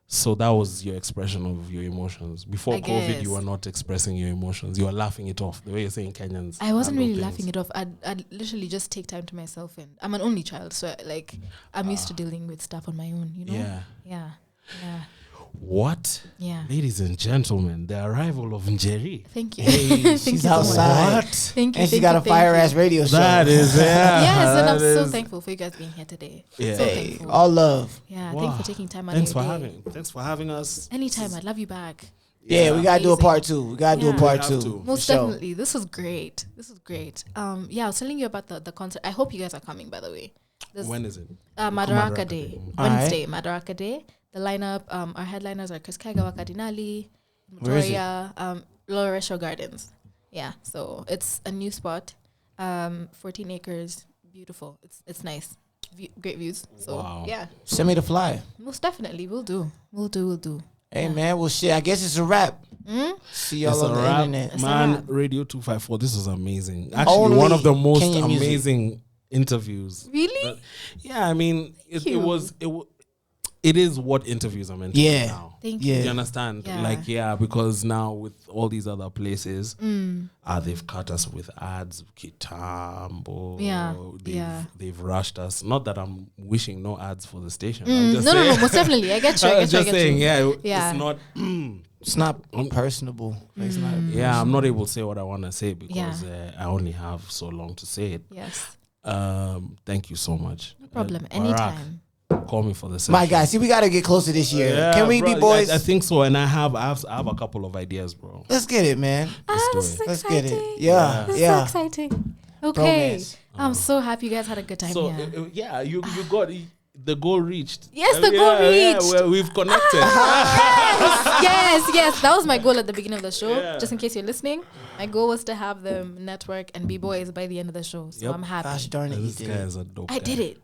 [SPEAKER 12] So that was your expression of your emotions. Before
[SPEAKER 13] I
[SPEAKER 12] COVID,
[SPEAKER 13] guess.
[SPEAKER 12] you were not expressing your emotions. You were laughing it off. The way you're saying Kenyans.
[SPEAKER 13] I wasn't really laughing it off. I'd literally just take time to myself. And I'm an only child. So like I'm used to dealing with stuff on my own, you know? Yeah.
[SPEAKER 12] What?
[SPEAKER 13] Yeah.
[SPEAKER 12] Ladies and gentlemen, the arrival of Njeri.
[SPEAKER 13] Thank you.
[SPEAKER 10] Hey, she's outside.
[SPEAKER 12] What?
[SPEAKER 13] Thank you.
[SPEAKER 10] And she got a fire-ass radio show.
[SPEAKER 12] That is,
[SPEAKER 13] yes, and I'm so thankful for you guys being here today.
[SPEAKER 12] Yeah.
[SPEAKER 13] So thankful.
[SPEAKER 10] All love.
[SPEAKER 13] Yeah, thanks for taking time out
[SPEAKER 12] Thanks
[SPEAKER 13] of
[SPEAKER 12] for
[SPEAKER 13] your
[SPEAKER 12] having. Thanks for having us.
[SPEAKER 13] Anytime, I'd love you back.
[SPEAKER 10] Yeah, we gotta do a part 2. We gotta do a part 2.
[SPEAKER 13] Most definitely. This was great. I was telling you about the concert. I hope you guys are coming, by the way.
[SPEAKER 12] When is it?
[SPEAKER 13] Madtraxx Day. Wednesday, Madtraxx Day. The lineup, our headliners are Chris Kaigawa Cardinali, Victoria, Lower Resho Gardens. Yeah, so it's a new spot. 14 acres, beautiful. It's nice. Great views. So yeah.
[SPEAKER 10] Send me the flyer.
[SPEAKER 13] Most definitely, we'll do.
[SPEAKER 10] Hey man, well shit, I guess it's a wrap. See y'all on the internet.
[SPEAKER 12] Man, Radio 254, this was amazing. Actually, one of the most Kenyan amazing interviews.
[SPEAKER 13] Really?
[SPEAKER 12] Yeah, I mean, it is what interviews are meant to be now.
[SPEAKER 13] Thank you.
[SPEAKER 12] You understand?
[SPEAKER 13] Yeah.
[SPEAKER 12] Like, because now with all these other places, they've cut us with ads, Kitambo. They've rushed us. Not that I'm wishing no ads for the station. I'm just
[SPEAKER 13] no, most definitely. I get you.
[SPEAKER 12] Just saying, it's not...
[SPEAKER 10] It's not personable. It's not.
[SPEAKER 12] Yeah, I'm not able to say what I want to say because I only have so long to say it.
[SPEAKER 13] Yes.
[SPEAKER 12] Thank you so much.
[SPEAKER 13] No problem.
[SPEAKER 12] Barak,
[SPEAKER 13] anytime.
[SPEAKER 12] Call me for the session.
[SPEAKER 10] My guy, see, we gotta get closer this year. Can we be boys?
[SPEAKER 12] I think so, and I have a couple of ideas, bro.
[SPEAKER 10] Let's get it, man.
[SPEAKER 13] Let's
[SPEAKER 10] get it. Yeah,
[SPEAKER 13] this is so exciting. Okay, I'm so happy you guys had a good time.
[SPEAKER 12] You got the goal reached.
[SPEAKER 13] Yes, the goal reached.
[SPEAKER 12] Yeah, we've connected.
[SPEAKER 13] Yes. That was my goal at the beginning of the show. Just in case you're listening, my goal was to have them network and be boys by the end of the show. So I'm happy.
[SPEAKER 10] Gosh darn it,
[SPEAKER 12] this guy is a dope
[SPEAKER 13] I did it.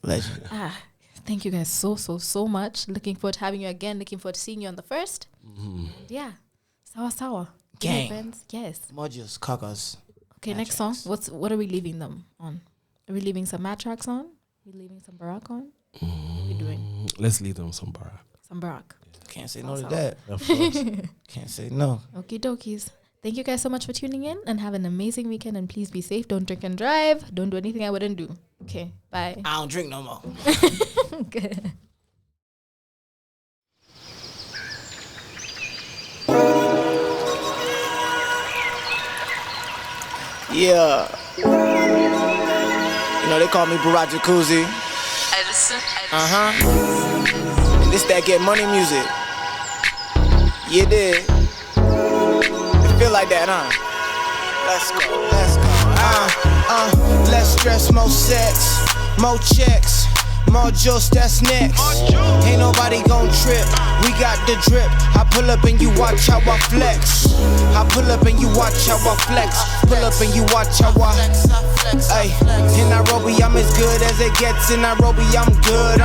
[SPEAKER 10] Legend.
[SPEAKER 13] Thank you guys so much. Looking forward to having you again. Looking forward to seeing you on the 1st. Yeah. Sawa.
[SPEAKER 10] Gang.
[SPEAKER 13] Friends. Yes.
[SPEAKER 10] Modules, kakas.
[SPEAKER 13] Okay,
[SPEAKER 10] Madtraxx.
[SPEAKER 13] next song. What are we leaving them on? Are we leaving some Madtraxx on? Are we leaving some Barak on? We're doing.
[SPEAKER 12] Let's leave them some Barak.
[SPEAKER 13] Some Barak.
[SPEAKER 10] Can't say no to that.
[SPEAKER 12] Of course.
[SPEAKER 10] Can't say no.
[SPEAKER 13] Okie dokies. Thank you guys so much for tuning in and have an amazing weekend. And please be safe. Don't drink and drive. Don't do anything I wouldn't do. Okay. Bye.
[SPEAKER 10] I don't drink no more.
[SPEAKER 13] Okay.
[SPEAKER 10] Yeah. You know, they call me Barak Jacuzzi.
[SPEAKER 1] Edison.
[SPEAKER 10] And this that get money music. You did. It feel like that, huh? Let's go. Less stress, more sex, more checks, more juice, that's next. Ain't nobody gon' trip, we got the drip. I pull up and you watch how I flex. I pull up and you watch how I flex. Pull up and you watch how I Ay, in Nairobi, I'm as good as it gets. In Nairobi, I'm good.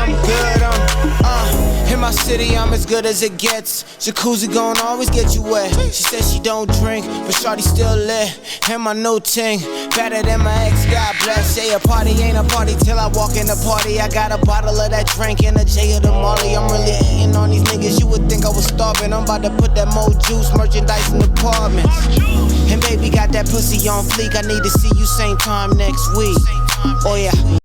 [SPEAKER 10] In my city, I'm as good as it gets. Jacuzzi gon' always get you wet. She said she don't drink, but shawty still lit. And my new ting, better than my ex, God bless. Say a party ain't a party till I walk in the party. I got a bottle of that drink and a J of the Molly. I'm really eating on these niggas, you would think I was starving. I'm about to put that Mo Juice merchandise in apartments. And baby got that pussy on fleek, I need to see you same time next week. Oh yeah.